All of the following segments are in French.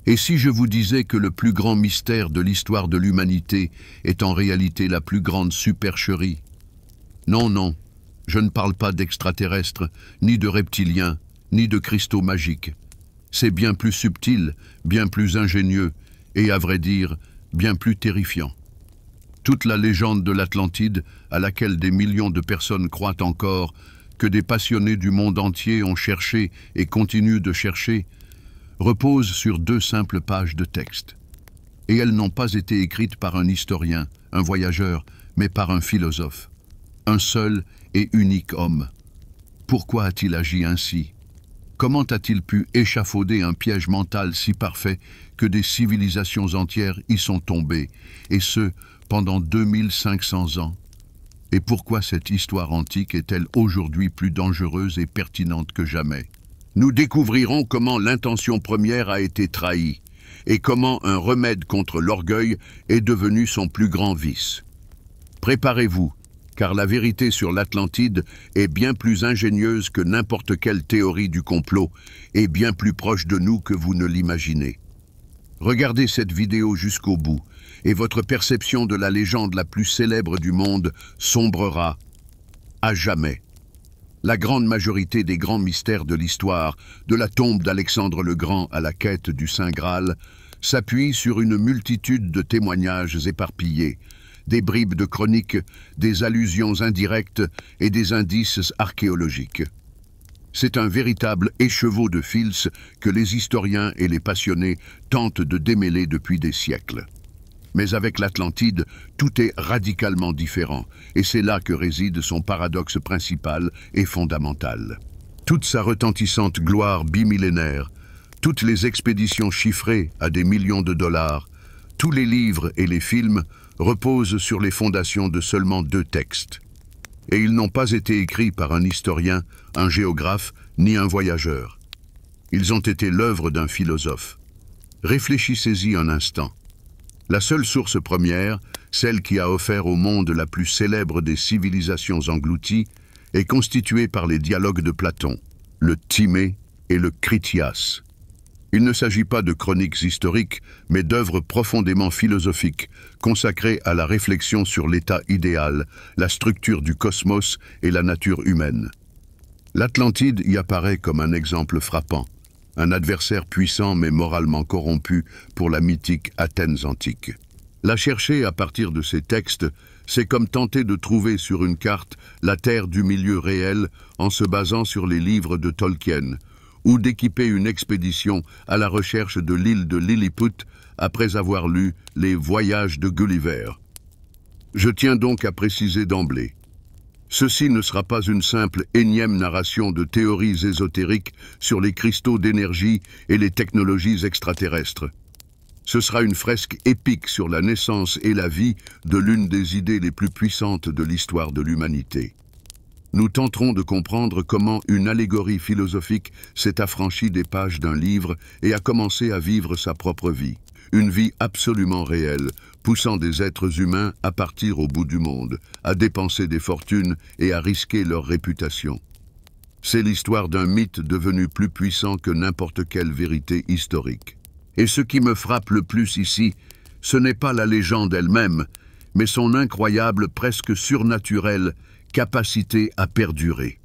Et si je vous disais que le plus grand mystère de l'histoire de l'humanité est en réalité la plus grande supercherie? Non, non, je ne parle pas d'extraterrestres, ni de reptiliens, ni de cristaux magiques. C'est bien plus subtil, bien plus ingénieux, et à vrai dire, bien plus terrifiant. Toute la légende de l'Atlantide, à laquelle des millions de personnes croient encore, que des passionnés du monde entier ont cherché et continuent de chercher, repose sur 2 simples pages de texte. Et elles n'ont pas été écrites par un historien, un voyageur, mais par un philosophe. Un seul et unique homme. Pourquoi a-t-il agi ainsi? Comment a-t-il pu échafauder un piège mental si parfait que des civilisations entières y sont tombées, et ce, pendant 2500 ans? Et pourquoi cette histoire antique est-elle aujourd'hui plus dangereuse et pertinente que jamais? Nous découvrirons comment l'intention première a été trahie, et comment un remède contre l'orgueil est devenu son plus grand vice. Préparez-vous, car la vérité sur l'Atlantide est bien plus ingénieuse que n'importe quelle théorie du complot, et bien plus proche de nous que vous ne l'imaginez. Regardez cette vidéo jusqu'au bout, et votre perception de la légende la plus célèbre du monde sombrera à jamais. La grande majorité des grands mystères de l'histoire, de la tombe d'Alexandre le Grand à la quête du Saint Graal, s'appuient sur une multitude de témoignages éparpillés, des bribes de chroniques, des allusions indirectes et des indices archéologiques. C'est un véritable écheveau de fils que les historiens et les passionnés tentent de démêler depuis des siècles. Mais avec l'Atlantide, tout est radicalement différent, et c'est là que réside son paradoxe principal et fondamental. Toute sa retentissante gloire bimillénaire, toutes les expéditions chiffrées à des millions de dollars, tous les livres et les films reposent sur les fondations de seulement 2 textes. Et ils n'ont pas été écrits par un historien, un géographe, ni un voyageur. Ils ont été l'œuvre d'un philosophe. Réfléchissez-y un instant. La seule source première, celle qui a offert au monde la plus célèbre des civilisations englouties, est constituée par les dialogues de Platon, le Timée et le Critias. Il ne s'agit pas de chroniques historiques, mais d'œuvres profondément philosophiques, consacrées à la réflexion sur l'état idéal, la structure du cosmos et la nature humaine. L'Atlantide y apparaît comme un exemple frappant, un adversaire puissant mais moralement corrompu pour la mythique Athènes antique. La chercher à partir de ces textes, c'est comme tenter de trouver sur une carte la terre du milieu réel en se basant sur les livres de Tolkien, ou d'équiper une expédition à la recherche de l'île de Lilliput après avoir lu les Voyages de Gulliver. Je tiens donc à préciser d'emblée. Ceci ne sera pas une simple énième narration de théories ésotériques sur les cristaux d'énergie et les technologies extraterrestres. Ce sera une fresque épique sur la naissance et la vie de l'une des idées les plus puissantes de l'histoire de l'humanité. Nous tenterons de comprendre comment une allégorie philosophique s'est affranchie des pages d'un livre et a commencé à vivre sa propre vie. Une vie absolument réelle, poussant des êtres humains à partir au bout du monde, à dépenser des fortunes et à risquer leur réputation. C'est l'histoire d'un mythe devenu plus puissant que n'importe quelle vérité historique. Et ce qui me frappe le plus ici, ce n'est pas la légende elle-même, mais son incroyable, presque surnaturelle capacité à perdurer.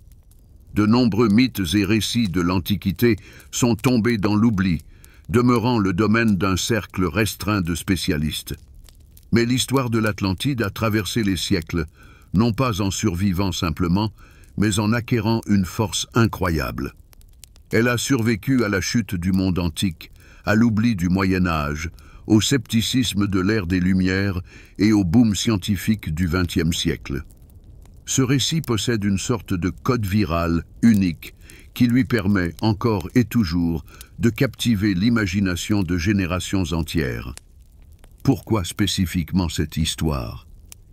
De nombreux mythes et récits de l'Antiquité sont tombés dans l'oubli, demeurant le domaine d'un cercle restreint de spécialistes. Mais l'histoire de l'Atlantide a traversé les siècles, non pas en survivant simplement, mais en acquérant une force incroyable. Elle a survécu à la chute du monde antique, à l'oubli du Moyen-Âge, au scepticisme de l'ère des Lumières et au boom scientifique du XXe siècle. Ce récit possède une sorte de code viral unique qui lui permet, encore et toujours, de captiver l'imagination de générations entières. Pourquoi spécifiquement cette histoire?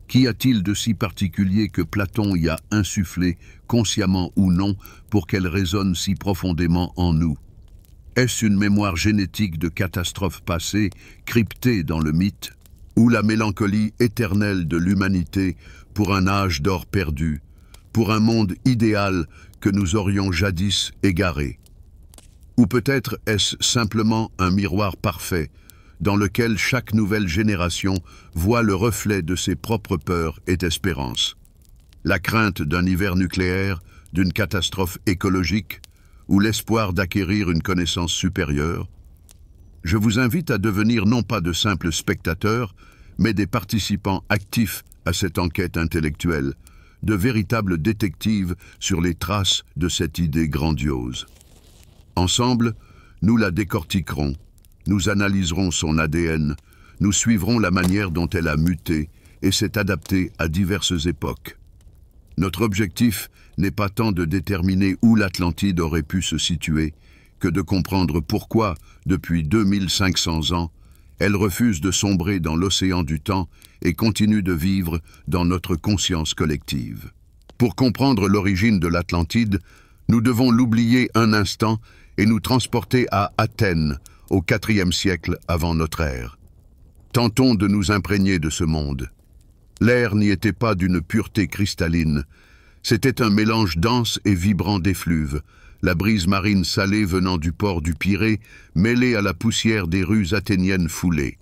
Qu'y a-t-il de si particulier que Platon y a insufflé, consciemment ou non, pour qu'elle résonne si profondément en nous? Est-ce une mémoire génétique de catastrophes passées, cryptée dans le mythe, ou la mélancolie éternelle de l'humanité pour un âge d'or perdu, pour un monde idéal que nous aurions jadis égaré? Ou peut-être est-ce simplement un miroir parfait, dans lequel chaque nouvelle génération voit le reflet de ses propres peurs et espérances. La crainte d'un hiver nucléaire, d'une catastrophe écologique, ou l'espoir d'acquérir une connaissance supérieure. Je vous invite à devenir non pas de simples spectateurs, mais des participants actifs à cette enquête intellectuelle, de véritables détectives sur les traces de cette idée grandiose. Ensemble, nous la décortiquerons, nous analyserons son ADN, nous suivrons la manière dont elle a muté et s'est adaptée à diverses époques. Notre objectif n'est pas tant de déterminer où l'Atlantide aurait pu se situer, que de comprendre pourquoi, depuis 2500 ans, elle refuse de sombrer dans l'océan du temps et continue de vivre dans notre conscience collective. Pour comprendre l'origine de l'Atlantide, nous devons l'oublier un instant et nous transporter à Athènes, au IVe siècle avant notre ère. Tentons de nous imprégner de ce monde. L'air n'y était pas d'une pureté cristalline. C'était un mélange dense et vibrant d'effluves, la brise marine salée venant du port du Pirée, mêlée à la poussière des rues athéniennes foulées.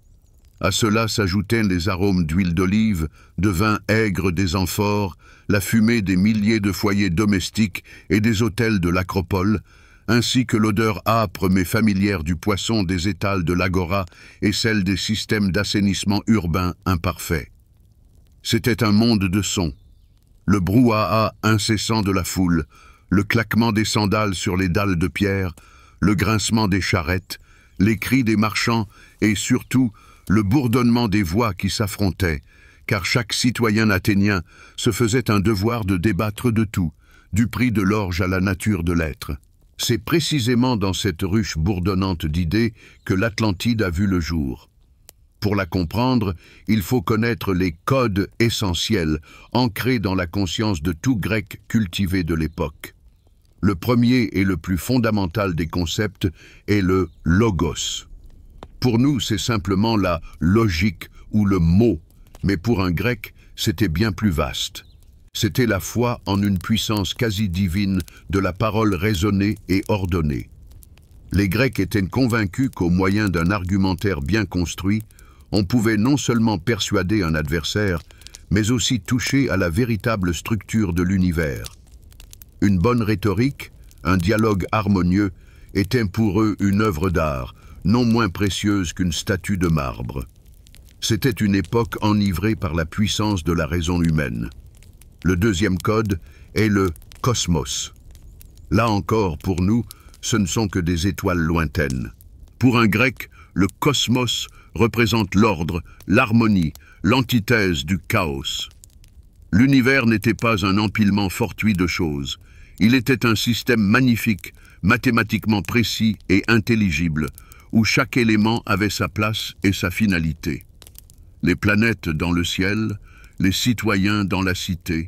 À cela s'ajoutaient les arômes d'huile d'olive, de vin aigre des amphores, la fumée des milliers de foyers domestiques et des hôtels de l'Acropole, ainsi que l'odeur âpre mais familière du poisson des étals de l'Agora et celle des systèmes d'assainissement urbain imparfaits. C'était un monde de sons. Le brouhaha incessant de la foule, le claquement des sandales sur les dalles de pierre, le grincement des charrettes, les cris des marchands et surtout le bourdonnement des voix qui s'affrontaient, car chaque citoyen athénien se faisait un devoir de débattre de tout, du prix de l'orge à la nature de l'être. C'est précisément dans cette ruche bourdonnante d'idées que l'Atlantide a vu le jour. Pour la comprendre, il faut connaître les codes essentiels ancrés dans la conscience de tout grec cultivé de l'époque. Le premier et le plus fondamental des concepts est le logos. Pour nous, c'est simplement la logique ou le mot, mais pour un grec, c'était bien plus vaste. C'était la foi en une puissance quasi divine de la parole raisonnée et ordonnée. Les Grecs étaient convaincus qu'au moyen d'un argumentaire bien construit, on pouvait non seulement persuader un adversaire, mais aussi toucher à la véritable structure de l'univers. Une bonne rhétorique, un dialogue harmonieux, étaient pour eux une œuvre d'art, non moins précieuse qu'une statue de marbre. C'était une époque enivrée par la puissance de la raison humaine. Le deuxième code est le cosmos. Là encore, pour nous, ce ne sont que des étoiles lointaines. Pour un grec, le cosmos représente l'ordre, l'harmonie, l'antithèse du chaos. L'univers n'était pas un empilement fortuit de choses. Il était un système magnifique, mathématiquement précis et intelligible, où chaque élément avait sa place et sa finalité. Les planètes dans le ciel, les citoyens dans la cité,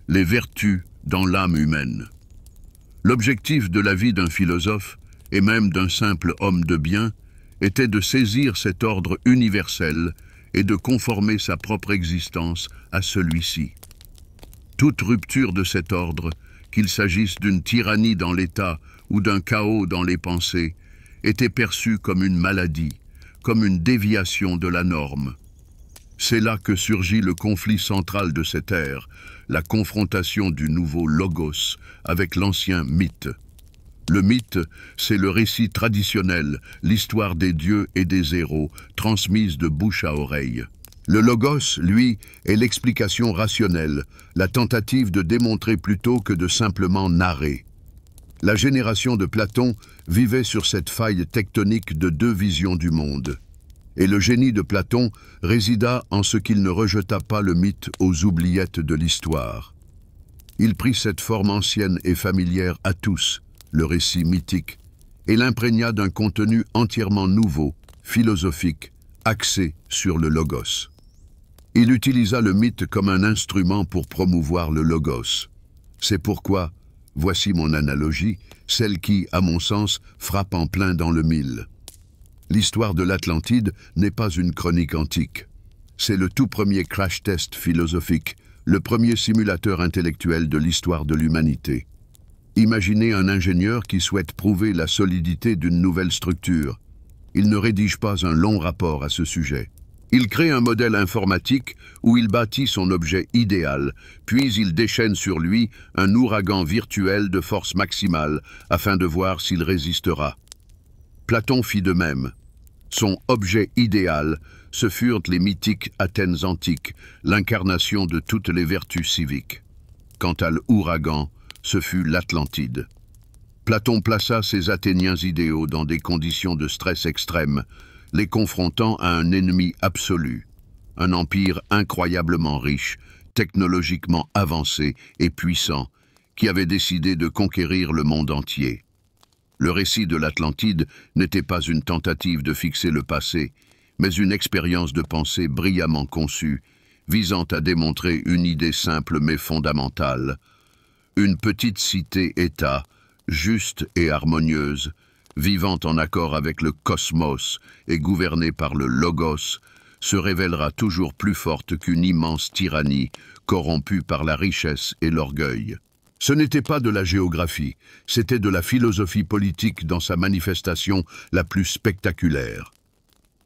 les vertus dans l'âme humaine. L'objectif de la vie d'un philosophe, et même d'un simple homme de bien, était de saisir cet ordre universel et de conformer sa propre existence à celui-ci. Toute rupture de cet ordre, qu'il s'agisse d'une tyrannie dans l'État ou d'un chaos dans les pensées, était perçue comme une maladie, comme une déviation de la norme. C'est là que surgit le conflit central de cette ère, la confrontation du nouveau logos avec l'ancien mythe. Le mythe, c'est le récit traditionnel, l'histoire des dieux et des héros, transmise de bouche à oreille. Le logos, lui, est l'explication rationnelle, la tentative de démontrer plutôt que de simplement narrer. La génération de Platon vivait sur cette faille tectonique de deux visions du monde. Et le génie de Platon résida en ce qu'il ne rejeta pas le mythe aux oubliettes de l'histoire. Il prit cette forme ancienne et familière à tous, le récit mythique, et l'imprégna d'un contenu entièrement nouveau, philosophique, axé sur le logos. Il utilisa le mythe comme un instrument pour promouvoir le logos. C'est pourquoi, voici mon analogie, celle qui, à mon sens, frappe en plein dans le mille. L'histoire de l'Atlantide n'est pas une chronique antique. C'est le tout premier crash test philosophique, le premier simulateur intellectuel de l'histoire de l'humanité. Imaginez un ingénieur qui souhaite prouver la solidité d'une nouvelle structure. Il ne rédige pas un long rapport à ce sujet. Il crée un modèle informatique où il bâtit son objet idéal, puis il déchaîne sur lui un ouragan virtuel de force maximale afin de voir s'il résistera. Platon fit de même. Son objet idéal, ce furent les mythiques Athènes antiques, l'incarnation de toutes les vertus civiques. Quant à l'ouragan, ce fut l'Atlantide. Platon plaça ces Athéniens idéaux dans des conditions de stress extrême, les confrontant à un ennemi absolu, un empire incroyablement riche, technologiquement avancé et puissant, qui avait décidé de conquérir le monde entier. Le récit de l'Atlantide n'était pas une tentative de fixer le passé, mais une expérience de pensée brillamment conçue, visant à démontrer une idée simple mais fondamentale. Une petite cité-État, juste et harmonieuse, vivant en accord avec le cosmos et gouvernée par le Logos, se révélera toujours plus forte qu'une immense tyrannie, corrompue par la richesse et l'orgueil. Ce n'était pas de la géographie, c'était de la philosophie politique dans sa manifestation la plus spectaculaire.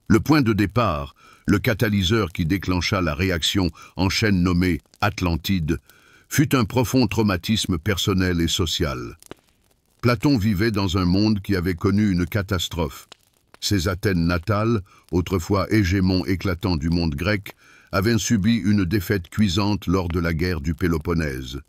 Le point de départ, le catalyseur qui déclencha la réaction en chaîne nommée Atlantide, fut un profond traumatisme personnel et social. Platon vivait dans un monde qui avait connu une catastrophe. Ses Athènes natales, autrefois hégémon éclatant du monde grec, avaient subi une défaite cuisante lors de la guerre du Péloponnèse.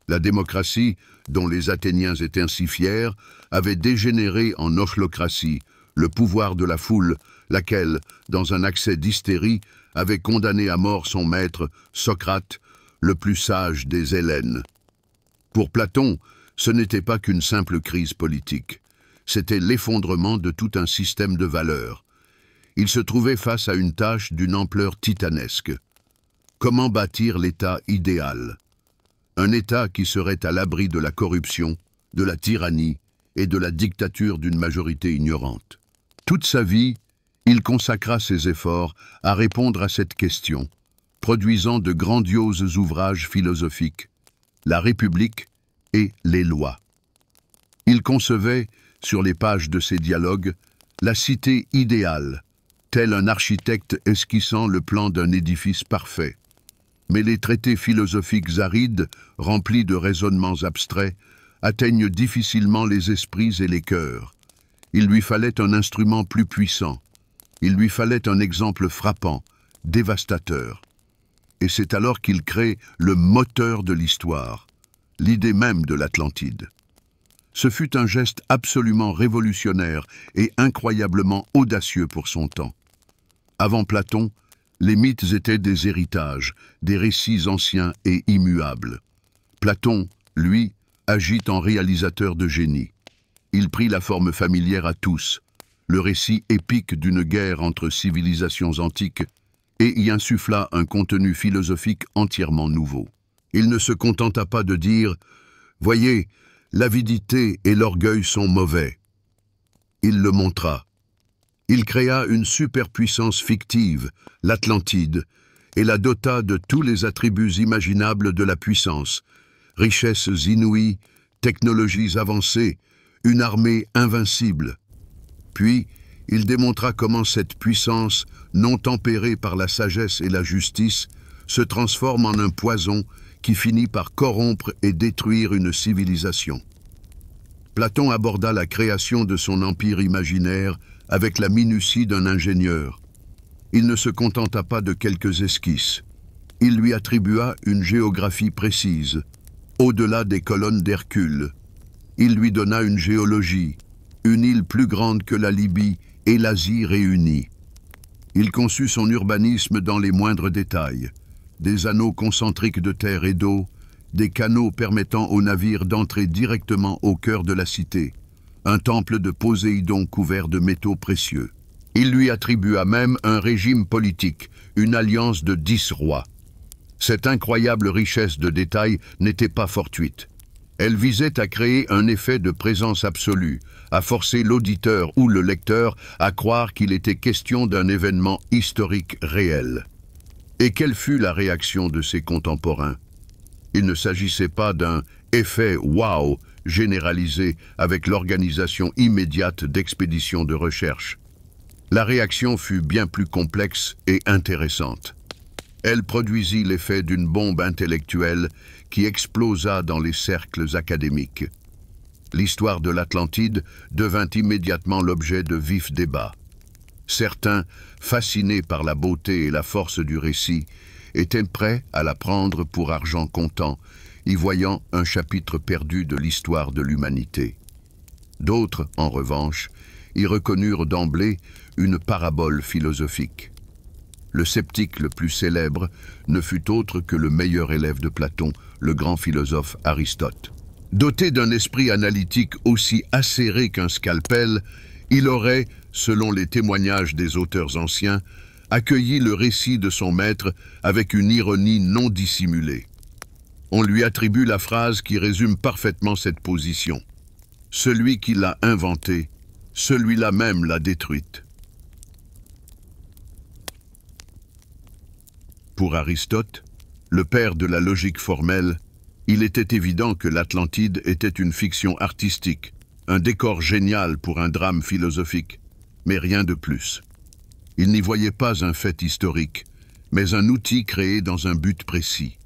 La démocratie, dont les Athéniens étaient si fiers, avait dégénéré en ochlocratie, le pouvoir de la foule, laquelle, dans un accès d'hystérie, avait condamné à mort son maître, Socrate, le plus sage des Hellènes. Pour Platon, ce n'était pas qu'une simple crise politique. C'était l'effondrement de tout un système de valeurs. Il se trouvait face à une tâche d'une ampleur titanesque. Comment bâtir l'État idéal? Un État qui serait à l'abri de la corruption, de la tyrannie et de la dictature d'une majorité ignorante. Toute sa vie, il consacra ses efforts à répondre à cette question, produisant de grandioses ouvrages philosophiques, La République et les lois. Il concevait, sur les pages de ses dialogues, la cité idéale, tel un architecte esquissant le plan d'un édifice parfait. Mais les traités philosophiques arides, remplis de raisonnements abstraits, atteignent difficilement les esprits et les cœurs. Il lui fallait un instrument plus puissant. Il lui fallait un exemple frappant, dévastateur. Et c'est alors qu'il crée le moteur de l'histoire, l'idée même de l'Atlantide. Ce fut un geste absolument révolutionnaire et incroyablement audacieux pour son temps. Avant Platon, les mythes étaient des héritages, des récits anciens et immuables. Platon, lui, agit en réalisateur de génie. Il prit la forme familière à tous, le récit épique d'une guerre entre civilisations antiques, et y insuffla un contenu philosophique entièrement nouveau. Il ne se contenta pas de dire « Voyez, l'avidité et l'orgueil sont mauvais ». Il le montra. Il créa une superpuissance fictive, l'Atlantide, et la dota de tous les attributs imaginables de la puissance, richesses inouïes, technologies avancées, une armée invincible. Puis, il démontra comment cette puissance, non tempérée par la sagesse et la justice, se transforme en un poison qui finit par corrompre et détruire une civilisation. Platon aborda la création de son empire imaginaire avec la minutie d'un ingénieur. Il ne se contenta pas de quelques esquisses. Il lui attribua une géographie précise, au-delà des colonnes d'Hercule. Il lui donna une géologie, une île plus grande que la Libye et l'Asie réunies. Il conçut son urbanisme dans les moindres détails, des anneaux concentriques de terre et d'eau, des canaux permettant aux navires d'entrer directement au cœur de la cité, un temple de Poséidon couvert de métaux précieux. Il lui attribua même un régime politique, une alliance de 10 rois. Cette incroyable richesse de détails n'était pas fortuite. Elle visait à créer un effet de présence absolue, à forcer l'auditeur ou le lecteur à croire qu'il était question d'un événement historique réel. Et quelle fut la réaction de ses contemporains? Il ne s'agissait pas d'un « effet wow » généralisée avec l'organisation immédiate d'expéditions de recherche. La réaction fut bien plus complexe et intéressante. Elle produisit l'effet d'une bombe intellectuelle qui explosa dans les cercles académiques. L'histoire de l'Atlantide devint immédiatement l'objet de vifs débats. Certains, fascinés par la beauté et la force du récit, étaient prêts à la prendre pour argent comptant, y voyant un chapitre perdu de l'histoire de l'humanité. D'autres, en revanche, y reconnurent d'emblée une parabole philosophique. Le sceptique le plus célèbre ne fut autre que le meilleur élève de Platon, le grand philosophe Aristote. Doté d'un esprit analytique aussi acéré qu'un scalpel, il aurait, selon les témoignages des auteurs anciens, accueilli le récit de son maître avec une ironie non dissimulée. On lui attribue la phrase qui résume parfaitement cette position. « Celui qui l'a inventée, celui-là même l'a détruite. » Pour Aristote, le père de la logique formelle, il était évident que l'Atlantide était une fiction artistique, un décor génial pour un drame philosophique, mais rien de plus. Il n'y voyait pas un fait historique, mais un outil créé dans un but précis.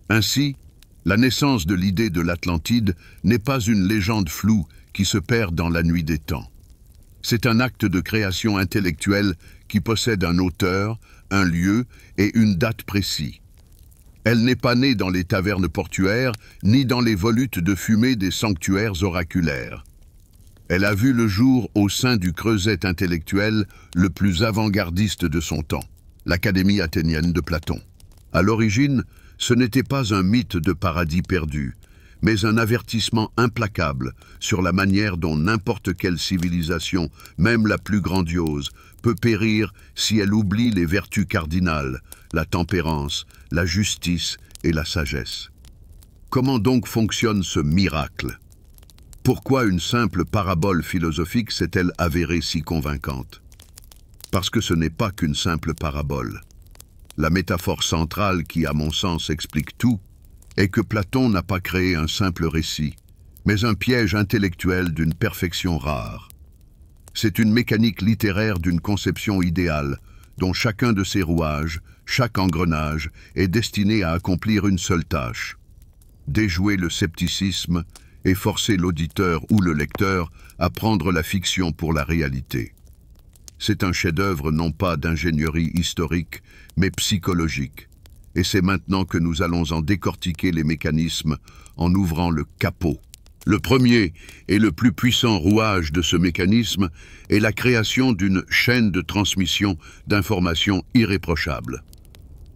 Ainsi, la naissance de l'idée de l'Atlantide n'est pas une légende floue qui se perd dans la nuit des temps. C'est un acte de création intellectuelle qui possède un auteur, un lieu et une date précis. Elle n'est pas née dans les tavernes portuaires, ni dans les volutes de fumée des sanctuaires oraculaires. Elle a vu le jour au sein du creuset intellectuel le plus avant-gardiste de son temps, l'Académie athénienne de Platon. À l'origine, ce n'était pas un mythe de paradis perdu, mais un avertissement implacable sur la manière dont n'importe quelle civilisation, même la plus grandiose, peut périr si elle oublie les vertus cardinales, la tempérance, la justice et la sagesse. Comment donc fonctionne ce miracle? Pourquoi une simple parabole philosophique s'est-elle avérée si convaincante? Parce que ce n'est pas qu'une simple parabole. La métaphore centrale qui, à mon sens, explique tout, est que Platon n'a pas créé un simple récit, mais un piège intellectuel d'une perfection rare. C'est une mécanique littéraire d'une conception idéale, dont chacun de ses rouages, chaque engrenage, est destiné à accomplir une seule tâche: déjouer le scepticisme et forcer l'auditeur ou le lecteur à prendre la fiction pour la réalité. C'est un chef-d'œuvre non pas d'ingénierie historique, mais psychologique. Et c'est maintenant que nous allons en décortiquer les mécanismes en ouvrant le capot. Le premier et le plus puissant rouage de ce mécanisme est la création d'une chaîne de transmission d'informations irréprochables.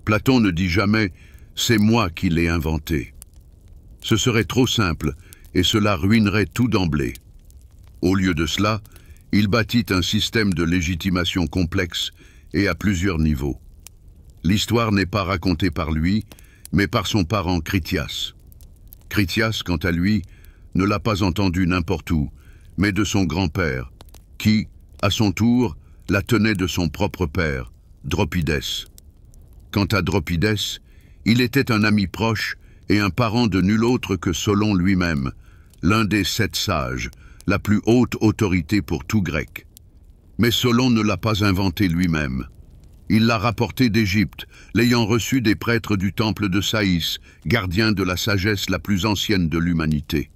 Platon ne dit jamais « c'est moi qui l'ai inventé ». Ce serait trop simple et cela ruinerait tout d'emblée. Au lieu de cela, il bâtit un système de légitimation complexe et à plusieurs niveaux. L'histoire n'est pas racontée par lui, mais par son parent Critias. Critias, quant à lui, ne l'a pas entendue n'importe où, mais de son grand-père, qui, à son tour, la tenait de son propre père, Dropidès. Quant à Dropidès, il était un ami proche et un parent de nul autre que Solon lui-même, l'un des 7 sages, la plus haute autorité pour tout grec. Mais Solon ne l'a pas inventé lui-même. Il l'a rapporté d'Égypte, l'ayant reçu des prêtres du temple de Saïs, gardien de la sagesse la plus ancienne de l'humanité.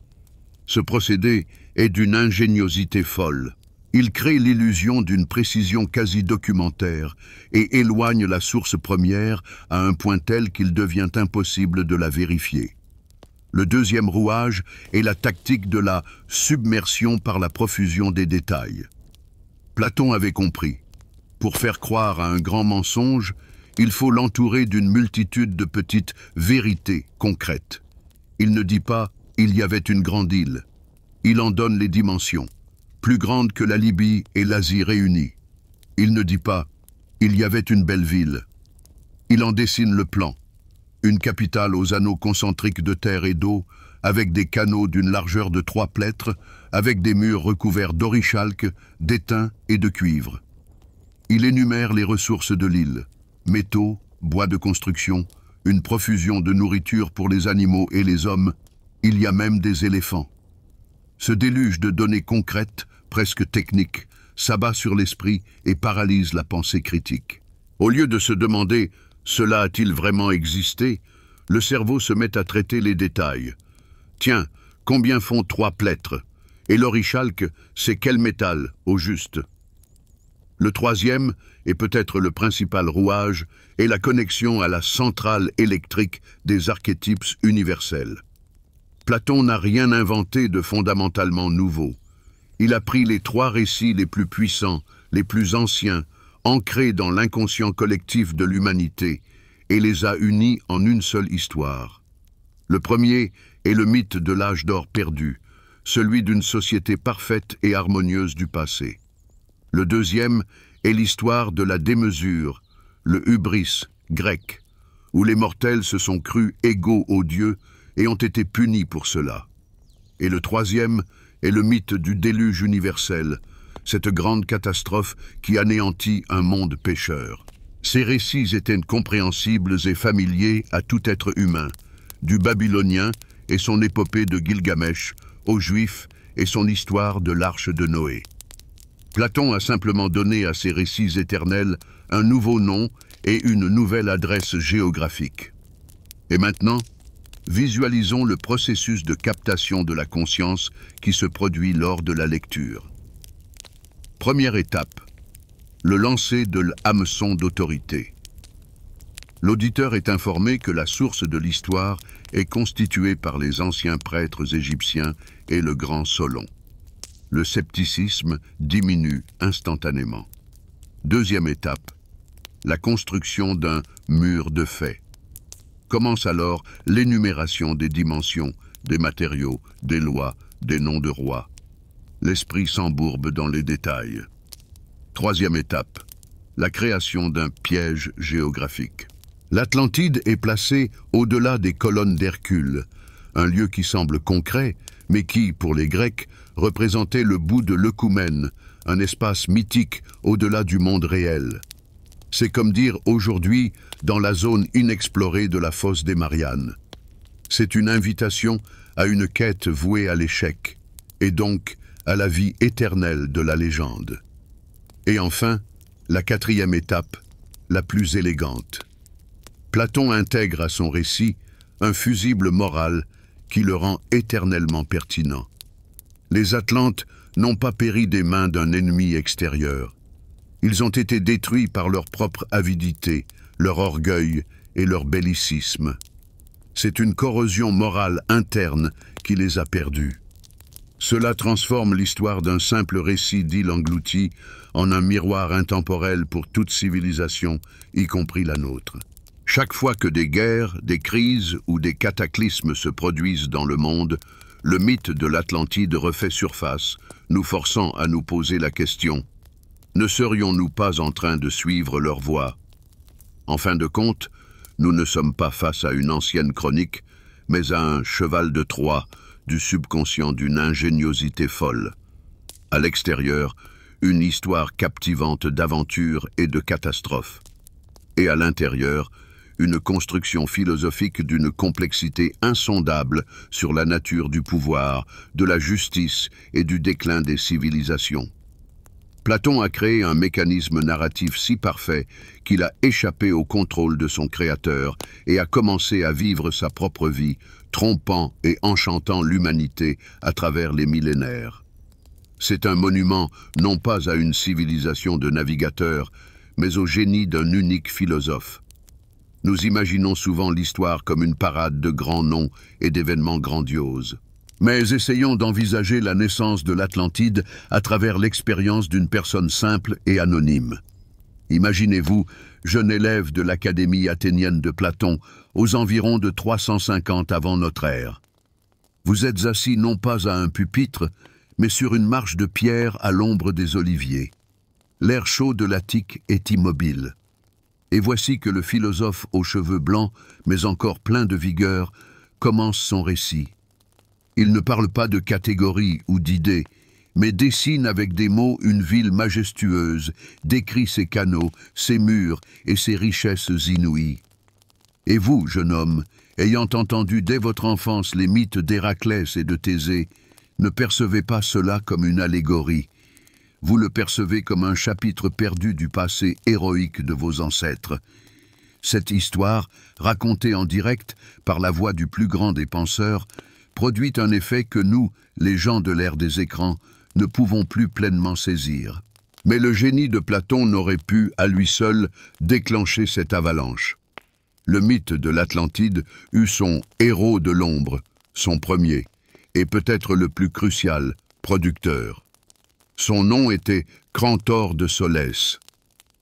Ce procédé est d'une ingéniosité folle. Il crée l'illusion d'une précision quasi documentaire et éloigne la source première à un point tel qu'il devient impossible de la vérifier. Le deuxième rouage est la tactique de la submersion par la profusion des détails. Platon avait compris. Pour faire croire à un grand mensonge, il faut l'entourer d'une multitude de petites vérités concrètes. Il ne dit pas « il y avait une grande île ». Il en donne les dimensions, plus grande que la Libye et l'Asie réunies. Il ne dit pas « il y avait une belle ville ». Il en dessine le plan, une capitale aux anneaux concentriques de terre et d'eau, avec des canaux d'une largeur de 3 plêtres, avec des murs recouverts d'orichalques, d'étain et de cuivre. Il énumère les ressources de l'île, métaux, bois de construction, une profusion de nourriture pour les animaux et les hommes, il y a même des éléphants. Ce déluge de données concrètes, presque techniques, s'abat sur l'esprit et paralyse la pensée critique. Au lieu de se demander « cela a-t-il vraiment existé ?», le cerveau se met à traiter les détails. Tiens, combien font 3 plêtres? Et l'orichalque, c'est quel métal, au juste? Le troisième, et peut-être le principal rouage, est la connexion à la centrale électrique des archétypes universels. Platon n'a rien inventé de fondamentalement nouveau. Il a pris les 3 récits les plus puissants, les plus anciens, ancrés dans l'inconscient collectif de l'humanité, et les a unis en une seule histoire. Le premier est le mythe de l'âge d'or perdu, celui d'une société parfaite et harmonieuse du passé. Le deuxième est l'histoire de la démesure, le hubris grec, où les mortels se sont crus égaux aux dieux et ont été punis pour cela. Et le troisième est le mythe du déluge universel, cette grande catastrophe qui anéantit un monde pécheur. Ces récits étaient compréhensibles et familiers à tout être humain, du Babylonien et son épopée de Gilgamesh, aux Juifs et son histoire de l'Arche de Noé. Platon a simplement donné à ces récits éternels un nouveau nom et une nouvelle adresse géographique. Et maintenant, visualisons le processus de captation de la conscience qui se produit lors de la lecture. Première étape, le lancer de l'hameçon d'autorité. L'auditeur est informé que la source de l'histoire est constituée par les anciens prêtres égyptiens et le grand Solon. Le scepticisme diminue instantanément. Deuxième étape, la construction d'un mur de faits. Commence alors l'énumération des dimensions, des matériaux, des lois, des noms de rois. L'esprit s'embourbe dans les détails. Troisième étape, la création d'un piège géographique. L'Atlantide est placée au-delà des colonnes d'Hercule, un lieu qui semble concret, mais qui, pour les Grecs, représentait le bout de l'œcumène, un espace mythique au-delà du monde réel. C'est comme dire aujourd'hui dans la zone inexplorée de la fosse des Mariannes. C'est une invitation à une quête vouée à l'échec, et donc à la vie éternelle de la légende. Et enfin, la quatrième étape, la plus élégante. Platon intègre à son récit un fusible moral qui le rend éternellement pertinent. Les Atlantes n'ont pas péri des mains d'un ennemi extérieur. Ils ont été détruits par leur propre avidité, leur orgueil et leur bellicisme. C'est une corrosion morale interne qui les a perdus. Cela transforme l'histoire d'un simple récit d'île engloutie en un miroir intemporel pour toute civilisation, y compris la nôtre. Chaque fois que des guerres, des crises ou des cataclysmes se produisent dans le monde, le mythe de l'Atlantide refait surface, nous forçant à nous poser la question: ne serions-nous pas en train de suivre leur voie? En fin de compte, nous ne sommes pas face à une ancienne chronique, mais à un cheval de Troie du subconscient d'une ingéniosité folle. À l'extérieur, une histoire captivante d'aventures et de catastrophes. Et à l'intérieur, une construction philosophique d'une complexité insondable sur la nature du pouvoir, de la justice et du déclin des civilisations. Platon a créé un mécanisme narratif si parfait qu'il a échappé au contrôle de son créateur et a commencé à vivre sa propre vie, trompant et enchantant l'humanité à travers les millénaires. C'est un monument non pas à une civilisation de navigateurs, mais au génie d'un unique philosophe. Nous imaginons souvent l'histoire comme une parade de grands noms et d'événements grandioses. Mais essayons d'envisager la naissance de l'Atlantide à travers l'expérience d'une personne simple et anonyme. Imaginez-vous, jeune élève de l'Académie athénienne de Platon, aux environs de 350 avant notre ère. Vous êtes assis non pas à un pupitre, mais sur une marche de pierre à l'ombre des oliviers. L'air chaud de l'Attique est immobile. Et voici que le philosophe aux cheveux blancs, mais encore plein de vigueur, commence son récit. Il ne parle pas de catégories ou d'idées, mais dessine avec des mots une ville majestueuse, décrit ses canaux, ses murs et ses richesses inouïes. Et vous, jeune homme, ayant entendu dès votre enfance les mythes d'Héraclès et de Thésée, Ne percevez pas cela comme une allégorie. Vous le percevez comme un chapitre perdu du passé héroïque de vos ancêtres. Cette histoire, racontée en direct par la voix du plus grand des penseurs, produit un effet que nous, les gens de l'ère des écrans, ne pouvons plus pleinement saisir. Mais le génie de Platon n'aurait pu, à lui seul, déclencher cette avalanche. Le mythe de l'Atlantide eut son héros de l'ombre, son premier, et peut-être le plus crucial, producteur. Son nom était Crantor de Solès.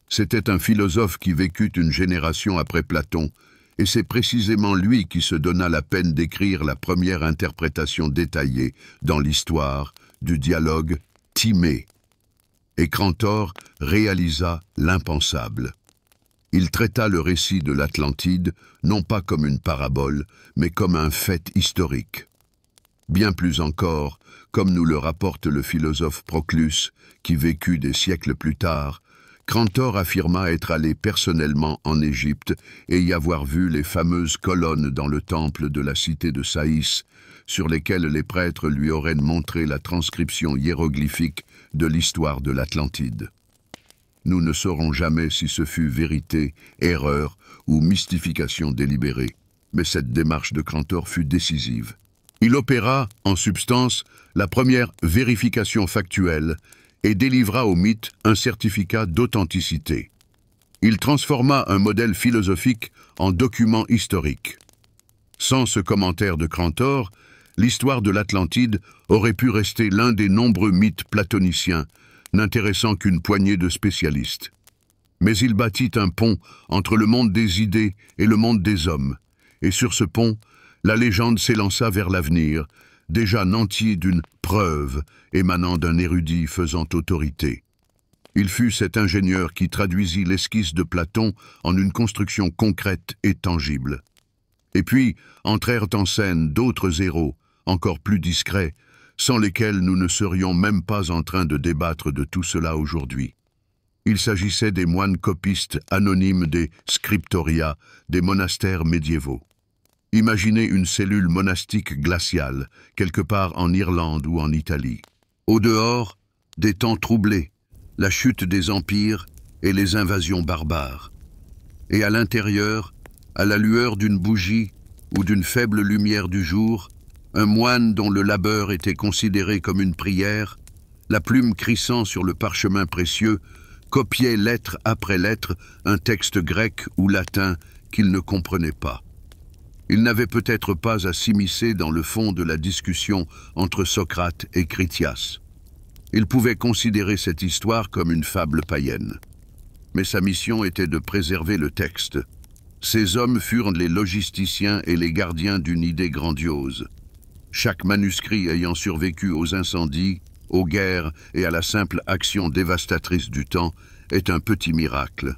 C'était un philosophe qui vécut une génération après Platon, et c'est précisément lui qui se donna la peine d'écrire la première interprétation détaillée dans l'histoire du dialogue Timée. Et Crantor réalisa l'impensable. Il traita le récit de l'Atlantide non pas comme une parabole, mais comme un fait historique. Bien plus encore, comme nous le rapporte le philosophe Proclus, qui vécut des siècles plus tard, Crantor affirma être allé personnellement en Égypte et y avoir vu les fameuses colonnes dans le temple de la cité de Saïs, sur lesquelles les prêtres lui auraient montré la transcription hiéroglyphique de l'histoire de l'Atlantide. Nous ne saurons jamais si ce fut vérité, erreur ou mystification délibérée, mais cette démarche de Crantor fut décisive. Il opéra, en substance, la première vérification factuelle et délivra au mythe un certificat d'authenticité. Il transforma un modèle philosophique en document historique. Sans ce commentaire de Crantor, l'histoire de l'Atlantide aurait pu rester l'un des nombreux mythes platoniciens, n'intéressant qu'une poignée de spécialistes. Mais il bâtit un pont entre le monde des idées et le monde des hommes, et sur ce pont, la légende s'élança vers l'avenir, déjà nanti d'une preuve émanant d'un érudit faisant autorité. Il fut cet ingénieur qui traduisit l'esquisse de Platon en une construction concrète et tangible. Et puis entrèrent en scène d'autres héros, encore plus discrets, sans lesquels nous ne serions même pas en train de débattre de tout cela aujourd'hui. Il s'agissait des moines copistes anonymes des scriptoria, des monastères médiévaux. Imaginez une cellule monastique glaciale, quelque part en Irlande ou en Italie. Au dehors, des temps troublés, la chute des empires et les invasions barbares. Et à l'intérieur, à la lueur d'une bougie ou d'une faible lumière du jour, un moine dont le labeur était considéré comme une prière, la plume crissant sur le parchemin précieux, copiait lettre après lettre un texte grec ou latin qu'il ne comprenait pas. Il n'avait peut-être pas à s'immiscer dans le fond de la discussion entre Socrate et Critias. Il pouvait considérer cette histoire comme une fable païenne. Mais sa mission était de préserver le texte. Ces hommes furent les logisticiens et les gardiens d'une idée grandiose. Chaque manuscrit ayant survécu aux incendies, aux guerres et à la simple action dévastatrice du temps est un petit miracle.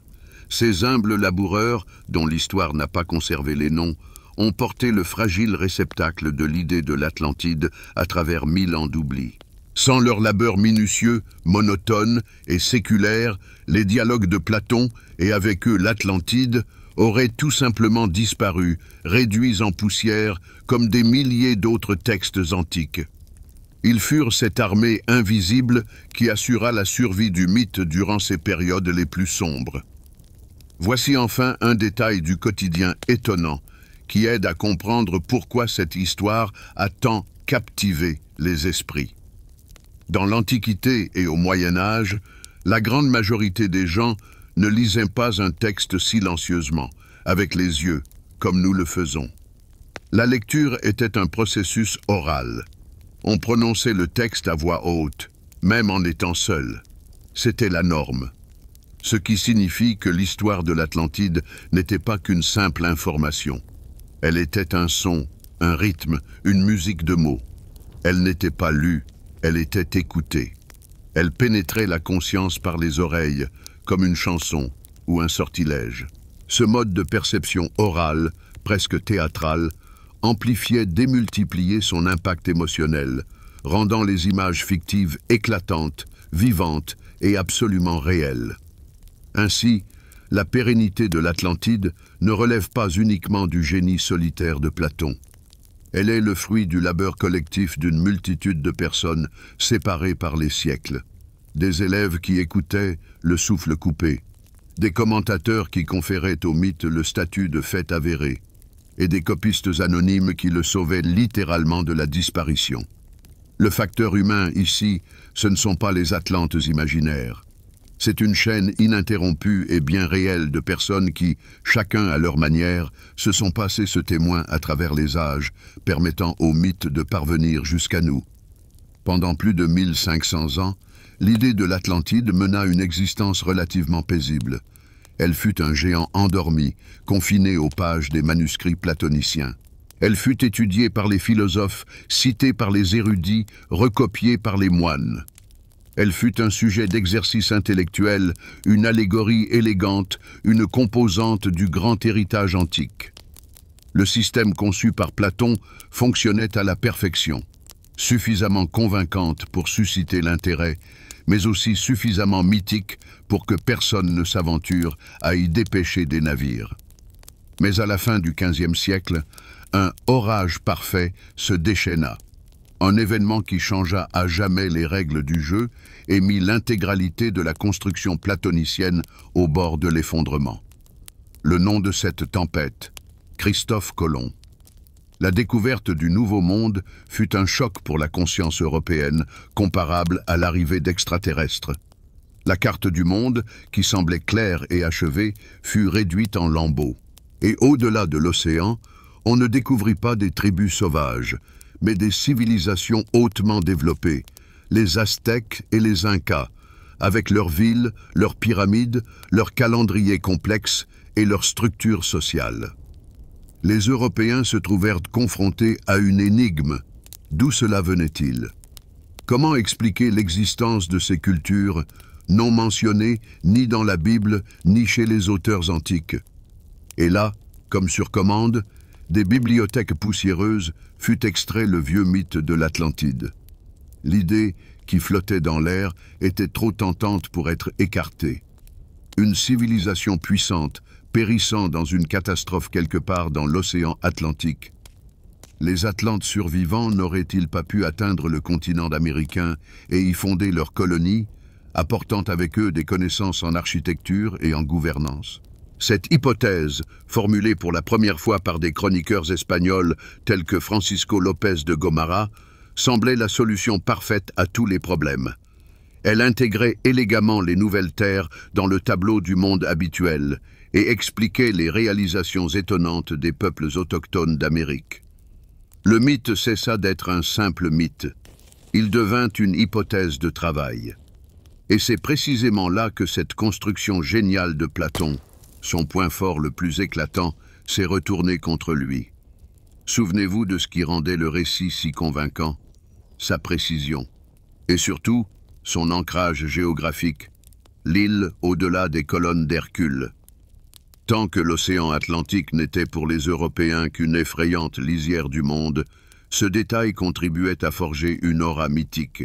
Ces humbles laboureurs, dont l'histoire n'a pas conservé les noms, ont porté le fragile réceptacle de l'idée de l'Atlantide à travers 1000 ans d'oubli. Sans leur labeur minutieux, monotone et séculaire, les dialogues de Platon, et avec eux l'Atlantide, auraient tout simplement disparu, réduits en poussière, comme des milliers d'autres textes antiques. Ils furent cette armée invisible qui assura la survie du mythe durant ces périodes les plus sombres. Voici enfin un détail du quotidien étonnant, qui aide à comprendre pourquoi cette histoire a tant captivé les esprits. Dans l'Antiquité et au Moyen Âge, la grande majorité des gens ne lisaient pas un texte silencieusement, avec les yeux, comme nous le faisons. La lecture était un processus oral. On prononçait le texte à voix haute, même en étant seul. C'était la norme. Ce qui signifie que l'histoire de l'Atlantide n'était pas qu'une simple information. Elle était un son, un rythme, une musique de mots. Elle n'était pas lue, elle était écoutée. Elle pénétrait la conscience par les oreilles, comme une chanson ou un sortilège. Ce mode de perception orale, presque théâtrale, amplifiait, démultipliait son impact émotionnel, rendant les images fictives éclatantes, vivantes et absolument réelles. Ainsi, la pérennité de l'Atlantide ne relève pas uniquement du génie solitaire de Platon. Elle est le fruit du labeur collectif d'une multitude de personnes séparées par les siècles. Des élèves qui écoutaient, le souffle coupé. Des commentateurs qui conféraient au mythe le statut de fait avéré. Et des copistes anonymes qui le sauvaient littéralement de la disparition. Le facteur humain, ici, ce ne sont pas les Atlantes imaginaires. C'est une chaîne ininterrompue et bien réelle de personnes qui, chacun à leur manière, se sont passés ce témoin à travers les âges, permettant au mythe de parvenir jusqu'à nous. Pendant plus de 1500 ans, l'idée de l'Atlantide mena une existence relativement paisible. Elle fut un géant endormi, confiné aux pages des manuscrits platoniciens. Elle fut étudiée par les philosophes, citée par les érudits, recopiée par les moines. Elle fut un sujet d'exercice intellectuel, une allégorie élégante, une composante du grand héritage antique. Le système conçu par Platon fonctionnait à la perfection, suffisamment convaincante pour susciter l'intérêt, mais aussi suffisamment mythique pour que personne ne s'aventure à y dépêcher des navires. Mais à la fin du XVe siècle, un orage parfait se déchaîna. Un événement qui changea à jamais les règles du jeu et mit l'intégralité de la construction platonicienne au bord de l'effondrement. Le nom de cette tempête, Christophe Colomb. La découverte du Nouveau Monde fut un choc pour la conscience européenne, comparable à l'arrivée d'extraterrestres. La carte du monde, qui semblait claire et achevée, fut réduite en lambeaux. Et au-delà de l'océan, on ne découvrit pas des tribus sauvages, mais des civilisations hautement développées, les Aztèques et les Incas, avec leurs villes, leurs pyramides, leurs calendriers complexes et leurs structures sociales. Les Européens se trouvèrent confrontés à une énigme. D'où cela venait-il? Comment expliquer l'existence de ces cultures, non mentionnées ni dans la Bible ni chez les auteurs antiques? Et là, comme sur commande, des bibliothèques poussiéreuses fut extrait le vieux mythe de l'Atlantide. L'idée, qui flottait dans l'air, était trop tentante pour être écartée. Une civilisation puissante, périssant dans une catastrophe quelque part dans l'océan Atlantique. Les Atlantes survivants n'auraient-ils pas pu atteindre le continent américain et y fonder leur colonie, apportant avec eux des connaissances en architecture et en gouvernance? Cette hypothèse, formulée pour la première fois par des chroniqueurs espagnols tels que Francisco López de Gomara, semblait la solution parfaite à tous les problèmes. Elle intégrait élégamment les nouvelles terres dans le tableau du monde habituel et expliquait les réalisations étonnantes des peuples autochtones d'Amérique. Le mythe cessa d'être un simple mythe. Il devint une hypothèse de travail. Et c'est précisément là que cette construction géniale de Platon, son point fort le plus éclatant, s'est retournée contre lui. Souvenez-vous de ce qui rendait le récit si convaincant, sa précision, et surtout son ancrage géographique, l'île au-delà des colonnes d'Hercule. Tant que l'océan Atlantique n'était pour les Européens qu'une effrayante lisière du monde, ce détail contribuait à forger une aura mythique.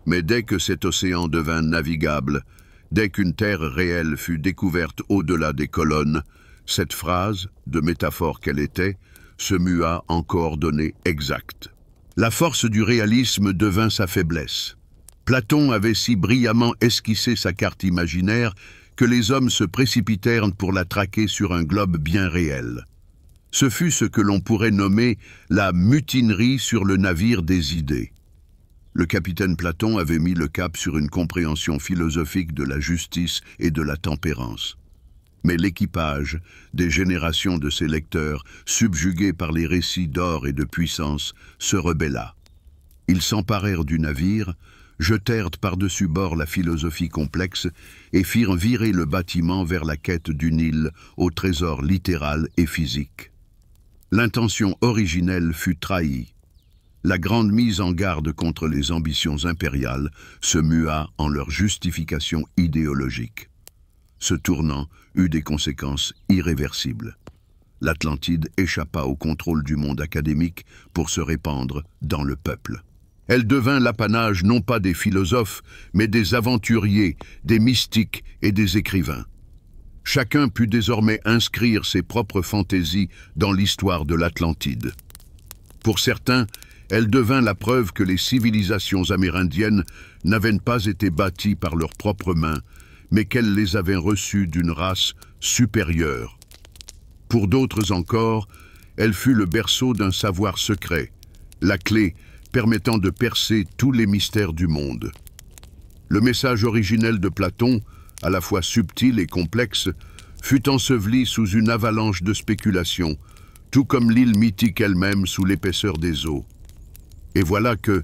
Mais dès que cet océan devint navigable, dès qu'une terre réelle fut découverte au-delà des colonnes, cette phrase, de métaphore qu'elle était, se mua en coordonnées exactes. La force du réalisme devint sa faiblesse. Platon avait si brillamment esquissé sa carte imaginaire que les hommes se précipitèrent pour la traquer sur un globe bien réel. Ce fut ce que l'on pourrait nommer la mutinerie sur le navire des idées. Le capitaine Platon avait mis le cap sur une compréhension philosophique de la justice et de la tempérance. Mais l'équipage, des générations de ses lecteurs, subjugués par les récits d'or et de puissance, se rebella. Ils s'emparèrent du navire, jetèrent par-dessus bord la philosophie complexe et firent virer le bâtiment vers la quête d'une île au trésor littéral et physique. L'intention originelle fut trahie. La grande mise en garde contre les ambitions impériales se mua en leur justification idéologique. Ce tournant eut des conséquences irréversibles. L'Atlantide échappa au contrôle du monde académique pour se répandre dans le peuple. Elle devint l'apanage non pas des philosophes, mais des aventuriers, des mystiques et des écrivains. Chacun put désormais inscrire ses propres fantaisies dans l'histoire de l'Atlantide. Pour certains, elle devint la preuve que les civilisations amérindiennes n'avaient pas été bâties par leurs propres mains, mais qu'elles les avaient reçues d'une race supérieure. Pour d'autres encore, elle fut le berceau d'un savoir secret, la clé permettant de percer tous les mystères du monde. Le message originel de Platon, à la fois subtil et complexe, fut enseveli sous une avalanche de spéculations, tout comme l'île mythique elle-même sous l'épaisseur des eaux. Et voilà que,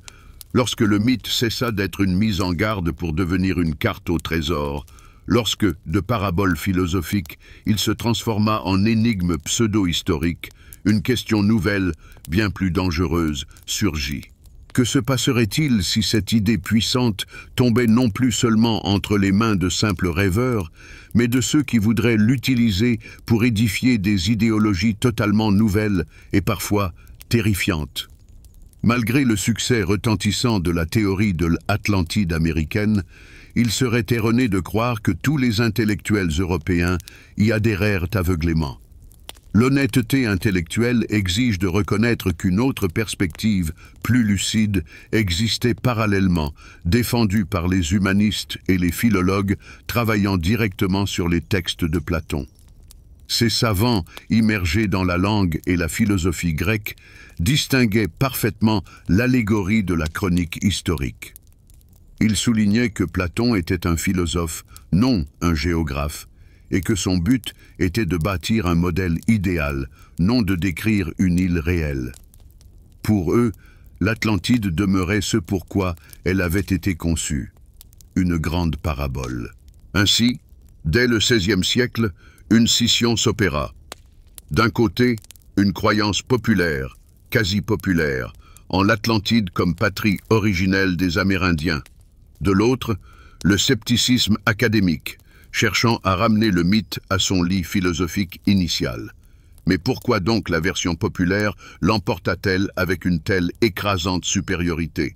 lorsque le mythe cessa d'être une mise en garde pour devenir une carte au trésor, lorsque, de parabole philosophique, il se transforma en énigme pseudo-historique, une question nouvelle, bien plus dangereuse, surgit. Que se passerait-il si cette idée puissante tombait non plus seulement entre les mains de simples rêveurs, mais de ceux qui voudraient l'utiliser pour édifier des idéologies totalement nouvelles et parfois terrifiantes? Malgré le succès retentissant de la théorie de l'Atlantide américaine, il serait erroné de croire que tous les intellectuels européens y adhérèrent aveuglément. L'honnêteté intellectuelle exige de reconnaître qu'une autre perspective, plus lucide, existait parallèlement, défendue par les humanistes et les philologues travaillant directement sur les textes de Platon. Ces savants, immergés dans la langue et la philosophie grecque, distinguaient parfaitement l'allégorie de la chronique historique. Ils soulignaient que Platon était un philosophe, non un géographe, et que son but était de bâtir un modèle idéal, non de décrire une île réelle. Pour eux, l'Atlantide demeurait ce pourquoi elle avait été conçue, une grande parabole. Ainsi, dès le XVIe siècle, une scission s'opéra. D'un côté, une croyance populaire, quasi populaire, en l'Atlantide comme patrie originelle des Amérindiens. De l'autre, le scepticisme académique, cherchant à ramener le mythe à son lit philosophique initial. Mais pourquoi donc la version populaire l'emporta-t-elle avec une telle écrasante supériorité?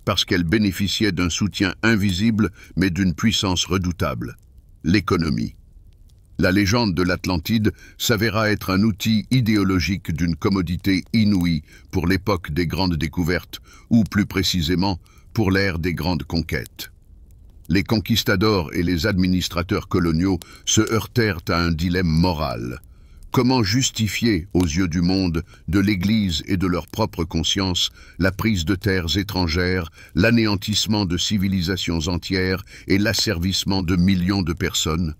Parce qu'elle bénéficiait d'un soutien invisible mais d'une puissance redoutable, l'économie. La légende de l'Atlantide s'avéra être un outil idéologique d'une commodité inouïe pour l'époque des grandes découvertes, ou plus précisément, pour l'ère des grandes conquêtes. Les conquistadors et les administrateurs coloniaux se heurtèrent à un dilemme moral. Comment justifier, aux yeux du monde, de l'Église et de leur propre conscience, la prise de terres étrangères, l'anéantissement de civilisations entières et l'asservissement de millions de personnes?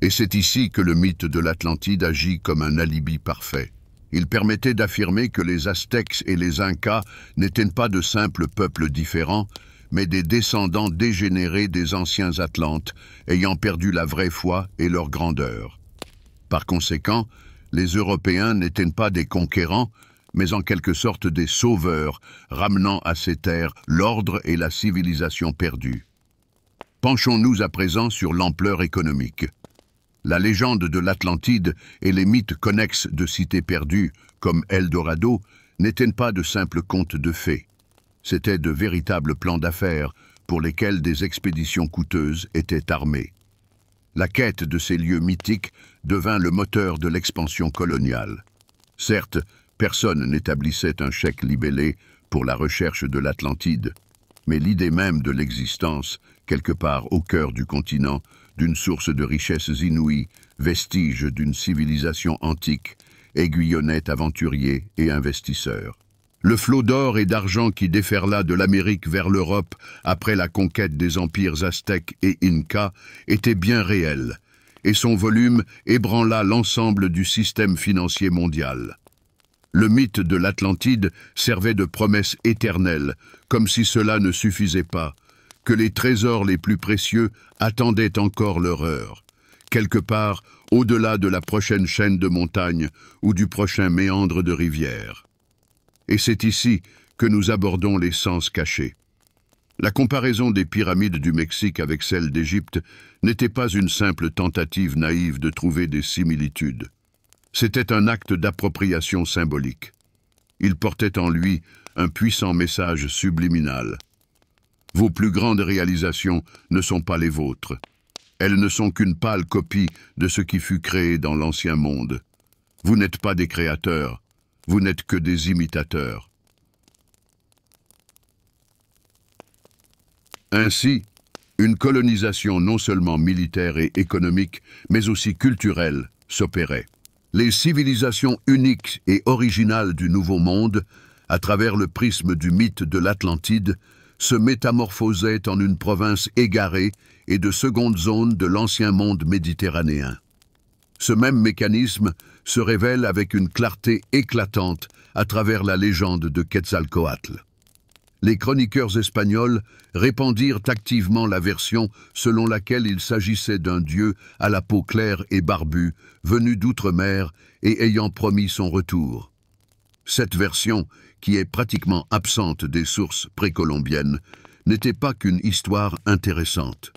Et c'est ici que le mythe de l'Atlantide agit comme un alibi parfait. Il permettait d'affirmer que les Aztèques et les Incas n'étaient pas de simples peuples différents, mais des descendants dégénérés des anciens Atlantes, ayant perdu la vraie foi et leur grandeur. Par conséquent, les Européens n'étaient pas des conquérants, mais en quelque sorte des sauveurs, ramenant à ces terres l'ordre et la civilisation perdue. Penchons-nous à présent sur l'ampleur économique. La légende de l'Atlantide et les mythes connexes de cités perdues, comme Eldorado, n'étaient pas de simples contes de fées. C'étaient de véritables plans d'affaires pour lesquels des expéditions coûteuses étaient armées. La quête de ces lieux mythiques devint le moteur de l'expansion coloniale. Certes, personne n'établissait un chèque libellé pour la recherche de l'Atlantide, mais l'idée même de l'existence, quelque part au cœur du continent, d'une source de richesses inouïes, vestige d'une civilisation antique, aiguillonnait aventuriers et investisseurs. Le flot d'or et d'argent qui déferla de l'Amérique vers l'Europe après la conquête des empires aztèques et incas était bien réel, et son volume ébranla l'ensemble du système financier mondial. Le mythe de l'Atlantide servait de promesse éternelle, comme si cela ne suffisait pas, que les trésors les plus précieux attendaient encore leur heure, quelque part au-delà de la prochaine chaîne de montagnes ou du prochain méandre de rivière. Et c'est ici que nous abordons les sens cachés. La comparaison des pyramides du Mexique avec celles d'Égypte n'était pas une simple tentative naïve de trouver des similitudes. C'était un acte d'appropriation symbolique. Il portait en lui un puissant message subliminal. Vos plus grandes réalisations ne sont pas les vôtres. Elles ne sont qu'une pâle copie de ce qui fut créé dans l'ancien monde. Vous n'êtes pas des créateurs, Vous n'êtes que des imitateurs. Ainsi, une colonisation non seulement militaire et économique, mais aussi culturelle, s'opérait. Les civilisations uniques et originales du Nouveau Monde, à travers le prisme du mythe de l'Atlantide, se métamorphosaient en une province égarée et de seconde zone de l'ancien monde méditerranéen. Ce même mécanisme se révèle avec une clarté éclatante à travers la légende de Quetzalcoatl. Les chroniqueurs espagnols répandirent activement la version selon laquelle il s'agissait d'un dieu à la peau claire et barbu, venu d'outre-mer et ayant promis son retour. Cette version, qui est pratiquement absente des sources précolombiennes, n'était pas qu'une histoire intéressante.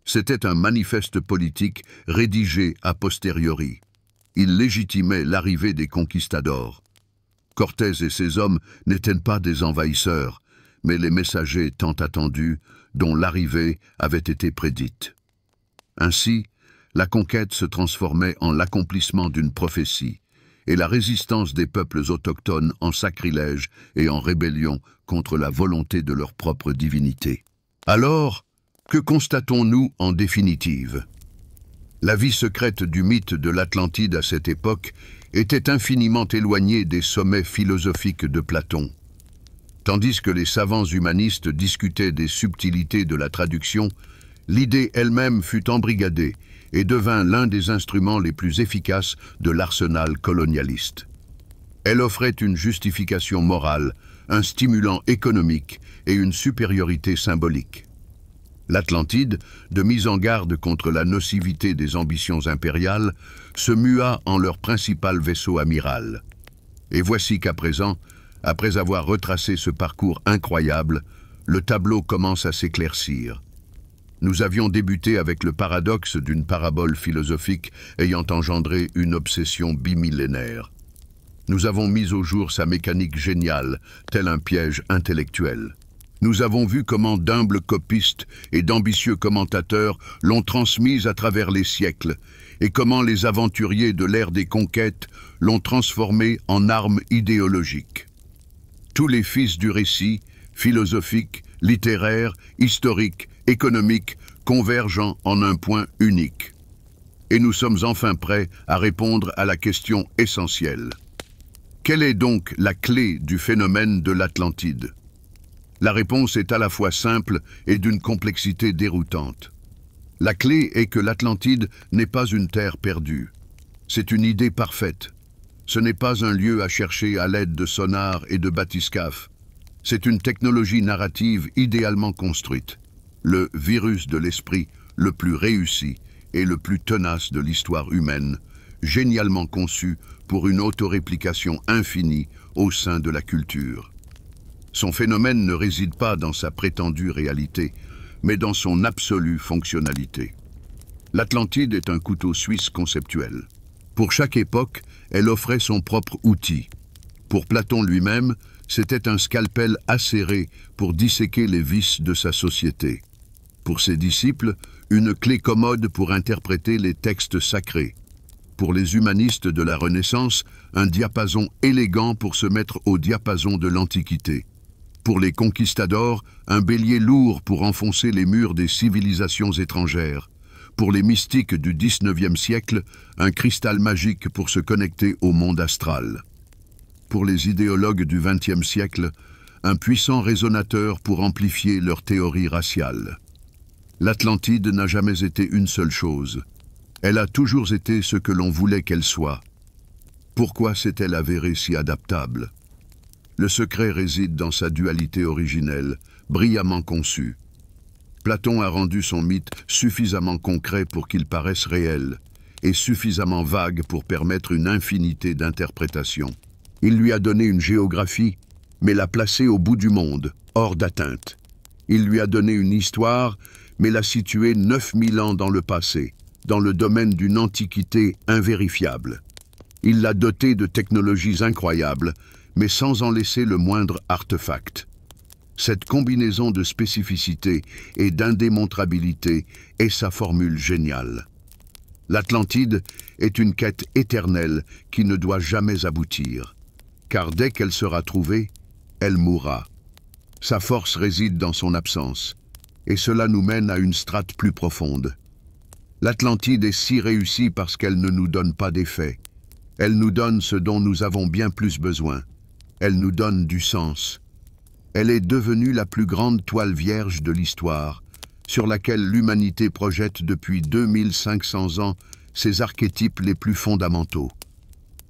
C'était un manifeste politique rédigé a posteriori. Il légitimait l'arrivée des conquistadors. Cortés et ses hommes n'étaient pas des envahisseurs, mais les messagers tant attendus, dont l'arrivée avait été prédite. Ainsi, la conquête se transformait en l'accomplissement d'une prophétie, et la résistance des peuples autochtones en sacrilège et en rébellion contre la volonté de leur propre divinité. Alors, que constatons-nous en définitive? La vie secrète du mythe de l'Atlantide à cette époque était infiniment éloignée des sommets philosophiques de Platon. Tandis que les savants humanistes discutaient des subtilités de la traduction, l'idée elle-même fut embrigadée et devint l'un des instruments les plus efficaces de l'arsenal colonialiste. Elle offrait une justification morale, un stimulant économique et une supériorité symbolique. L'Atlantide, de mise en garde contre la nocivité des ambitions impériales, se mua en leur principal vaisseau amiral. Et voici qu'à présent, après avoir retracé ce parcours incroyable, le tableau commence à s'éclaircir. Nous avions débuté avec le paradoxe d'une parabole philosophique ayant engendré une obsession bimillénaire. Nous avons mis au jour sa mécanique géniale, tel un piège intellectuel. Nous avons vu comment d'humbles copistes et d'ambitieux commentateurs l'ont transmise à travers les siècles, et comment les aventuriers de l'ère des conquêtes l'ont transformée en arme idéologique. Tous les fils du récit, philosophique, littéraire, historique, économique, convergent en un point unique. Et nous sommes enfin prêts à répondre à la question essentielle. Quelle est donc la clé du phénomène de l'Atlantide? La réponse est à la fois simple et d'une complexité déroutante. La clé est que l'Atlantide n'est pas une terre perdue. C'est une idée parfaite. Ce n'est pas un lieu à chercher à l'aide de sonars et de bathyscaphes. C'est une technologie narrative idéalement construite. Le virus de l'esprit le plus réussi et le plus tenace de l'histoire humaine, génialement conçu pour une autoréplication infinie au sein de la culture. Son phénomène ne réside pas dans sa prétendue réalité, mais dans son absolue fonctionnalité. L'Atlantide est un couteau suisse conceptuel. Pour chaque époque, elle offrait son propre outil. Pour Platon lui-même, c'était un scalpel acéré pour disséquer les vices de sa société. Pour ses disciples, une clé commode pour interpréter les textes sacrés. Pour les humanistes de la Renaissance, un diapason élégant pour se mettre au diapason de l'Antiquité. Pour les conquistadors, un bélier lourd pour enfoncer les murs des civilisations étrangères. Pour les mystiques du XIXe siècle, un cristal magique pour se connecter au monde astral. Pour les idéologues du XXe siècle, un puissant résonateur pour amplifier leur théorie raciale. L'Atlantide n'a jamais été une seule chose. Elle a toujours été ce que l'on voulait qu'elle soit. Pourquoi s'est-elle avérée si adaptable? Le secret réside dans sa dualité originelle, brillamment conçue. Platon a rendu son mythe suffisamment concret pour qu'il paraisse réel, et suffisamment vague pour permettre une infinité d'interprétations. Il lui a donné une géographie, mais l'a placée au bout du monde, hors d'atteinte. Il lui a donné une histoire, mais l'a située 9000 ans dans le passé, dans le domaine d'une antiquité invérifiable. Il l'a doté de technologies incroyables, mais sans en laisser le moindre artefact. Cette combinaison de spécificité et d'indémontrabilité est sa formule géniale. L'Atlantide est une quête éternelle qui ne doit jamais aboutir. car dès qu'elle sera trouvée, elle mourra. Sa force réside dans son absence, et cela nous mène à une strate plus profonde. L'Atlantide est si réussie parce qu'elle ne nous donne pas d'effet. Elle nous donne ce dont nous avons bien plus besoin. Elle nous donne du sens. Elle est devenue la plus grande toile vierge de l'histoire, sur laquelle l'humanité projette depuis 2500 ans ses archétypes les plus fondamentaux.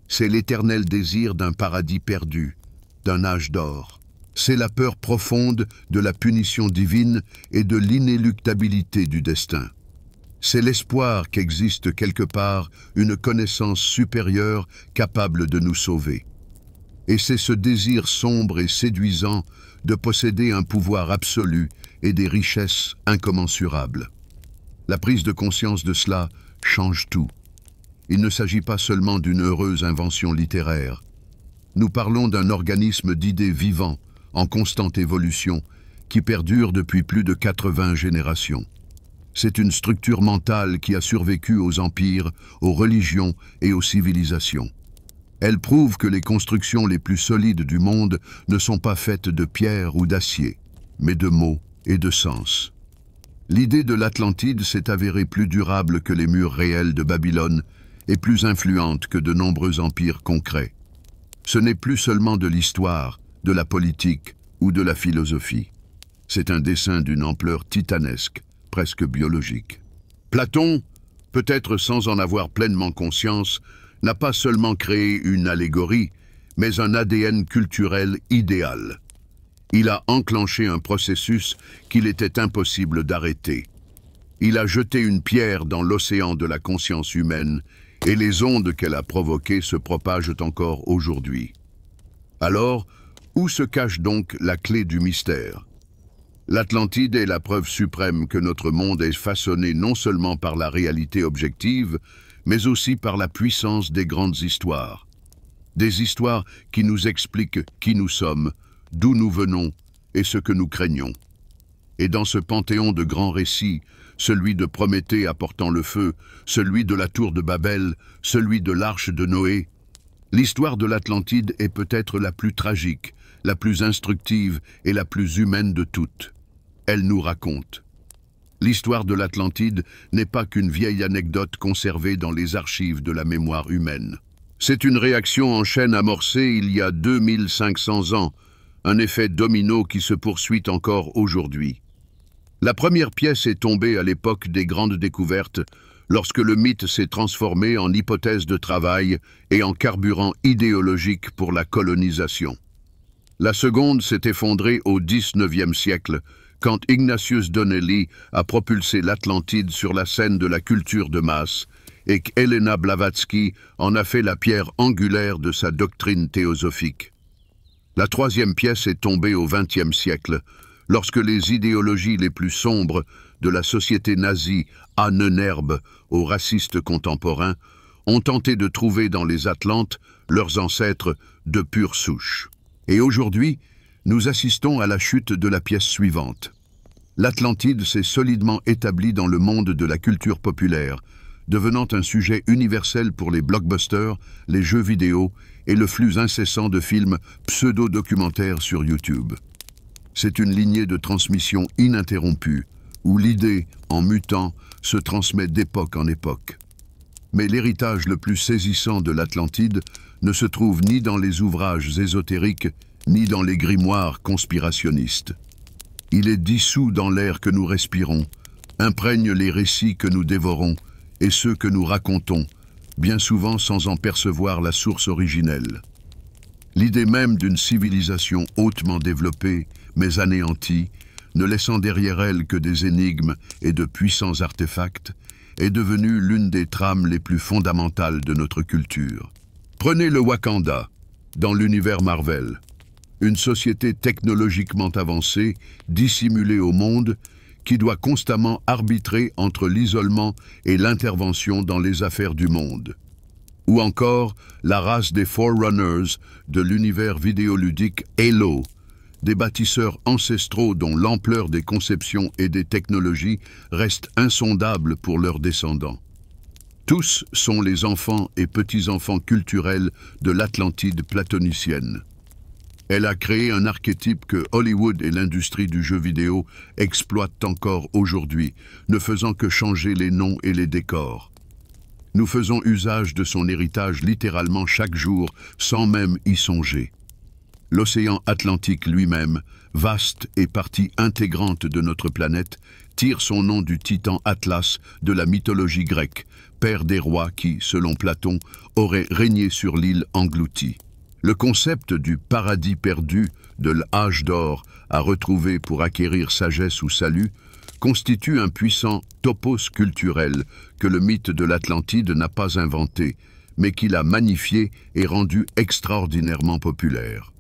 C'est l'éternel désir d'un paradis perdu, d'un âge d'or. C'est la peur profonde de la punition divine et de l'inéluctabilité du destin. C'est l'espoir qu'existe quelque part une connaissance supérieure capable de nous sauver. Et c'est ce désir sombre et séduisant de posséder un pouvoir absolu et des richesses incommensurables. La prise de conscience de cela change tout. Il ne s'agit pas seulement d'une heureuse invention littéraire. Nous parlons d'un organisme d'idées vivant, en constante évolution, qui perdure depuis plus de 80 générations. C'est une structure mentale qui a survécu aux empires, aux religions et aux civilisations. Elle prouve que les constructions les plus solides du monde ne sont pas faites de pierre ou d'acier, mais de mots et de sens. L'idée de l'Atlantide s'est avérée plus durable que les murs réels de Babylone et plus influente que de nombreux empires concrets. Ce n'est plus seulement de l'histoire, de la politique ou de la philosophie. C'est un dessin d'une ampleur titanesque, presque biologique. Platon, peut-être sans en avoir pleinement conscience, n'a pas seulement créé une allégorie, mais un ADN culturel idéal. Il a enclenché un processus qu'il était impossible d'arrêter. Il a jeté une pierre dans l'océan de la conscience humaine, et les ondes qu'elle a provoquées se propagent encore aujourd'hui. Alors, où se cache donc la clé du mystère? L'Atlantide est la preuve suprême que notre monde est façonné non seulement par la réalité objective, mais aussi par la puissance des grandes histoires. Des histoires qui nous expliquent qui nous sommes, d'où nous venons et ce que nous craignons. Et dans ce panthéon de grands récits, celui de Prométhée apportant le feu, celui de la tour de Babel, celui de l'arche de Noé, l'histoire de l'Atlantide est peut-être la plus tragique, la plus instructive et la plus humaine de toutes. Elle nous raconte. L'histoire de l'Atlantide n'est pas qu'une vieille anecdote conservée dans les archives de la mémoire humaine. C'est une réaction en chaîne amorcée il y a 2500 ans, un effet domino qui se poursuit encore aujourd'hui. La première pièce est tombée à l'époque des grandes découvertes, lorsque le mythe s'est transformé en hypothèse de travail et en carburant idéologique pour la colonisation. La seconde s'est effondrée au XIXe siècle, quand Ignatius Donnelly a propulsé l'Atlantide sur la scène de la culture de masse et qu'Helena Blavatsky en a fait la pierre angulaire de sa doctrine théosophique. La troisième pièce est tombée au XXe siècle, lorsque les idéologies les plus sombres de la société nazie à Neunerbe aux racistes contemporains ont tenté de trouver dans les Atlantes leurs ancêtres de pure souche. Et aujourd'hui, nous assistons à la chute de la pièce suivante. L'Atlantide s'est solidement établie dans le monde de la culture populaire, devenant un sujet universel pour les blockbusters, les jeux vidéo et le flux incessant de films pseudo-documentaires sur YouTube. C'est une lignée de transmission ininterrompue, où l'idée, en mutant, se transmet d'époque en époque. Mais l'héritage le plus saisissant de l'Atlantide ne se trouve ni dans les ouvrages ésotériques, ni dans les grimoires conspirationnistes. Il est dissous dans l'air que nous respirons, imprègne les récits que nous dévorons et ceux que nous racontons, bien souvent sans en percevoir la source originelle. L'idée même d'une civilisation hautement développée, mais anéantie, ne laissant derrière elle que des énigmes et de puissants artefacts, est devenue l'une des trames les plus fondamentales de notre culture. Prenez le Wakanda, dans l'univers Marvel. Une société technologiquement avancée, dissimulée au monde, qui doit constamment arbitrer entre l'isolement et l'intervention dans les affaires du monde. Ou encore la race des Forerunners de l'univers vidéoludique Halo, des bâtisseurs ancestraux dont l'ampleur des conceptions et des technologies reste insondable pour leurs descendants. Tous sont les enfants et petits-enfants culturels de l'Atlantide platonicienne. Elle a créé un archétype que Hollywood et l'industrie du jeu vidéo exploitent encore aujourd'hui, ne faisant que changer les noms et les décors. Nous faisons usage de son héritage littéralement chaque jour, sans même y songer. L'océan Atlantique lui-même, vaste et partie intégrante de notre planète, tire son nom du titan Atlas de la mythologie grecque, père des rois qui, selon Platon, aurait régné sur l'île engloutie. Le concept du paradis perdu, de l'âge d'or à retrouver pour acquérir sagesse ou salut, constitue un puissant topos culturel que le mythe de l'Atlantide n'a pas inventé, mais qu'il a magnifié et rendu extraordinairement populaire.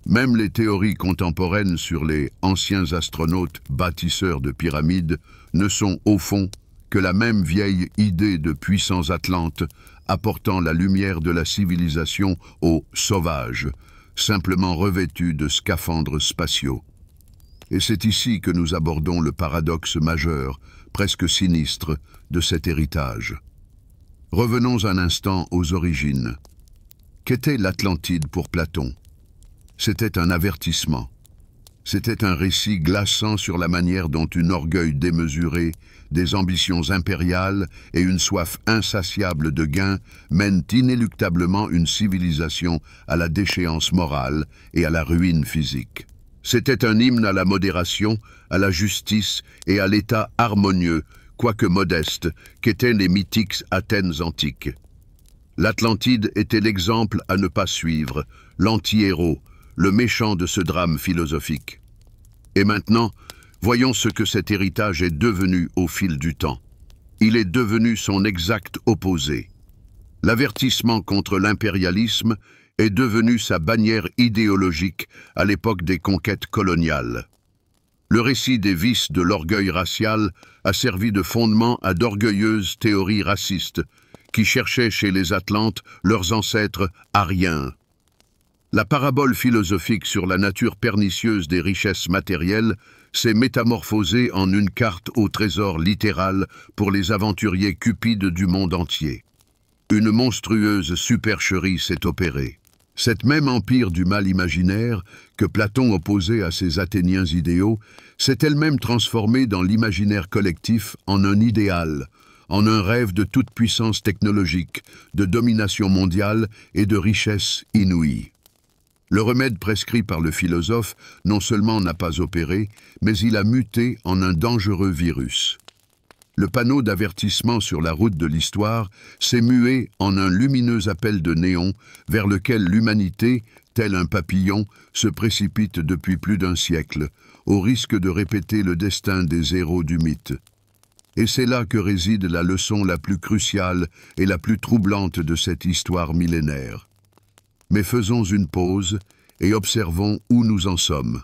Même les théories contemporaines sur les anciens astronautes bâtisseurs de pyramides ne sont, au fond, que la même vieille idée de puissants Atlantes apportant la lumière de la civilisation aux sauvages, simplement revêtus de scaphandres spatiaux. Et c'est ici que nous abordons le paradoxe majeur, presque sinistre, de cet héritage. Revenons un instant aux origines. Qu'était l'Atlantide pour Platon? C'était un avertissement. C'était un récit glaçant sur la manière dont un orgueil démesuré, des ambitions impériales et une soif insatiable de gain mènent inéluctablement une civilisation à la déchéance morale et à la ruine physique. C'était un hymne à la modération, à la justice et à l'état harmonieux, quoique modeste, qu'étaient les mythiques Athènes antiques. L'Atlantide était l'exemple à ne pas suivre, l'anti-héros, le méchant de ce drame philosophique. Et maintenant, voyons ce que cet héritage est devenu au fil du temps. Il est devenu son exact opposé. L'avertissement contre l'impérialisme est devenu sa bannière idéologique à l'époque des conquêtes coloniales. Le récit des vices de l'orgueil racial a servi de fondement à d'orgueilleuses théories racistes qui cherchaient chez les Atlantes leurs ancêtres ariens. La parabole philosophique sur la nature pernicieuse des richesses matérielles s'est métamorphosée en une carte au trésor littéral pour les aventuriers cupides du monde entier. Une monstrueuse supercherie s'est opérée. Cet même empire du mal imaginaire que Platon opposait à ses Athéniens idéaux s'est elle-même transformée dans l'imaginaire collectif en un idéal, en un rêve de toute puissance technologique, de domination mondiale et de richesse inouïe. Le remède prescrit par le philosophe non seulement n'a pas opéré, mais il a muté en un dangereux virus. Le panneau d'avertissement sur la route de l'histoire s'est mué en un lumineux appel de néon vers lequel l'humanité, tel un papillon, se précipite depuis plus d'un siècle, au risque de répéter le destin des héros du mythe. Et c'est là que réside la leçon la plus cruciale et la plus troublante de cette histoire millénaire. Mais faisons une pause et observons où nous en sommes.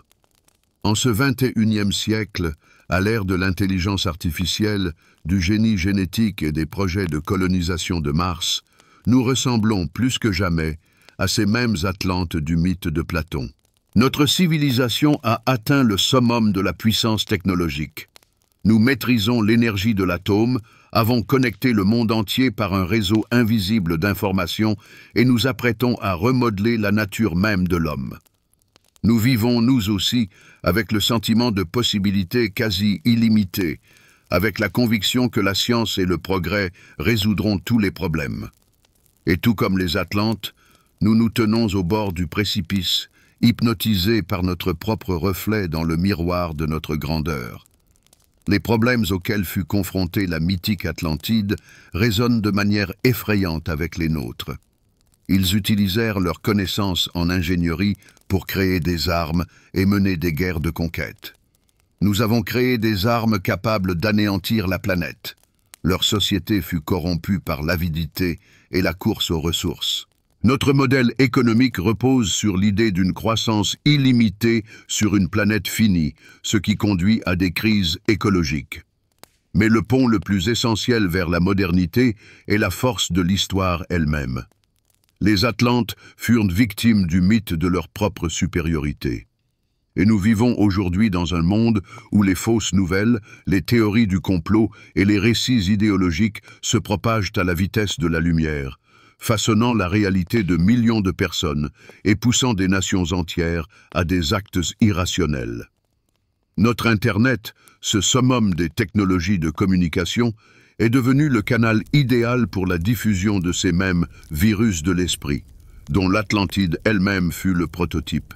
En ce 21e siècle, à l'ère de l'intelligence artificielle, du génie génétique et des projets de colonisation de Mars, nous ressemblons plus que jamais à ces mêmes Atlantes du mythe de Platon. Notre civilisation a atteint le summum de la puissance technologique. Nous maîtrisons l'énergie de l'atome, avons connecté le monde entier par un réseau invisible d'informations et nous apprêtons à remodeler la nature même de l'homme. Nous vivons, nous aussi, avec le sentiment de possibilités quasi illimitées, avec la conviction que la science et le progrès résoudront tous les problèmes. Et tout comme les Atlantes, nous nous tenons au bord du précipice, hypnotisés par notre propre reflet dans le miroir de notre grandeur. Les problèmes auxquels fut confrontée la mythique Atlantide résonnent de manière effrayante avec les nôtres. Ils utilisèrent leurs connaissances en ingénierie pour créer des armes et mener des guerres de conquête. Nous avons créé des armes capables d'anéantir la planète. Leur société fut corrompue par l'avidité et la course aux ressources. Notre modèle économique repose sur l'idée d'une croissance illimitée sur une planète finie, ce qui conduit à des crises écologiques. Mais le pont le plus essentiel vers la modernité est la force de l'histoire elle-même. Les Atlantes furent victimes du mythe de leur propre supériorité. Et nous vivons aujourd'hui dans un monde où les fausses nouvelles, les théories du complot et les récits idéologiques se propagent à la vitesse de la lumière, façonnant la réalité de millions de personnes et poussant des nations entières à des actes irrationnels. Notre Internet, ce summum des technologies de communication, est devenu le canal idéal pour la diffusion de ces mêmes virus de l'esprit, dont l'Atlantide elle-même fut le prototype.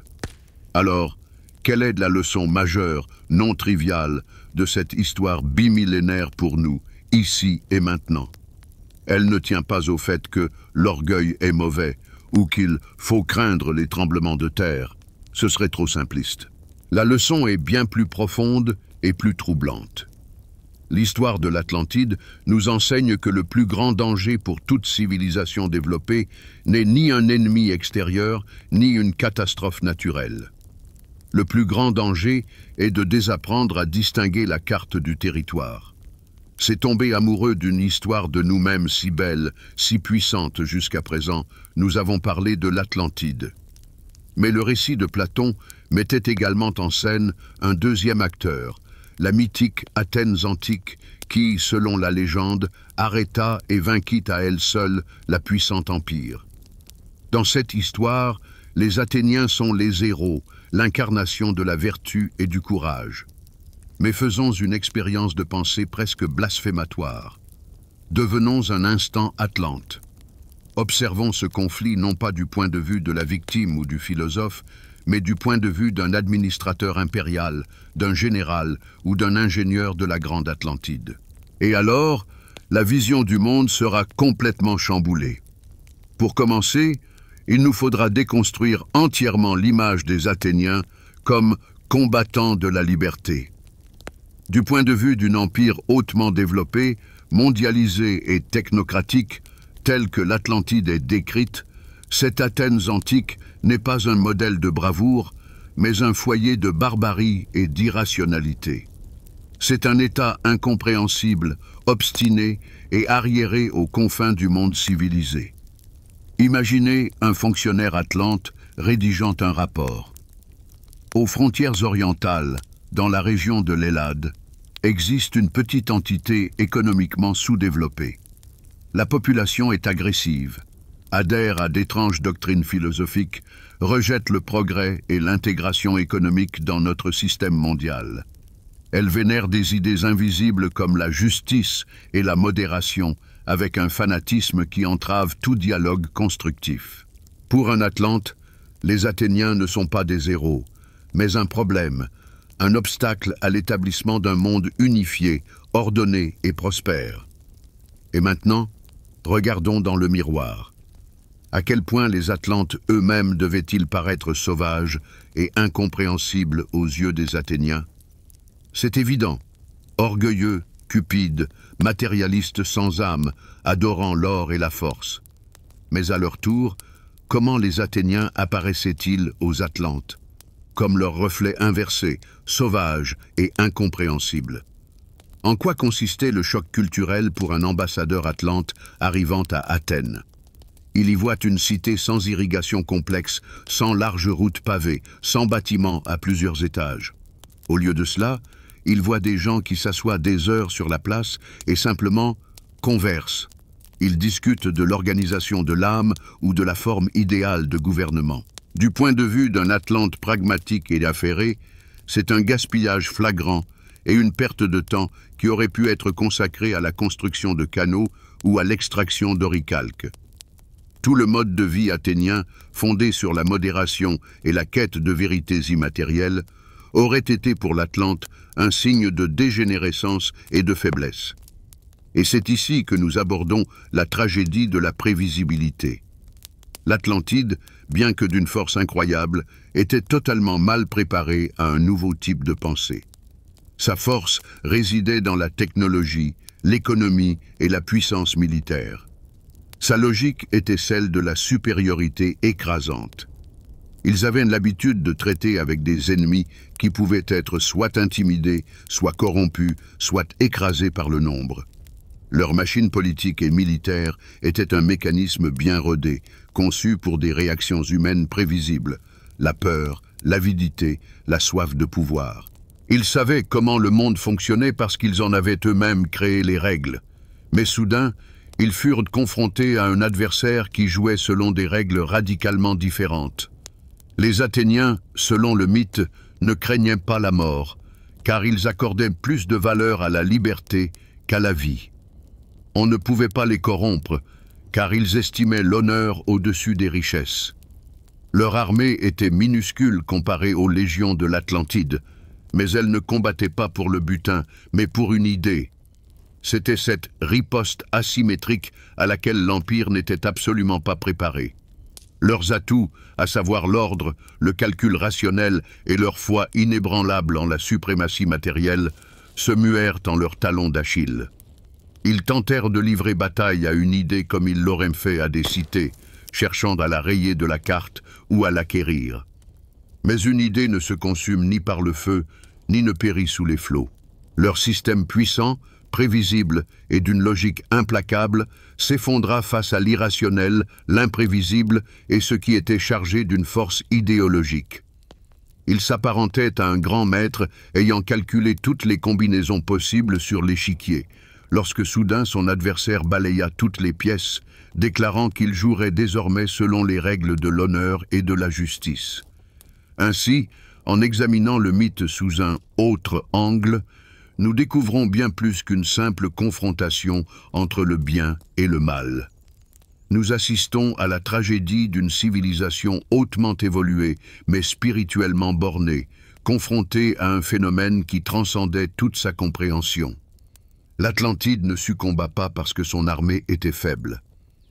Alors, quelle est la leçon majeure, non triviale, de cette histoire bimillénaire pour nous, ici et maintenant? Elle ne tient pas au fait que l'orgueil est mauvais ou qu'il faut craindre les tremblements de terre. Ce serait trop simpliste. La leçon est bien plus profonde et plus troublante. L'histoire de l'Atlantide nous enseigne que le plus grand danger pour toute civilisation développée n'est ni un ennemi extérieur, ni une catastrophe naturelle. Le plus grand danger est de désapprendre à distinguer la carte du territoire. C'est tomber amoureux d'une histoire de nous-mêmes si belle, si puissante jusqu'à présent. Nous avons parlé de l'Atlantide. Mais le récit de Platon mettait également en scène un deuxième acteur, la mythique Athènes antique qui, selon la légende, arrêta et vainquit à elle seule la puissante empire. Dans cette histoire, les Athéniens sont les héros, l'incarnation de la vertu et du courage. Mais faisons une expérience de pensée presque blasphématoire. Devenons un instant Atlante. Observons ce conflit non pas du point de vue de la victime ou du philosophe, mais du point de vue d'un administrateur impérial, d'un général ou d'un ingénieur de la Grande Atlantide. Et alors, la vision du monde sera complètement chamboulée. Pour commencer, il nous faudra déconstruire entièrement l'image des Athéniens comme combattants de la liberté. Du point de vue d'un empire hautement développé, mondialisé et technocratique, tel que l'Atlantide est décrite, cette Athènes antique n'est pas un modèle de bravoure, mais un foyer de barbarie et d'irrationalité. C'est un État incompréhensible, obstiné et arriéré aux confins du monde civilisé. Imaginez un fonctionnaire atlante rédigeant un rapport. Aux frontières orientales, dans la région de l'Hellade, existe une petite entité économiquement sous-développée. La population est agressive, adhère à d'étranges doctrines philosophiques, rejette le progrès et l'intégration économique dans notre système mondial. Elle vénère des idées invisibles comme la justice et la modération, avec un fanatisme qui entrave tout dialogue constructif. Pour un Atlante, les Athéniens ne sont pas des héros, mais un problème, un obstacle à l'établissement d'un monde unifié, ordonné et prospère. Et maintenant, regardons dans le miroir. À quel point les Atlantes eux-mêmes devaient-ils paraître sauvages et incompréhensibles aux yeux des Athéniens? C'est évident, orgueilleux, cupides, matérialistes sans âme, adorant l'or et la force. Mais à leur tour, comment les Athéniens apparaissaient-ils aux Atlantes? Comme leur reflet inversé, sauvage et incompréhensible. En quoi consistait le choc culturel pour un ambassadeur atlante arrivant à Athènes? Il y voit une cité sans irrigation complexe, sans larges routes pavées, sans bâtiments à plusieurs étages. Au lieu de cela, il voit des gens qui s'assoient des heures sur la place et simplement conversent. Ils discutent de l'organisation de l'âme ou de la forme idéale de gouvernement. Du point de vue d'un Atlante pragmatique et affairé, c'est un gaspillage flagrant et une perte de temps qui aurait pu être consacrée à la construction de canaux ou à l'extraction d'oricalques. Tout le mode de vie athénien, fondé sur la modération et la quête de vérités immatérielles, aurait été pour l'Atlante un signe de dégénérescence et de faiblesse. Et c'est ici que nous abordons la tragédie de la prévisibilité. L'Atlantide, bien que d'une force incroyable, était totalement mal préparée à un nouveau type de pensée. Sa force résidait dans la technologie, l'économie et la puissance militaire. Sa logique était celle de la supériorité écrasante. Ils avaient l'habitude de traiter avec des ennemis qui pouvaient être soit intimidés, soit corrompus, soit écrasés par le nombre. Leur machine politique et militaire était un mécanisme bien rodé, conçu pour des réactions humaines prévisibles, la peur, l'avidité, la soif de pouvoir. Ils savaient comment le monde fonctionnait parce qu'ils en avaient eux-mêmes créé les règles. Mais soudain, ils furent confrontés à un adversaire qui jouait selon des règles radicalement différentes. Les Athéniens, selon le mythe, ne craignaient pas la mort, car ils accordaient plus de valeur à la liberté qu'à la vie. On ne pouvait pas les corrompre, car ils estimaient l'honneur au-dessus des richesses. Leur armée était minuscule comparée aux légions de l'Atlantide, mais elle ne combattait pas pour le butin, mais pour une idée. C'était cette riposte asymétrique à laquelle l'Empire n'était absolument pas préparé. Leurs atouts, à savoir l'ordre, le calcul rationnel et leur foi inébranlable en la suprématie matérielle, se muèrent en leur talon d'Achille. Ils tentèrent de livrer bataille à une idée comme ils l'auraient fait à des cités, cherchant à la rayer de la carte ou à l'acquérir. Mais une idée ne se consume ni par le feu, ni ne périt sous les flots. Leur système puissant, prévisible et d'une logique implacable, s'effondra face à l'irrationnel, l'imprévisible et ce qui était chargé d'une force idéologique. Il s'apparentait à un grand maître ayant calculé toutes les combinaisons possibles sur l'échiquier, lorsque soudain son adversaire balaya toutes les pièces, déclarant qu'il jouerait désormais selon les règles de l'honneur et de la justice. Ainsi, en examinant le mythe sous un autre angle, nous découvrons bien plus qu'une simple confrontation entre le bien et le mal. Nous assistons à la tragédie d'une civilisation hautement évoluée, mais spirituellement bornée, confrontée à un phénomène qui transcendait toute sa compréhension. L'Atlantide ne succomba pas parce que son armée était faible.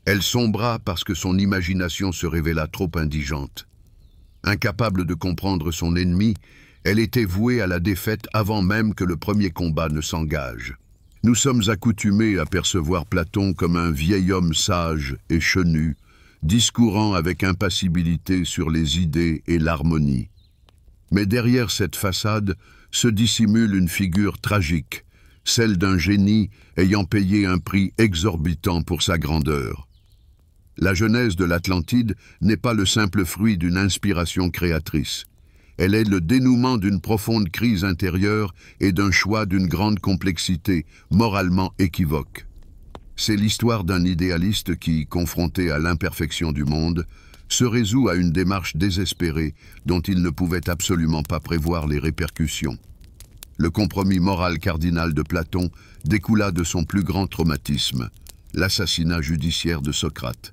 Elle sombra parce que son imagination se révéla trop indigente. Incapable de comprendre son ennemi, elle était vouée à la défaite avant même que le premier combat ne s'engage. Nous sommes accoutumés à percevoir Platon comme un vieil homme sage et chenu, discourant avec impassibilité sur les idées et l'harmonie. Mais derrière cette façade se dissimule une figure tragique, celle d'un génie ayant payé un prix exorbitant pour sa grandeur. La genèse de l'Atlantide n'est pas le simple fruit d'une inspiration créatrice. Elle est le dénouement d'une profonde crise intérieure et d'un choix d'une grande complexité, moralement équivoque. C'est l'histoire d'un idéaliste qui, confronté à l'imperfection du monde, se résout à une démarche désespérée dont il ne pouvait absolument pas prévoir les répercussions. Le compromis moral cardinal de Platon découla de son plus grand traumatisme, l'assassinat judiciaire de Socrate.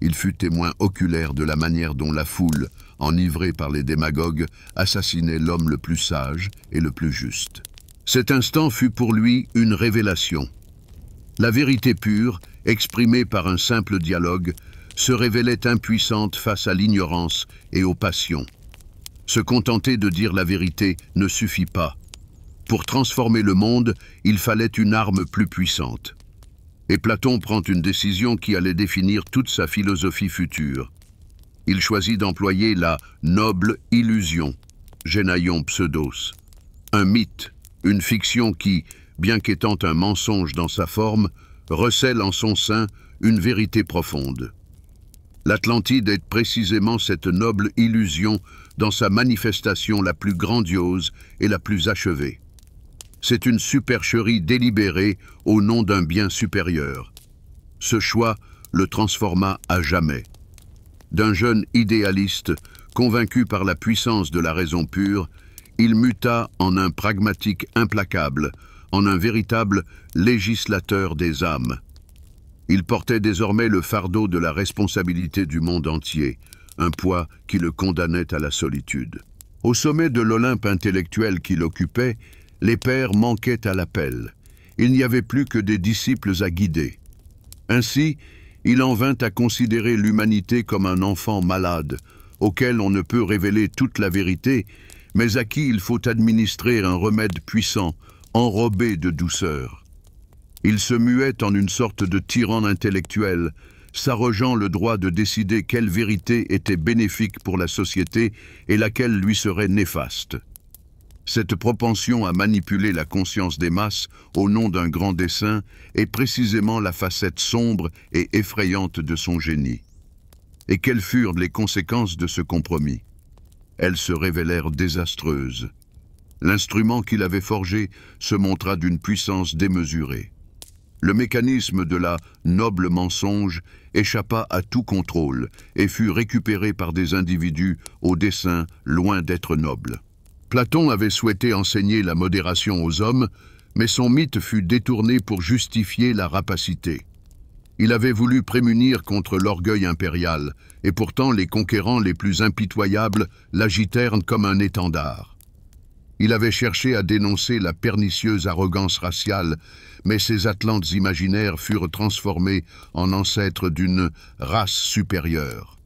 Il fut témoin oculaire de la manière dont la foule, enivrée par les démagogues, assassinait l'homme le plus sage et le plus juste. Cet instant fut pour lui une révélation. La vérité pure, exprimée par un simple dialogue, se révélait impuissante face à l'ignorance et aux passions. Se contenter de dire la vérité ne suffit pas. Pour transformer le monde, il fallait une arme plus puissante. Et Platon prend une décision qui allait définir toute sa philosophie future. Il choisit d'employer la noble illusion, Génaion pseudos, un mythe, une fiction qui, bien qu'étant un mensonge dans sa forme, recèle en son sein une vérité profonde. L'Atlantide est précisément cette noble illusion dans sa manifestation la plus grandiose et la plus achevée. C'est une supercherie délibérée au nom d'un bien supérieur. Ce choix le transforma à jamais. D'un jeune idéaliste, convaincu par la puissance de la raison pure, il muta en un pragmatique implacable, en un véritable législateur des âmes. Il portait désormais le fardeau de la responsabilité du monde entier, un poids qui le condamnait à la solitude. Au sommet de l'Olympe intellectuel qu'il occupait, les pères manquaient à l'appel. Il n'y avait plus que des disciples à guider. Ainsi, il en vint à considérer l'humanité comme un enfant malade, auquel on ne peut révéler toute la vérité, mais à qui il faut administrer un remède puissant, enrobé de douceur. Il se muait en une sorte de tyran intellectuel, s'arrogeant le droit de décider quelle vérité était bénéfique pour la société et laquelle lui serait néfaste. Cette propension à manipuler la conscience des masses au nom d'un grand dessein est précisément la facette sombre et effrayante de son génie. Et quelles furent les conséquences de ce compromis? elles se révélèrent désastreuses. L'instrument qu'il avait forgé se montra d'une puissance démesurée. Le mécanisme de la noble mensonge échappa à tout contrôle et fut récupéré par des individus au dessein loin d'être noble. Platon avait souhaité enseigner la modération aux hommes, mais son mythe fut détourné pour justifier la rapacité. Il avait voulu prémunir contre l'orgueil impérial, et pourtant les conquérants les plus impitoyables l'agitèrent comme un étendard. Il avait cherché à dénoncer la pernicieuse arrogance raciale, mais ces Atlantes imaginaires furent transformés en ancêtres d'une race supérieure.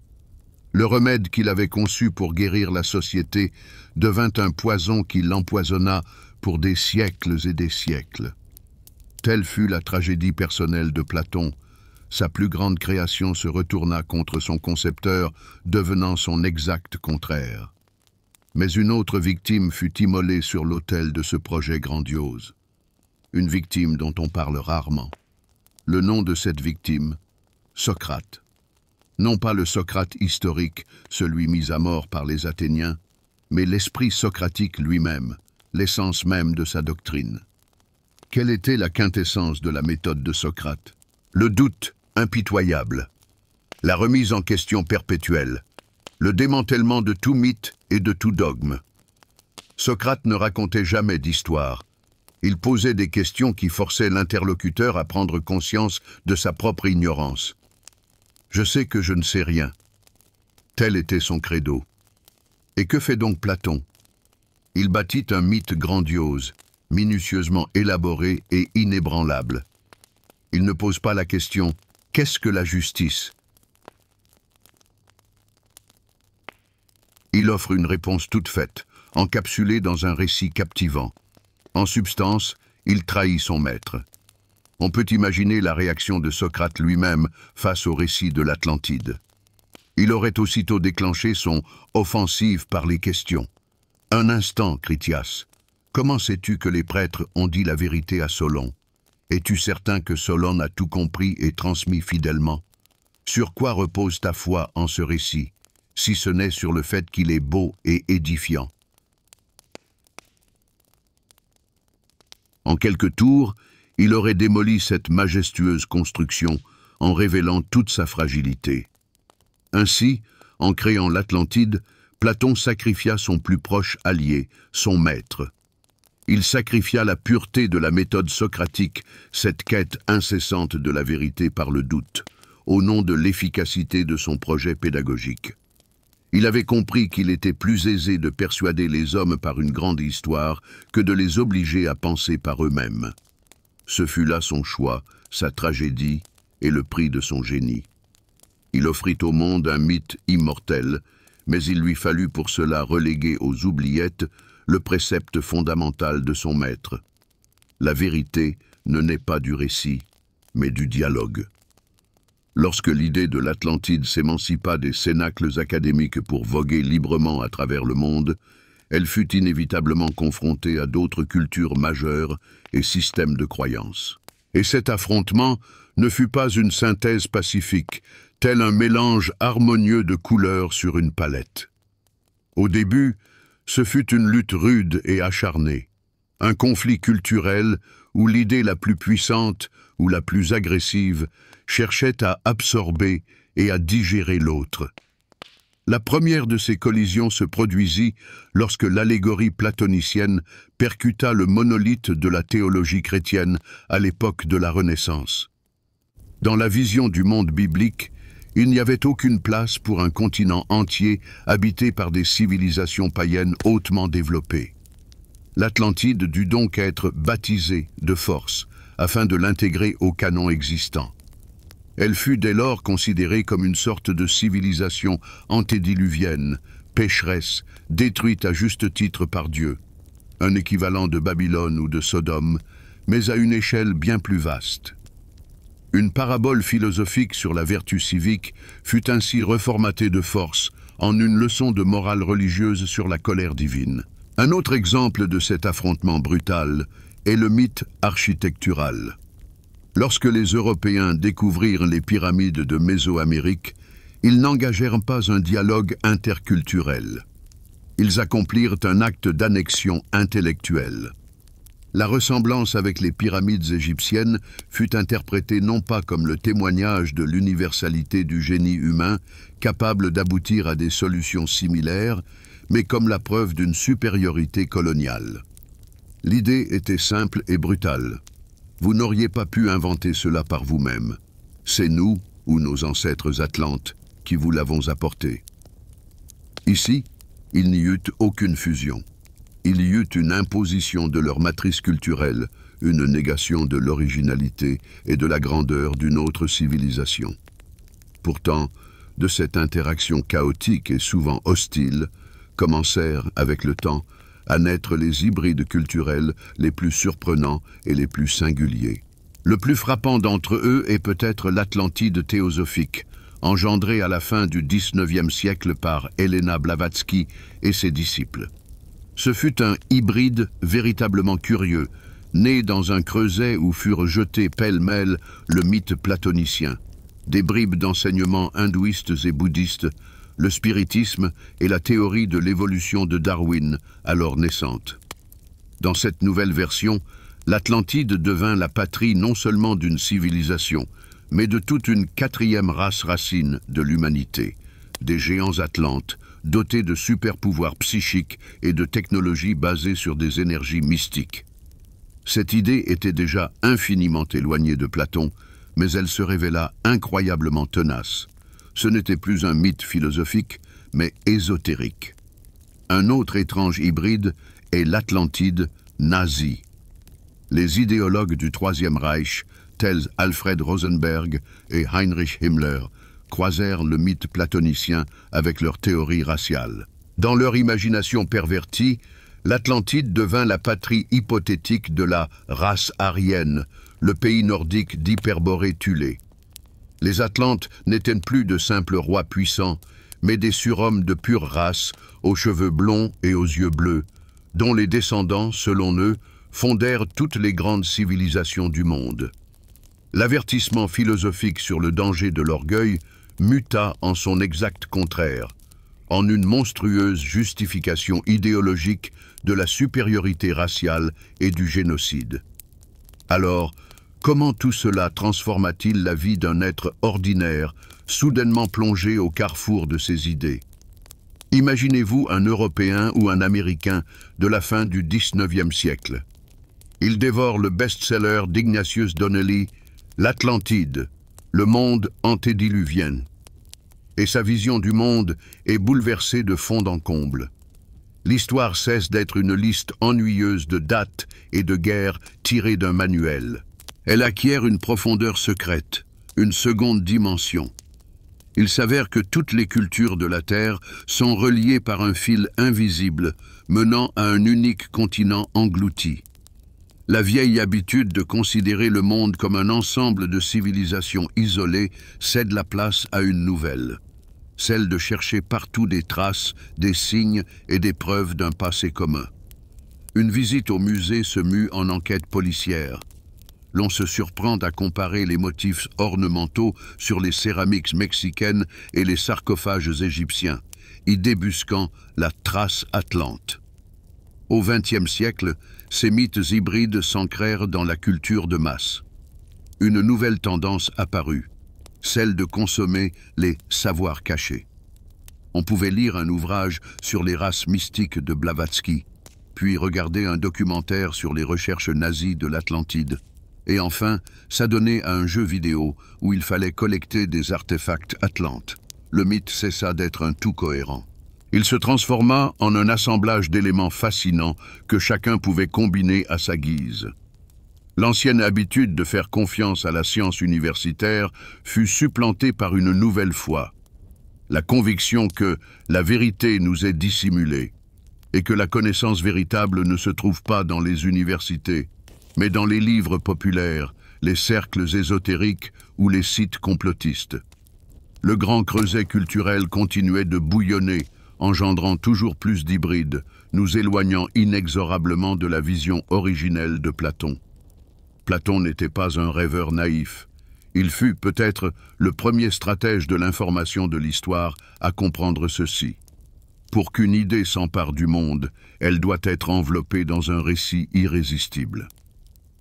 Le remède qu'il avait conçu pour guérir la société devint un poison qui l'empoisonna pour des siècles et des siècles. Telle fut la tragédie personnelle de Platon. Sa plus grande création se retourna contre son concepteur, devenant son exact contraire. Mais une autre victime fut immolée sur l'autel de ce projet grandiose. Une victime dont on parle rarement. Le nom de cette victime, Socrate. Non pas le Socrate historique, celui mis à mort par les Athéniens, mais l'esprit socratique lui-même, l'essence même de sa doctrine. Quelle était la quintessence de la méthode de Socrate? Le doute impitoyable, la remise en question perpétuelle, le démantèlement de tout mythe et de tout dogme. Socrate ne racontait jamais d'histoire. Il posait des questions qui forçaient l'interlocuteur à prendre conscience de sa propre ignorance. Je sais que je ne sais rien. Tel était son credo. Et que fait donc Platon? Il bâtit un mythe grandiose, minutieusement élaboré et inébranlable. Il ne pose pas la question « Qu'est-ce que la justice ?» Il offre une réponse toute faite, encapsulée dans un récit captivant. En substance, il trahit son maître. On peut imaginer la réaction de Socrate lui-même face au récit de l'Atlantide. Il aurait aussitôt déclenché son « offensive par les questions ». Un instant, Critias, comment sais-tu que les prêtres ont dit la vérité à Solon? Es-tu certain que Solon a tout compris et transmis fidèlement? Sur quoi repose ta foi en ce récit, si ce n'est sur le fait qu'il est beau et édifiant? En quelques tours, il aurait démoli cette majestueuse construction en révélant toute sa fragilité. Ainsi, en créant l'Atlantide, Platon sacrifia son plus proche allié, son maître. Il sacrifia la pureté de la méthode socratique, cette quête incessante de la vérité par le doute, au nom de l'efficacité de son projet pédagogique. Il avait compris qu'il était plus aisé de persuader les hommes par une grande histoire que de les obliger à penser par eux-mêmes. Ce fut là son choix, sa tragédie et le prix de son génie. Il offrit au monde un mythe immortel, mais il lui fallut pour cela reléguer aux oubliettes le précepte fondamental de son maître. La vérité ne naît pas du récit, mais du dialogue. Lorsque l'idée de l'Atlantide s'émancipa des cénacles académiques pour voguer librement à travers le monde, elle fut inévitablement confrontée à d'autres cultures majeures et systèmes de croyances. Et cet affrontement ne fut pas une synthèse pacifique, tel un mélange harmonieux de couleurs sur une palette. Au début, ce fut une lutte rude et acharnée, un conflit culturel où l'idée la plus puissante ou la plus agressive cherchait à absorber et à digérer l'autre. La première de ces collisions se produisit lorsque l'allégorie platonicienne percuta le monolithe de la théologie chrétienne à l'époque de la Renaissance. Dans la vision du monde biblique, il n'y avait aucune place pour un continent entier habité par des civilisations païennes hautement développées. L'Atlantide dut donc être baptisée de force afin de l'intégrer au canon existant. Elle fut dès lors considérée comme une sorte de civilisation antédiluvienne, pécheresse, détruite à juste titre par Dieu, un équivalent de Babylone ou de Sodome, mais à une échelle bien plus vaste. Une parabole philosophique sur la vertu civique fut ainsi reformatée de force en une leçon de morale religieuse sur la colère divine. Un autre exemple de cet affrontement brutal est le mythe architectural. Lorsque les Européens découvrirent les pyramides de Mésoamérique, ils n'engagèrent pas un dialogue interculturel. Ils accomplirent un acte d'annexion intellectuelle. La ressemblance avec les pyramides égyptiennes fut interprétée non pas comme le témoignage de l'universalité du génie humain, capable d'aboutir à des solutions similaires, mais comme la preuve d'une supériorité coloniale. L'idée était simple et brutale. Vous n'auriez pas pu inventer cela par vous-même. C'est nous, ou nos ancêtres atlantes, qui vous l'avons apporté. Ici, il n'y eut aucune fusion. Il y eut une imposition de leur matrice culturelle, une négation de l'originalité et de la grandeur d'une autre civilisation. Pourtant, de cette interaction chaotique et souvent hostile, commencèrent, avec le temps, à naître les hybrides culturels les plus surprenants et les plus singuliers. Le plus frappant d'entre eux est peut-être l'Atlantide théosophique, engendrée à la fin du XIXe siècle par Helena Blavatsky et ses disciples. Ce fut un hybride véritablement curieux, né dans un creuset où furent jetés pêle-mêle le mythe platonicien, des bribes d'enseignements hindouistes et bouddhistes, le spiritisme et la théorie de l'évolution de Darwin, alors naissante. Dans cette nouvelle version, l'Atlantide devint la patrie non seulement d'une civilisation, mais de toute une quatrième race racine de l'humanité, des géants atlantes, dotés de super-pouvoirs psychiques et de technologies basées sur des énergies mystiques. Cette idée était déjà infiniment éloignée de Platon, mais elle se révéla incroyablement tenace. Ce n'était plus un mythe philosophique, mais ésotérique. Un autre étrange hybride est l'Atlantide nazie. Les idéologues du Troisième Reich, tels Alfred Rosenberg et Heinrich Himmler, croisèrent le mythe platonicien avec leur théorie raciale. Dans leur imagination pervertie, l'Atlantide devint la patrie hypothétique de la race aryenne, le pays nordique d'Hyperborée Thulé. Les Atlantes n'étaient plus de simples rois puissants, mais des surhommes de pure race, aux cheveux blonds et aux yeux bleus, dont les descendants, selon eux, fondèrent toutes les grandes civilisations du monde. L'avertissement philosophique sur le danger de l'orgueil muta en son exact contraire, en une monstrueuse justification idéologique de la supériorité raciale et du génocide. Alors, comment tout cela transforma-t-il la vie d'un être ordinaire, soudainement plongé au carrefour de ses idées? Imaginez-vous un Européen ou un Américain de la fin du XIXe siècle. Il dévore le best-seller d'Ignatius Donnelly, L'Atlantide, le monde antédiluvien. Et sa vision du monde est bouleversée de fond en comble. L'histoire cesse d'être une liste ennuyeuse de dates et de guerres tirées d'un manuel. Elle acquiert une profondeur secrète, une seconde dimension. Il s'avère que toutes les cultures de la Terre sont reliées par un fil invisible menant à un unique continent englouti. La vieille habitude de considérer le monde comme un ensemble de civilisations isolées cède la place à une nouvelle, celle de chercher partout des traces, des signes et des preuves d'un passé commun. Une visite au musée se mue en enquête policière. L'on se surprend à comparer les motifs ornementaux sur les céramiques mexicaines et les sarcophages égyptiens, y débusquant la trace atlante. Au XXe siècle, ces mythes hybrides s'ancrèrent dans la culture de masse. Une nouvelle tendance apparut, celle de consommer les savoirs cachés. On pouvait lire un ouvrage sur les races mystiques de Blavatsky, puis regarder un documentaire sur les recherches nazies de l'Atlantide, et enfin s'adonner à un jeu vidéo où il fallait collecter des artefacts atlantes. Le mythe cessa d'être un tout cohérent. Il se transforma en un assemblage d'éléments fascinants que chacun pouvait combiner à sa guise. L'ancienne habitude de faire confiance à la science universitaire fut supplantée par une nouvelle foi, la conviction que la vérité nous est dissimulée et que la connaissance véritable ne se trouve pas dans les universités, mais dans les livres populaires, les cercles ésotériques ou les sites complotistes. Le grand creuset culturel continuait de bouillonner, engendrant toujours plus d'hybrides, nous éloignant inexorablement de la vision originelle de Platon. Platon n'était pas un rêveur naïf. Il fut peut-être le premier stratège de l'information de l'histoire à comprendre ceci. Pour qu'une idée s'empare du monde, elle doit être enveloppée dans un récit irrésistible.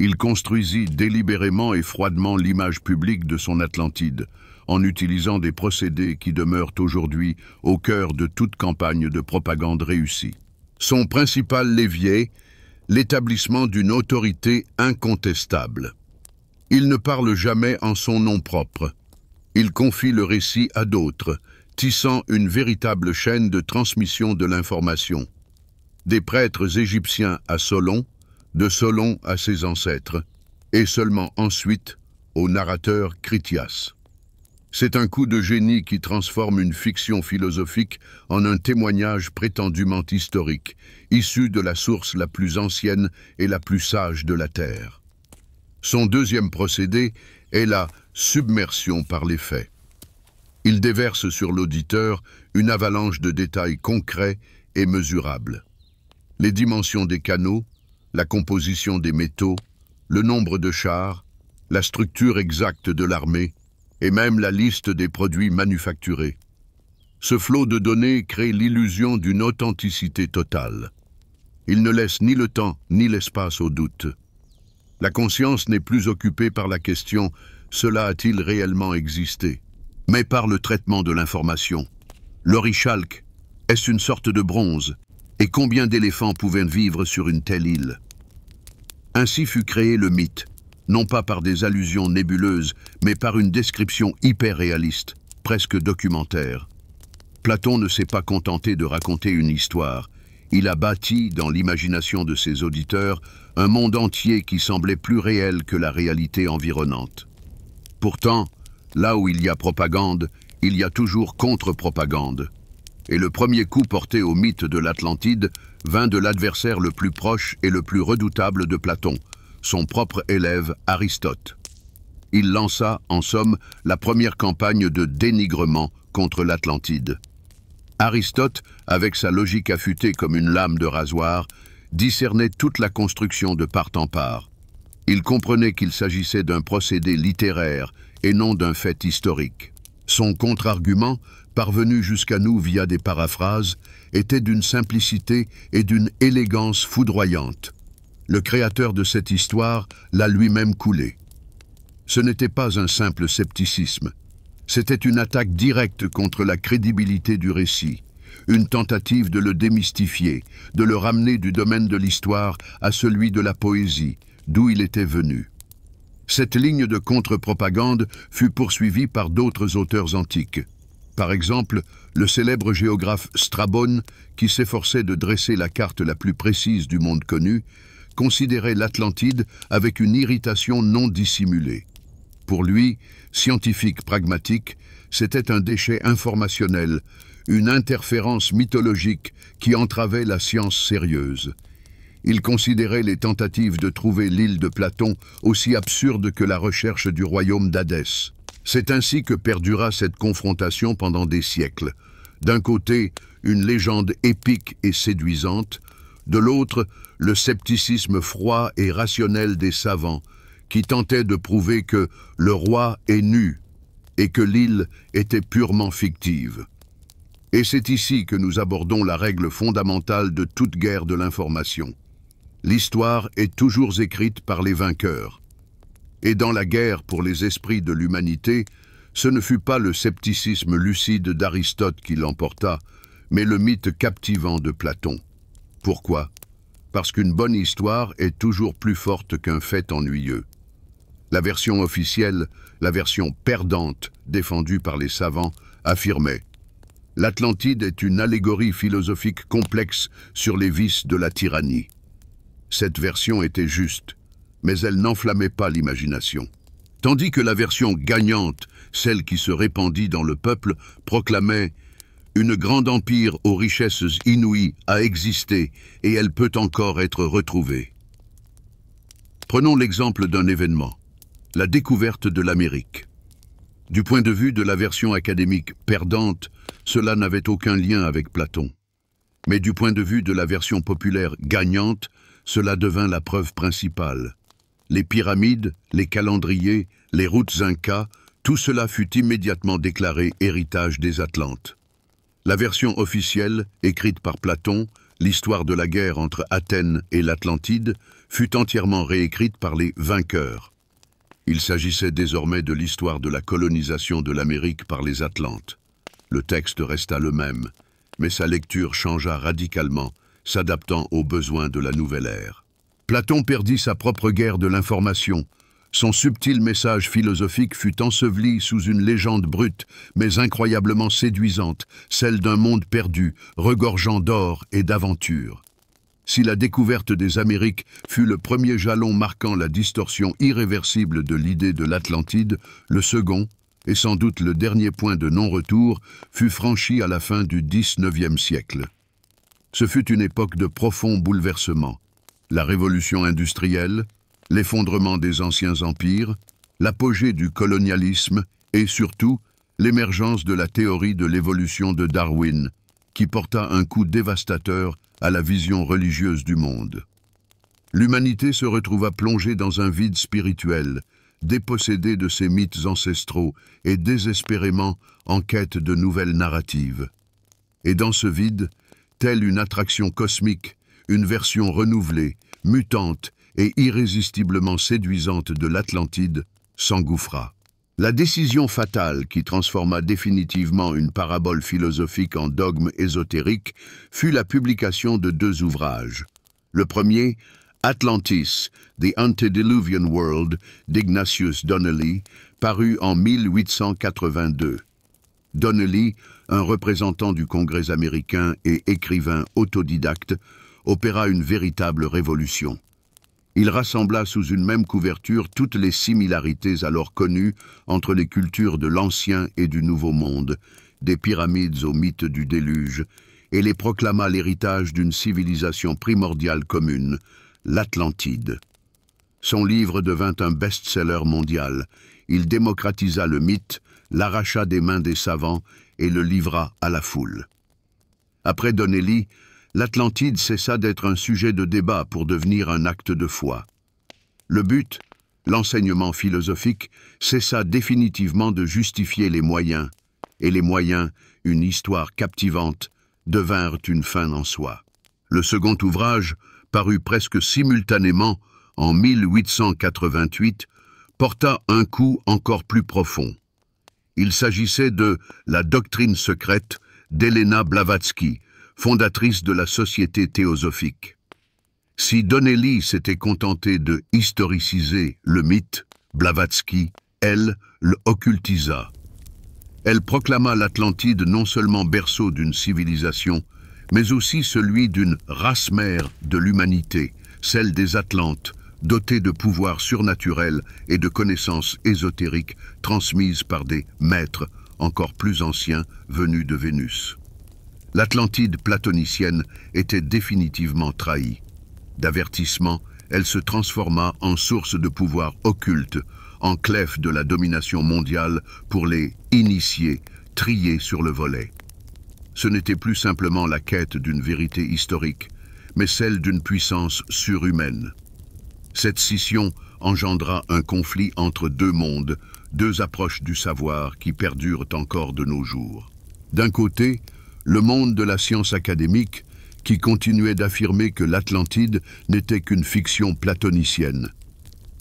Il construisit délibérément et froidement l'image publique de son Atlantide, en utilisant des procédés qui demeurent aujourd'hui au cœur de toute campagne de propagande réussie. Son principal levier, l'établissement d'une autorité incontestable. Il ne parle jamais en son nom propre. Il confie le récit à d'autres, tissant une véritable chaîne de transmission de l'information. Des prêtres égyptiens à Solon, de Solon à ses ancêtres, et seulement ensuite au narrateur Critias. C'est un coup de génie qui transforme une fiction philosophique en un témoignage prétendument historique, issu de la source la plus ancienne et la plus sage de la Terre. Son deuxième procédé est la submersion par les faits. Il déverse sur l'auditeur une avalanche de détails concrets et mesurables. Les dimensions des canaux, la composition des métaux, le nombre de chars, la structure exacte de l'armée et même la liste des produits manufacturés. Ce flot de données crée l'illusion d'une authenticité totale. Il ne laisse ni le temps ni l'espace au doute. La conscience n'est plus occupée par la question « cela a-t-il réellement existé ?» mais par le traitement de l'information. L'orichalque, est-ce une sorte de bronze? Et combien d'éléphants pouvaient vivre sur une telle île? Ainsi fut créé le mythe, non pas par des allusions nébuleuses, mais par une description hyper réaliste, presque documentaire. Platon ne s'est pas contenté de raconter une histoire. Il a bâti, dans l'imagination de ses auditeurs, un monde entier qui semblait plus réel que la réalité environnante. Pourtant, là où il y a propagande, il y a toujours contre-propagande. Et le premier coup porté au mythe de l'Atlantide vint de l'adversaire le plus proche et le plus redoutable de Platon, son propre élève Aristote. Il lança, en somme, la première campagne de dénigrement contre l'Atlantide. Aristote, avec sa logique affûtée comme une lame de rasoir, discernait toute la construction de part en part. Il comprenait qu'il s'agissait d'un procédé littéraire et non d'un fait historique. Son contre-argument, parvenu jusqu'à nous via des paraphrases, était d'une simplicité et d'une élégance foudroyante. Le créateur de cette histoire l'a lui-même coulé. Ce n'était pas un simple scepticisme. C'était une attaque directe contre la crédibilité du récit, une tentative de le démystifier, de le ramener du domaine de l'histoire à celui de la poésie, d'où il était venu. Cette ligne de contre-propagande fut poursuivie par d'autres auteurs antiques. Par exemple, le célèbre géographe Strabone, qui s'efforçait de dresser la carte la plus précise du monde connu, considérait l'Atlantide avec une irritation non dissimulée. Pour lui, scientifique pragmatique, c'était un déchet informationnel, une interférence mythologique qui entravait la science sérieuse. Il considérait les tentatives de trouver l'île de Platon aussi absurdes que la recherche du royaume d'Hadès. C'est ainsi que perdura cette confrontation pendant des siècles. D'un côté, une légende épique et séduisante, de l'autre, le scepticisme froid et rationnel des savants, qui tentaient de prouver que le roi est nu et que l'île était purement fictive. Et c'est ici que nous abordons la règle fondamentale de toute guerre de l'information. L'histoire est toujours écrite par les vainqueurs. Et dans la guerre pour les esprits de l'humanité, ce ne fut pas le scepticisme lucide d'Aristote qui l'emporta, mais le mythe captivant de Platon. Pourquoi? Parce qu'une bonne histoire est toujours plus forte qu'un fait ennuyeux. La version officielle, la version perdante défendue par les savants, affirmait « L'Atlantide est une allégorie philosophique complexe sur les vices de la tyrannie ». Cette version était juste, mais elle n'enflammait pas l'imagination. Tandis que la version gagnante, celle qui se répandit dans le peuple, proclamait « Une grande empire aux richesses inouïes a existé et elle peut encore être retrouvée ». Prenons l'exemple d'un événement, la découverte de l'Amérique. Du point de vue de la version académique perdante, cela n'avait aucun lien avec Platon. Mais du point de vue de la version populaire gagnante, cela devint la preuve principale. Les pyramides, les calendriers, les routes incas, tout cela fut immédiatement déclaré héritage des Atlantes. La version officielle, écrite par Platon, l'histoire de la guerre entre Athènes et l'Atlantide, fut entièrement réécrite par les vainqueurs. Il s'agissait désormais de l'histoire de la colonisation de l'Amérique par les Atlantes. Le texte resta le même, mais sa lecture changea radicalement, s'adaptant aux besoins de la nouvelle ère. Platon perdit sa propre guerre de l'information. Son subtil message philosophique fut enseveli sous une légende brute, mais incroyablement séduisante, celle d'un monde perdu, regorgeant d'or et d'aventures. Si la découverte des Amériques fut le premier jalon marquant la distorsion irréversible de l'idée de l'Atlantide, le second, et sans doute le dernier point de non-retour, fut franchi à la fin du XIXe siècle. Ce fut une époque de profonds bouleversements. La révolution industrielle, l'effondrement des anciens empires, l'apogée du colonialisme et surtout l'émergence de la théorie de l'évolution de Darwin, qui porta un coup dévastateur à la vision religieuse du monde. L'humanité se retrouva plongée dans un vide spirituel, dépossédée de ses mythes ancestraux et désespérément en quête de nouvelles narratives. Et dans ce vide, telle une attraction cosmique, une version renouvelée, mutante et irrésistiblement séduisante de l'Atlantide s'engouffra. La décision fatale qui transforma définitivement une parabole philosophique en dogme ésotérique fut la publication de 2 ouvrages. Le premier, Atlantis, The Antediluvian World, d'Ignatius Donnelly, paru en 1882. Donnelly, un représentant du Congrès américain et écrivain autodidacte, opéra une véritable révolution. Il rassembla sous une même couverture toutes les similarités alors connues entre les cultures de l'Ancien et du Nouveau Monde, des pyramides au mythe du déluge, et les proclama l'héritage d'une civilisation primordiale commune, l'Atlantide. Son livre devint un best-seller mondial. Il démocratisa le mythe, l'arracha des mains des savants et le livra à la foule. Après Donnelly, l'Atlantide cessa d'être un sujet de débat pour devenir un acte de foi. Le but, l'enseignement philosophique, cessa définitivement de justifier les moyens, et les moyens, une histoire captivante, devinrent une fin en soi. Le second ouvrage, paru presque simultanément en 1888, porta un coup encore plus profond. Il s'agissait de La doctrine secrète d'Helena Blavatsky, fondatrice de la Société théosophique. Si Donnelly s'était contenté de historiciser le mythe, Blavatsky, elle, le occultisa. Elle proclama l'Atlantide non seulement berceau d'une civilisation, mais aussi celui d'une race mère de l'humanité, celle des Atlantes, dotée de pouvoirs surnaturels et de connaissances ésotériques transmises par des maîtres encore plus anciens venus de Vénus. L'Atlantide platonicienne était définitivement trahie. D'avertissement, elle se transforma en source de pouvoir occulte, enclave de la domination mondiale pour les initiés, triés sur le volet. Ce n'était plus simplement la quête d'une vérité historique, mais celle d'une puissance surhumaine. Cette scission engendra un conflit entre 2 mondes, 2 approches du savoir qui perdurent encore de nos jours. D'un côté, le monde de la science académique, qui continuait d'affirmer que l'Atlantide n'était qu'une fiction platonicienne.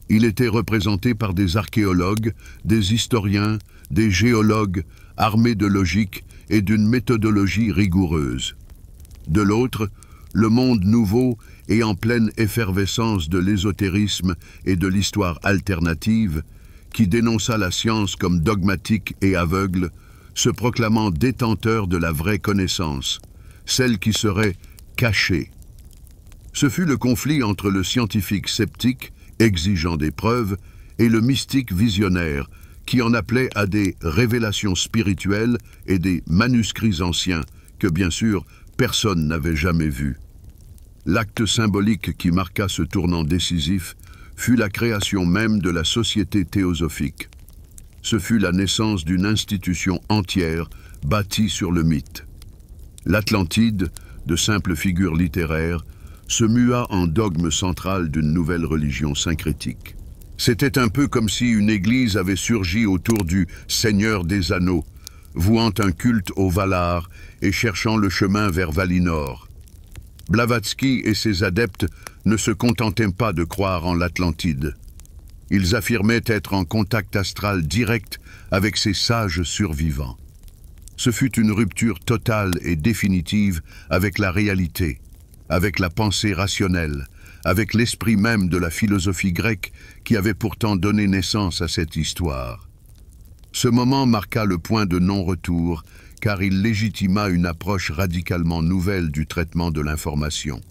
Il était représenté par des archéologues, des historiens, des géologues, armés de logique et d'une méthodologie rigoureuse. De l'autre, le monde nouveau et en pleine effervescence de l'ésotérisme et de l'histoire alternative, qui dénonça la science comme dogmatique et aveugle, se proclamant détenteur de la vraie connaissance, celle qui serait cachée. Ce fut le conflit entre le scientifique sceptique, exigeant des preuves, et le mystique visionnaire, qui en appelait à des révélations spirituelles et des manuscrits anciens que, bien sûr, personne n'avait jamais vus. L'acte symbolique qui marqua ce tournant décisif fut la création même de la Société théosophique. Ce fut la naissance d'une institution entière bâtie sur le mythe. L'Atlantide, de simple figure littéraire, se mua en dogme central d'une nouvelle religion syncrétique. C'était un peu comme si une église avait surgi autour du Seigneur des Anneaux, vouant un culte au Valar et cherchant le chemin vers Valinor. Blavatsky et ses adeptes ne se contentaient pas de croire en l'Atlantide. Ils affirmaient être en contact astral direct avec ces sages survivants. Ce fut une rupture totale et définitive avec la réalité, avec la pensée rationnelle, avec l'esprit même de la philosophie grecque qui avait pourtant donné naissance à cette histoire. Ce moment marqua le point de non-retour, car il légitima une approche radicalement nouvelle du traitement de l'information.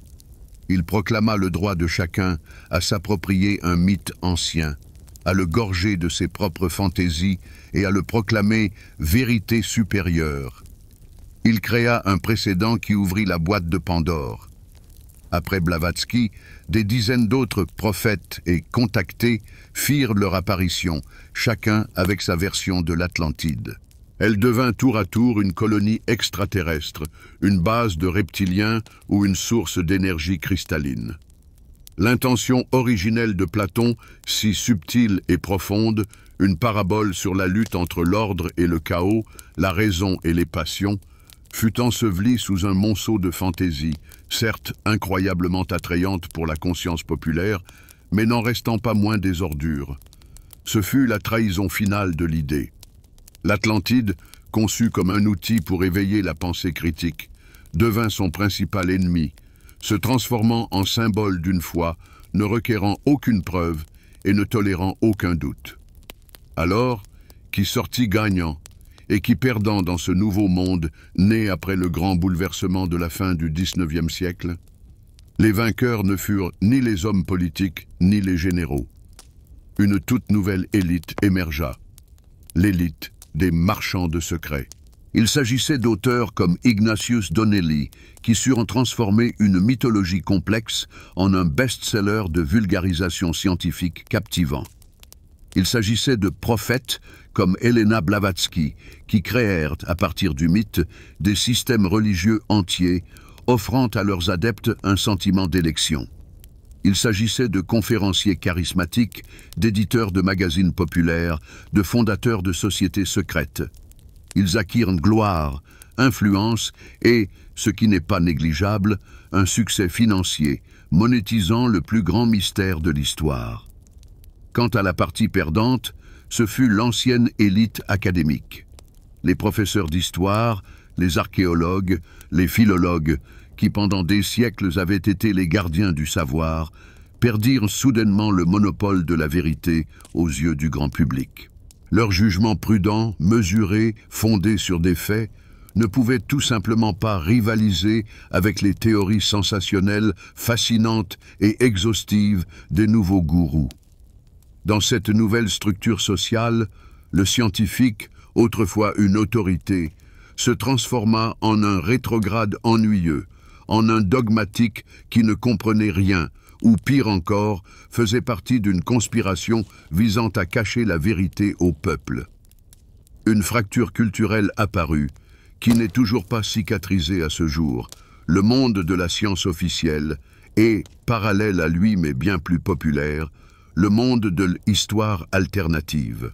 Il proclama le droit de chacun à s'approprier un mythe ancien, à le gorger de ses propres fantaisies et à le proclamer vérité supérieure. Il créa un précédent qui ouvrit la boîte de Pandore. Après Blavatsky, des dizaines d'autres prophètes et contactés firent leur apparition, chacun avec sa version de l'Atlantide. Elle devint tour à tour une colonie extraterrestre, une base de reptiliens ou une source d'énergie cristalline. L'intention originelle de Platon, si subtile et profonde, une parabole sur la lutte entre l'ordre et le chaos, la raison et les passions, fut ensevelie sous un monceau de fantaisie, certes incroyablement attrayante pour la conscience populaire, mais n'en restant pas moins des ordures. Ce fut la trahison finale de l'idée. L'Atlantide, conçue comme un outil pour éveiller la pensée critique, devint son principal ennemi, se transformant en symbole d'une foi, ne requérant aucune preuve et ne tolérant aucun doute. Alors, qui sortit gagnant et qui perdant dans ce nouveau monde né après le grand bouleversement de la fin du XIXe siècle? Les vainqueurs ne furent ni les hommes politiques ni les généraux. Une toute nouvelle élite émergea, l'élite des marchands de secrets. Il s'agissait d'auteurs comme Ignatius Donnelly, qui surent transformer une mythologie complexe en un best-seller de vulgarisation scientifique captivant. Il s'agissait de prophètes comme Helena Blavatsky, qui créèrent, à partir du mythe, des systèmes religieux entiers, offrant à leurs adeptes un sentiment d'élection. Il s'agissait de conférenciers charismatiques, d'éditeurs de magazines populaires, de fondateurs de sociétés secrètes. Ils acquirent gloire, influence et, ce qui n'est pas négligeable, un succès financier, monétisant le plus grand mystère de l'histoire. Quant à la partie perdante, ce fut l'ancienne élite académique. Les professeurs d'histoire, les archéologues, les philologues, qui pendant des siècles avaient été les gardiens du savoir, perdirent soudainement le monopole de la vérité aux yeux du grand public. Leur jugement prudent, mesuré, fondé sur des faits, ne pouvait tout simplement pas rivaliser avec les théories sensationnelles, fascinantes et exhaustives des nouveaux gourous. Dans cette nouvelle structure sociale, le scientifique, autrefois une autorité, se transforma en un rétrograde ennuyeux, en un dogmatique qui ne comprenait rien, ou pire encore, faisait partie d'une conspiration visant à cacher la vérité au peuple. Une fracture culturelle apparut, qui n'est toujours pas cicatrisée à ce jour, le monde de la science officielle, et, parallèle à lui mais bien plus populaire, le monde de l'histoire alternative.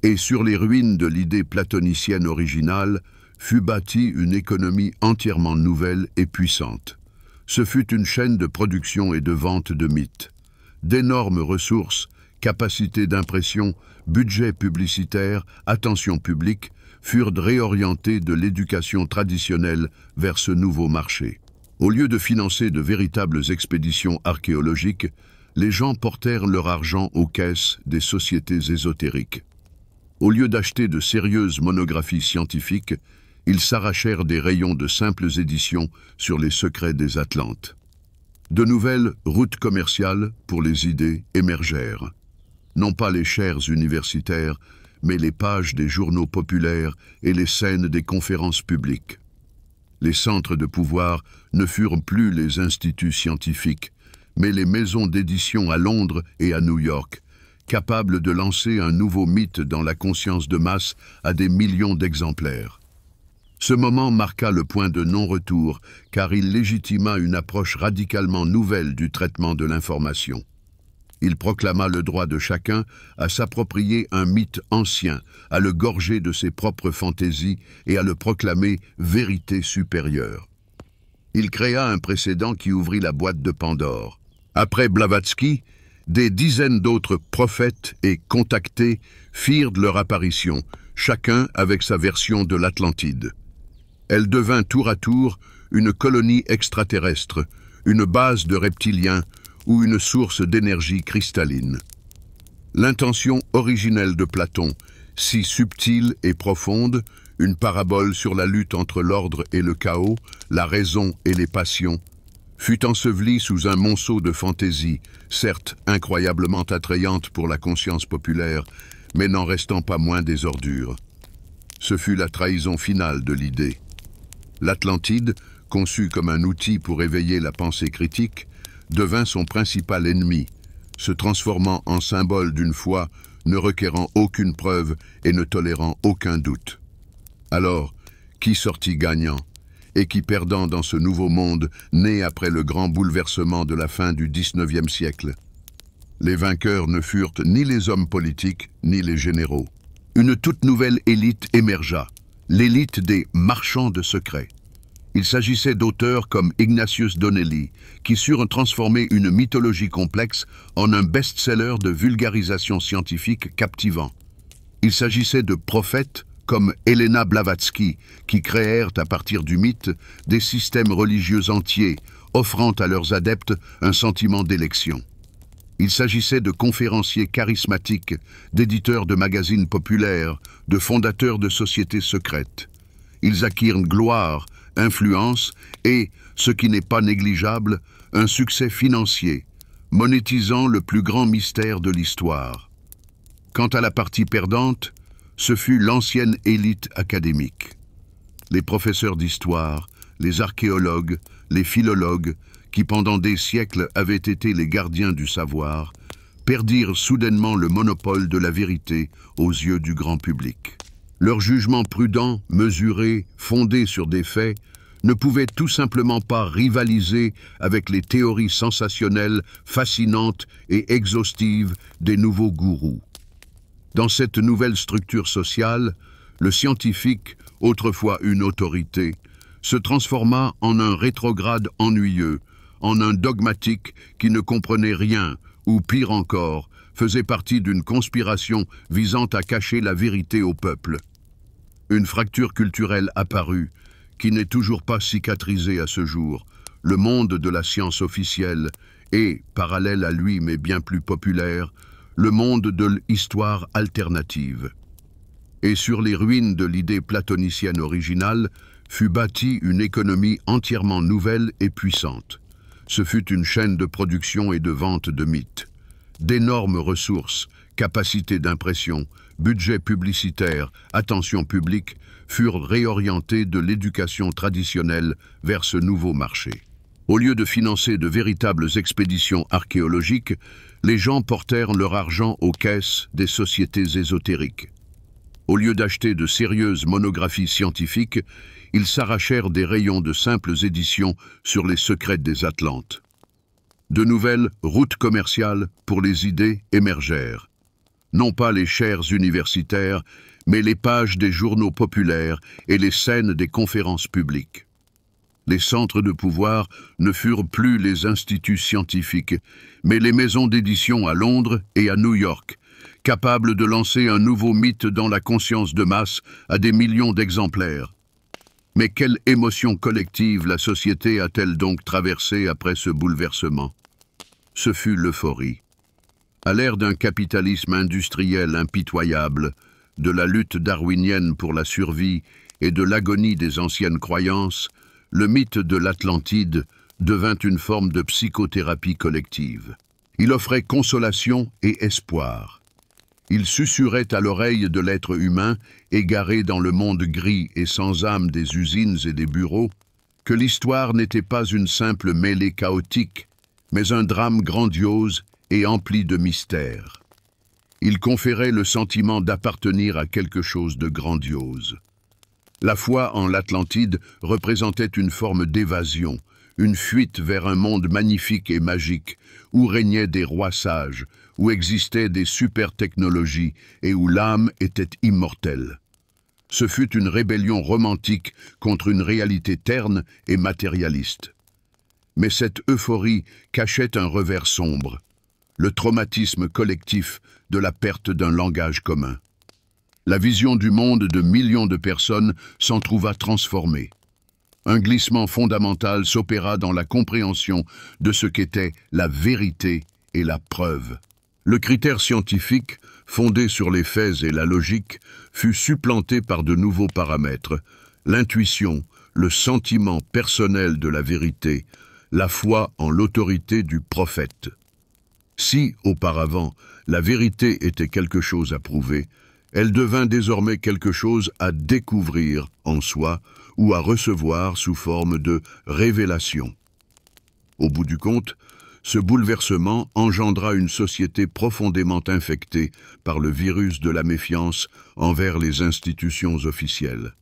Et sur les ruines de l'idée platonicienne originale, fut bâtie une économie entièrement nouvelle et puissante. Ce fut une chaîne de production et de vente de mythes. D'énormes ressources, capacités d'impression, budget publicitaire, attention publique, furent réorientés de l'éducation traditionnelle vers ce nouveau marché. Au lieu de financer de véritables expéditions archéologiques, les gens portèrent leur argent aux caisses des sociétés ésotériques. Au lieu d'acheter de sérieuses monographies scientifiques, ils s'arrachèrent des rayons de simples éditions sur les secrets des Atlantes. De nouvelles routes commerciales pour les idées émergèrent. Non pas les chaires universitaires, mais les pages des journaux populaires et les scènes des conférences publiques. Les centres de pouvoir ne furent plus les instituts scientifiques, mais les maisons d'édition à Londres et à New York, capables de lancer un nouveau mythe dans la conscience de masse à des millions d'exemplaires. Ce moment marqua le point de non-retour, car il légitima une approche radicalement nouvelle du traitement de l'information. Il proclama le droit de chacun à s'approprier un mythe ancien, à le gorger de ses propres fantaisies et à le proclamer vérité supérieure. Il créa un précédent qui ouvrit la boîte de Pandore. Après Blavatsky, des dizaines d'autres prophètes et contactés firent leur apparition, chacun avec sa version de l'Atlantide. Elle devint tour à tour une colonie extraterrestre, une base de reptiliens ou une source d'énergie cristalline. L'intention originelle de Platon, si subtile et profonde, une parabole sur la lutte entre l'ordre et le chaos, la raison et les passions, fut ensevelie sous un monceau de fantaisie, certes incroyablement attrayante pour la conscience populaire, mais n'en restant pas moins des ordures. Ce fut la trahison finale de l'idée. L'Atlantide, conçue comme un outil pour éveiller la pensée critique, devint son principal ennemi, se transformant en symbole d'une foi ne requérant aucune preuve et ne tolérant aucun doute. Alors, qui sortit gagnant et qui perdant dans ce nouveau monde né après le grand bouleversement de la fin du XIXe siècle? Les vainqueurs ne furent ni les hommes politiques ni les généraux. Une toute nouvelle élite émergea, l'élite des marchands de secrets. Il s'agissait d'auteurs comme Ignatius Donnelly, qui surent transformer une mythologie complexe en un best-seller de vulgarisation scientifique captivant. Il s'agissait de prophètes comme Helena Blavatsky, qui créèrent à partir du mythe des systèmes religieux entiers, offrant à leurs adeptes un sentiment d'élection. Il s'agissait de conférenciers charismatiques, d'éditeurs de magazines populaires, de fondateurs de sociétés secrètes. Ils acquirent gloire, influence et, ce qui n'est pas négligeable, un succès financier, monétisant le plus grand mystère de l'histoire. Quant à la partie perdante, ce fut l'ancienne élite académique. Les professeurs d'histoire, les archéologues, les philologues, qui pendant des siècles avaient été les gardiens du savoir, perdirent soudainement le monopole de la vérité aux yeux du grand public. Leur jugement prudent, mesuré, fondé sur des faits, ne pouvait tout simplement pas rivaliser avec les théories sensationnelles, fascinantes et exhaustives des nouveaux gourous. Dans cette nouvelle structure sociale, le scientifique, autrefois une autorité, se transforma en un rétrograde ennuyeux, en un dogmatique qui ne comprenait rien, ou pire encore, faisait partie d'une conspiration visant à cacher la vérité au peuple. Une fracture culturelle apparut, qui n'est toujours pas cicatrisée à ce jour, le monde de la science officielle et, parallèle à lui mais bien plus populaire, le monde de l'histoire alternative. Et sur les ruines de l'idée platonicienne originale fut bâtie une économie entièrement nouvelle et puissante. Ce fut une chaîne de production et de vente de mythes. D'énormes ressources, capacités d'impression, budget publicitaire, attention publique furent réorientés de l'éducation traditionnelle vers ce nouveau marché. Au lieu de financer de véritables expéditions archéologiques, les gens portèrent leur argent aux caisses des sociétés ésotériques. Au lieu d'acheter de sérieuses monographies scientifiques, ils s'arrachèrent des rayons de simples éditions sur les secrets des Atlantes. De nouvelles routes commerciales pour les idées émergèrent. Non pas les chaires universitaires, mais les pages des journaux populaires et les scènes des conférences publiques. Les centres de pouvoir ne furent plus les instituts scientifiques, mais les maisons d'édition à Londres et à New York, capables de lancer un nouveau mythe dans la conscience de masse à des millions d'exemplaires. Mais quelle émotion collective la société a-t-elle donc traversée après ce bouleversement? Ce fut l'euphorie. À l'ère d'un capitalisme industriel impitoyable, de la lutte darwinienne pour la survie et de l'agonie des anciennes croyances, le mythe de l'Atlantide devint une forme de psychothérapie collective. Il offrait consolation et espoir. Il susurrait à l'oreille de l'être humain, égaré dans le monde gris et sans âme des usines et des bureaux, que l'histoire n'était pas une simple mêlée chaotique, mais un drame grandiose et empli de mystères. Il conférait le sentiment d'appartenir à quelque chose de grandiose. La foi en l'Atlantide représentait une forme d'évasion, une fuite vers un monde magnifique et magique, où régnaient des rois sages, où existaient des super-technologies et où l'âme était immortelle. Ce fut une rébellion romantique contre une réalité terne et matérialiste. Mais cette euphorie cachait un revers sombre, le traumatisme collectif de la perte d'un langage commun. La vision du monde de millions de personnes s'en trouva transformée. Un glissement fondamental s'opéra dans la compréhension de ce qu'étaient la vérité et la preuve. Le critère scientifique, fondé sur les faits et la logique, fut supplanté par de nouveaux paramètres, l'intuition, le sentiment personnel de la vérité, la foi en l'autorité du prophète. Si, auparavant, la vérité était quelque chose à prouver, elle devint désormais quelque chose à découvrir en soi ou à recevoir sous forme de révélation. Au bout du compte, ce bouleversement engendra une société profondément infectée par le virus de la méfiance envers les institutions officielles.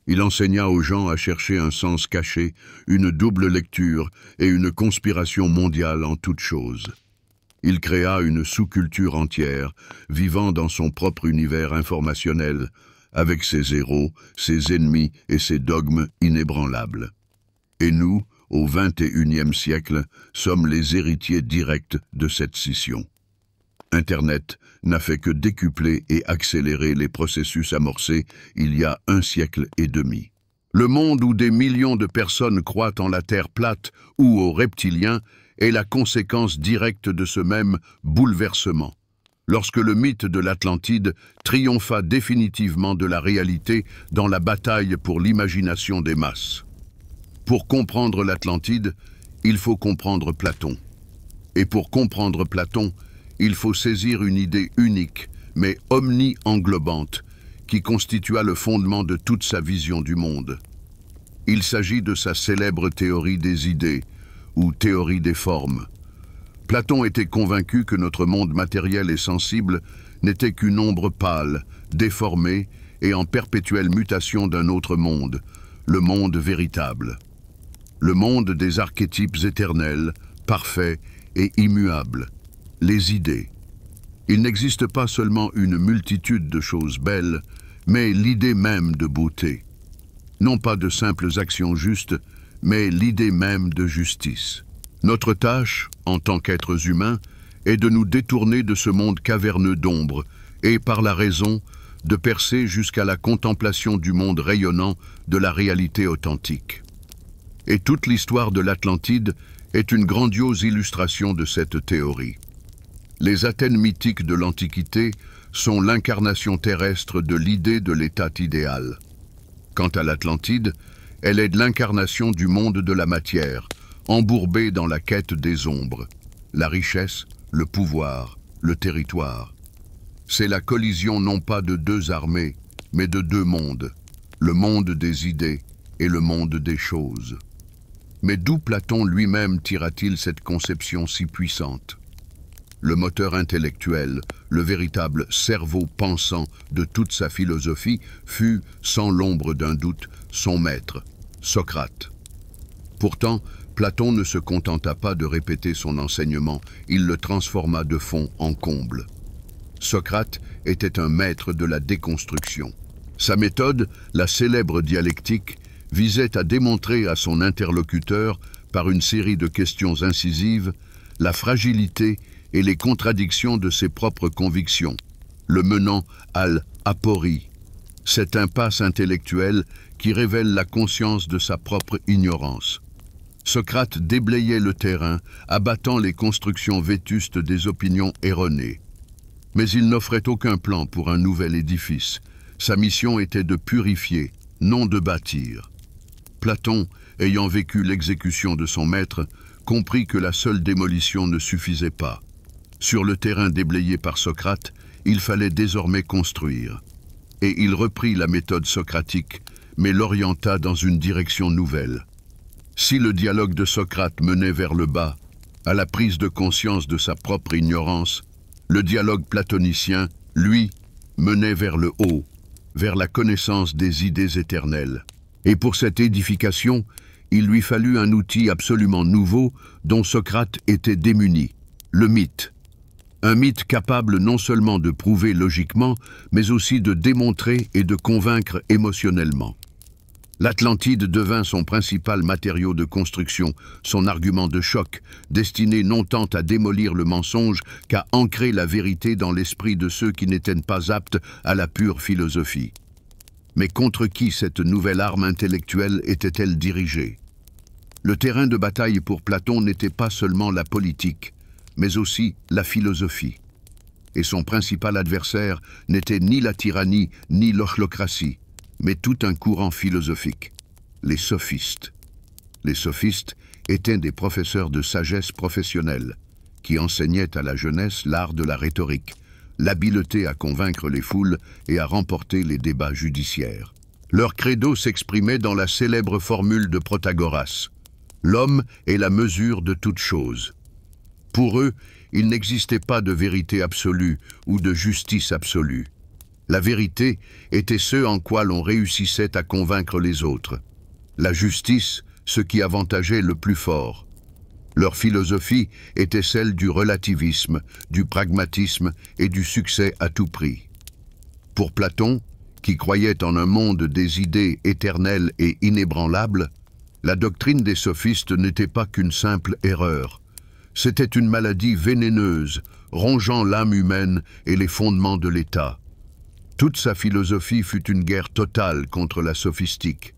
Il enseigna aux gens à chercher un sens caché, une double lecture et une conspiration mondiale en toutes choses. Il créa une sous-culture entière, vivant dans son propre univers informationnel, avec ses héros, ses ennemis et ses dogmes inébranlables. Et nous, au XXIe siècle, sommes les héritiers directs de cette scission. Internet n'a fait que décupler et accélérer les processus amorcés il y a 1 siècle et demi. Le monde où des millions de personnes croient en la Terre plate ou aux reptiliens est la conséquence directe de ce même bouleversement, lorsque le mythe de l'Atlantide triompha définitivement de la réalité dans la bataille pour l'imagination des masses. Pour comprendre l'Atlantide, il faut comprendre Platon. Et pour comprendre Platon, il faut saisir une idée unique, mais omni-englobante, qui constitua le fondement de toute sa vision du monde. Il s'agit de sa célèbre théorie des idées, ou théorie des formes. Platon était convaincu que notre monde matériel et sensible n'était qu'une ombre pâle, déformée et en perpétuelle mutation d'un autre monde, le monde véritable. Le monde des archétypes éternels, parfaits et immuables, les idées. Il n'existe pas seulement une multitude de choses belles, mais l'idée même de beauté. Non pas de simples actions justes, mais l'idée même de justice. Notre tâche, en tant qu'êtres humains, est de nous détourner de ce monde caverneux d'ombre et, par la raison, de percer jusqu'à la contemplation du monde rayonnant de la réalité authentique. Et toute l'histoire de l'Atlantide est une grandiose illustration de cette théorie. Les Athènes mythiques de l'Antiquité sont l'incarnation terrestre de l'idée de l'état idéal. Quant à l'Atlantide, elle est l'incarnation du monde de la matière, embourbée dans la quête des ombres, la richesse, le pouvoir, le territoire. C'est la collision non pas de 2 armées, mais de 2 mondes, le monde des idées et le monde des choses. Mais d'où Platon lui-même tira-t-il cette conception si puissante? Le moteur intellectuel, le véritable cerveau pensant de toute sa philosophie, fut, sans l'ombre d'un doute, son maître, Socrate. Pourtant, Platon ne se contenta pas de répéter son enseignement, il le transforma de fond en comble. Socrate était un maître de la déconstruction. Sa méthode, la célèbre dialectique, visait à démontrer à son interlocuteur, par une série de questions incisives, la fragilité et les contradictions de ses propres convictions, le menant à l'aporie, cette impasse intellectuelle qui révèle la conscience de sa propre ignorance. Socrate déblayait le terrain, abattant les constructions vétustes des opinions erronées. Mais il n'offrait aucun plan pour un nouvel édifice. Sa mission était de purifier, non de bâtir. Platon, ayant vécu l'exécution de son maître, comprit que la seule démolition ne suffisait pas. Sur le terrain déblayé par Socrate, il fallait désormais construire. Et il reprit la méthode socratique, mais l'orienta dans une direction nouvelle. Si le dialogue de Socrate menait vers le bas, à la prise de conscience de sa propre ignorance, le dialogue platonicien, lui, menait vers le haut, vers la connaissance des idées éternelles. Et pour cette édification, il lui fallut un outil absolument nouveau dont Socrate était démuni, le mythe. Un mythe capable non seulement de prouver logiquement, mais aussi de démontrer et de convaincre émotionnellement. L'Atlantide devint son principal matériau de construction, son argument de choc, destiné non tant à démolir le mensonge qu'à ancrer la vérité dans l'esprit de ceux qui n'étaient pas aptes à la pure philosophie. Mais contre qui cette nouvelle arme intellectuelle était-elle dirigée? Le terrain de bataille pour Platon n'était pas seulement la politique, mais aussi la philosophie. Et son principal adversaire n'était ni la tyrannie ni l'ochlocratie, mais tout un courant philosophique, les sophistes. Les sophistes étaient des professeurs de sagesse professionnelle, qui enseignaient à la jeunesse l'art de la rhétorique, l'habileté à convaincre les foules et à remporter les débats judiciaires. Leur credo s'exprimait dans la célèbre formule de Protagoras: « L'homme est la mesure de toute chose ». Pour eux, il n'existait pas de vérité absolue ou de justice absolue. La vérité était ce en quoi l'on réussissait à convaincre les autres. La justice, ce qui avantageait le plus fort. Leur philosophie était celle du relativisme, du pragmatisme et du succès à tout prix. Pour Platon, qui croyait en un monde des idées éternelles et inébranlables, la doctrine des sophistes n'était pas qu'une simple erreur. C'était une maladie vénéneuse, rongeant l'âme humaine et les fondements de l'État. Toute sa philosophie fut une guerre totale contre la sophistique.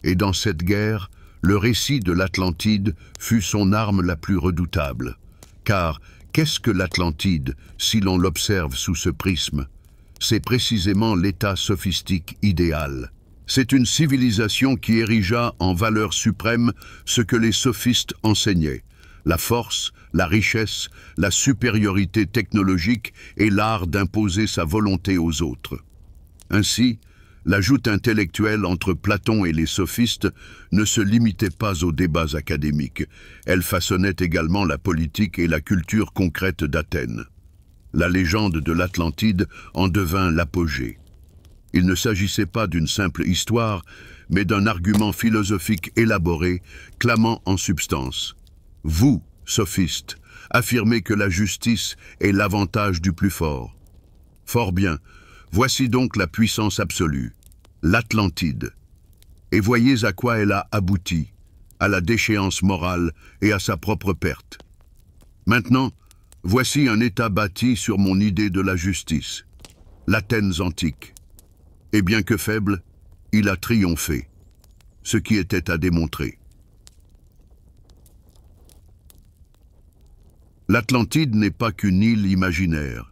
Et dans cette guerre, le récit de l'Atlantide fut son arme la plus redoutable. Car qu'est-ce que l'Atlantide, si l'on l'observe sous ce prisme? C'est précisément l'état sophistique idéal. C'est une civilisation qui érigea en valeur suprême ce que les sophistes enseignaient: la force, la richesse, la supériorité technologique et l'art d'imposer sa volonté aux autres. Ainsi, la joute intellectuelle entre Platon et les sophistes ne se limitait pas aux débats académiques. Elle façonnait également la politique et la culture concrète d'Athènes. La légende de l'Atlantide en devint l'apogée. Il ne s'agissait pas d'une simple histoire, mais d'un argument philosophique élaboré, clamant en substance: « Vous, sophistes, affirmez que la justice est l'avantage du plus fort. Fort bien, voici donc la puissance absolue, l'Atlantide. Et voyez à quoi elle a abouti, à la déchéance morale et à sa propre perte. Maintenant, voici un État bâti sur mon idée de la justice, l'Athènes antique. Et bien que faible, il a triomphé, ce qui était à démontrer. » L'Atlantide n'est pas qu'une île imaginaire.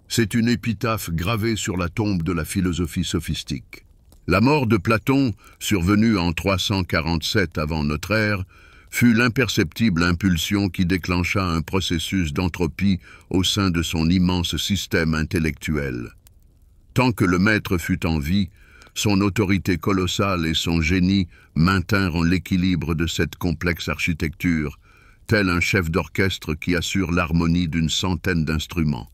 C'est une épitaphe gravée sur la tombe de la philosophie sophistique. La mort de Platon, survenue en 347 avant notre ère, fut l'imperceptible impulsion qui déclencha un processus d'entropie au sein de son immense système intellectuel. Tant que le maître fut en vie, son autorité colossale et son génie maintinrent l'équilibre de cette complexe architecture, tel un chef d'orchestre qui assure l'harmonie d'une centaine d'instruments.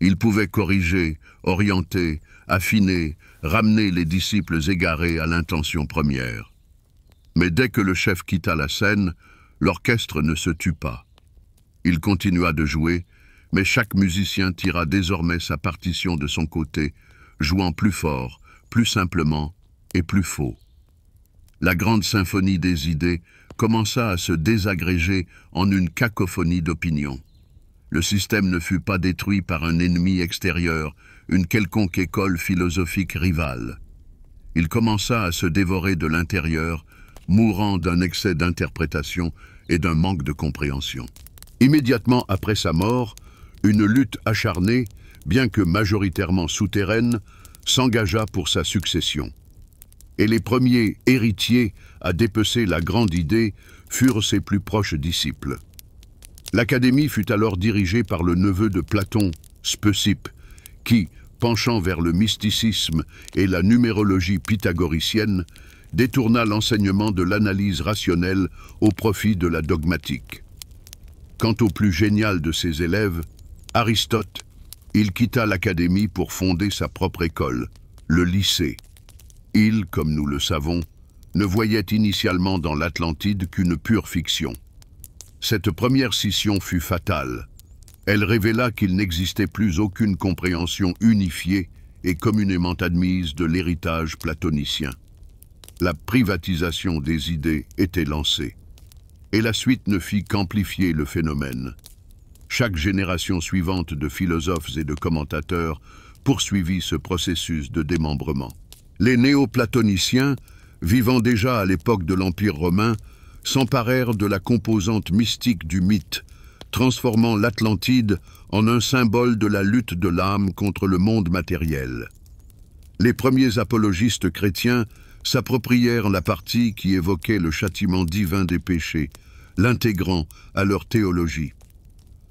Il pouvait corriger, orienter, affiner, ramener les disciples égarés à l'intention première. Mais dès que le chef quitta la scène, l'orchestre ne se tut pas. Il continua de jouer, mais chaque musicien tira désormais sa partition de son côté, jouant plus fort, plus simplement et plus faux. La grande symphonie des idées commença à se désagréger en une cacophonie d'opinions. Le système ne fut pas détruit par un ennemi extérieur, une quelconque école philosophique rivale. Il commença à se dévorer de l'intérieur, mourant d'un excès d'interprétation et d'un manque de compréhension. Immédiatement après sa mort, une lutte acharnée, bien que majoritairement souterraine, s'engagea pour sa succession. Et les premiers héritiers à dépecer la grande idée furent ses plus proches disciples. L'Académie fut alors dirigée par le neveu de Platon, Speusippe, qui, penchant vers le mysticisme et la numérologie pythagoricienne, détourna l'enseignement de l'analyse rationnelle au profit de la dogmatique. Quant au plus génial de ses élèves, Aristote, il quitta l'Académie pour fonder sa propre école, le lycée. Il, comme nous le savons, ne voyait initialement dans l'Atlantide qu'une pure fiction. Cette première scission fut fatale. Elle révéla qu'il n'existait plus aucune compréhension unifiée et communément admise de l'héritage platonicien. La privatisation des idées était lancée. Et la suite ne fit qu'amplifier le phénomène. Chaque génération suivante de philosophes et de commentateurs poursuivit ce processus de démembrement. Les néoplatoniciens, vivant déjà à l'époque de l'Empire romain, s'emparèrent de la composante mystique du mythe, transformant l'Atlantide en un symbole de la lutte de l'âme contre le monde matériel. Les premiers apologistes chrétiens s'approprièrent la partie qui évoquait le châtiment divin des péchés, l'intégrant à leur théologie.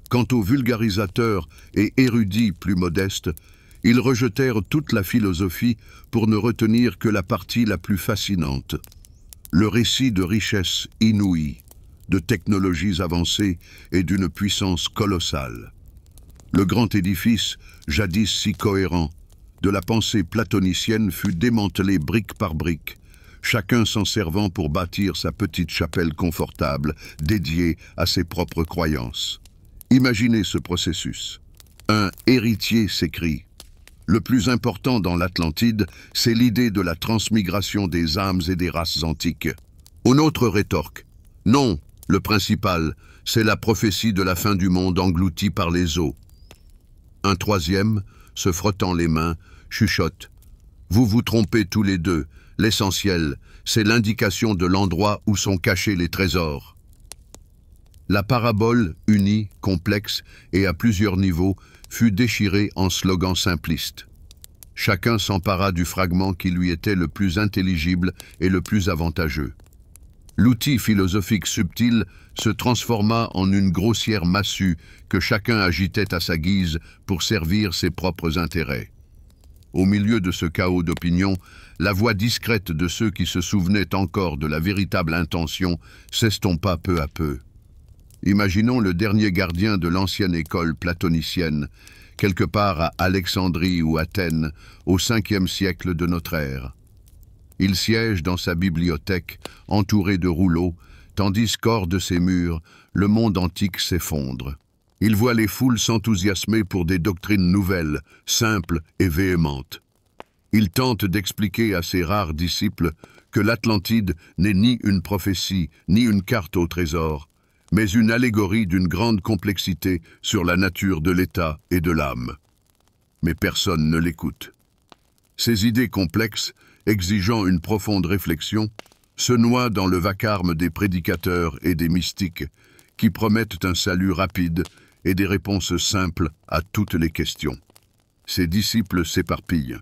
Quant aux vulgarisateurs et érudits plus modestes, ils rejetèrent toute la philosophie pour ne retenir que la partie la plus fascinante, le récit de richesses inouïes, de technologies avancées et d'une puissance colossale. Le grand édifice, jadis si cohérent, de la pensée platonicienne fut démantelé brique par brique, chacun s'en servant pour bâtir sa petite chapelle confortable, dédiée à ses propres croyances. Imaginez ce processus. Un héritier s'écrie. Le plus important dans l'Atlantide, c'est l'idée de la transmigration des âmes et des races antiques. Une autre rétorque. Non, le principal, c'est la prophétie de la fin du monde engloutie par les eaux. Un troisième, se frottant les mains, chuchote. Vous vous trompez tous les deux. L'essentiel, c'est l'indication de l'endroit où sont cachés les trésors. La parabole, unie, complexe et à plusieurs niveaux, fut déchirée en slogans simplistes. Chacun s'empara du fragment qui lui était le plus intelligible et le plus avantageux. L'outil philosophique subtil se transforma en une grossière massue que chacun agitait à sa guise pour servir ses propres intérêts. Au milieu de ce chaos d'opinion, la voix discrète de ceux qui se souvenaient encore de la véritable intention s'estompa peu à peu. Imaginons le dernier gardien de l'ancienne école platonicienne, quelque part à Alexandrie ou Athènes, au 5e siècle de notre ère. Il siège dans sa bibliothèque, entouré de rouleaux, tandis qu'hors de ses murs, le monde antique s'effondre. Il voit les foules s'enthousiasmer pour des doctrines nouvelles, simples et véhémentes. Il tente d'expliquer à ses rares disciples que l'Atlantide n'est ni une prophétie, ni une carte au trésor, mais une allégorie d'une grande complexité sur la nature de l'état et de l'âme. Mais personne ne l'écoute. Ces idées complexes, exigeant une profonde réflexion, se noient dans le vacarme des prédicateurs et des mystiques, qui promettent un salut rapide et des réponses simples à toutes les questions. Ses disciples s'éparpillent.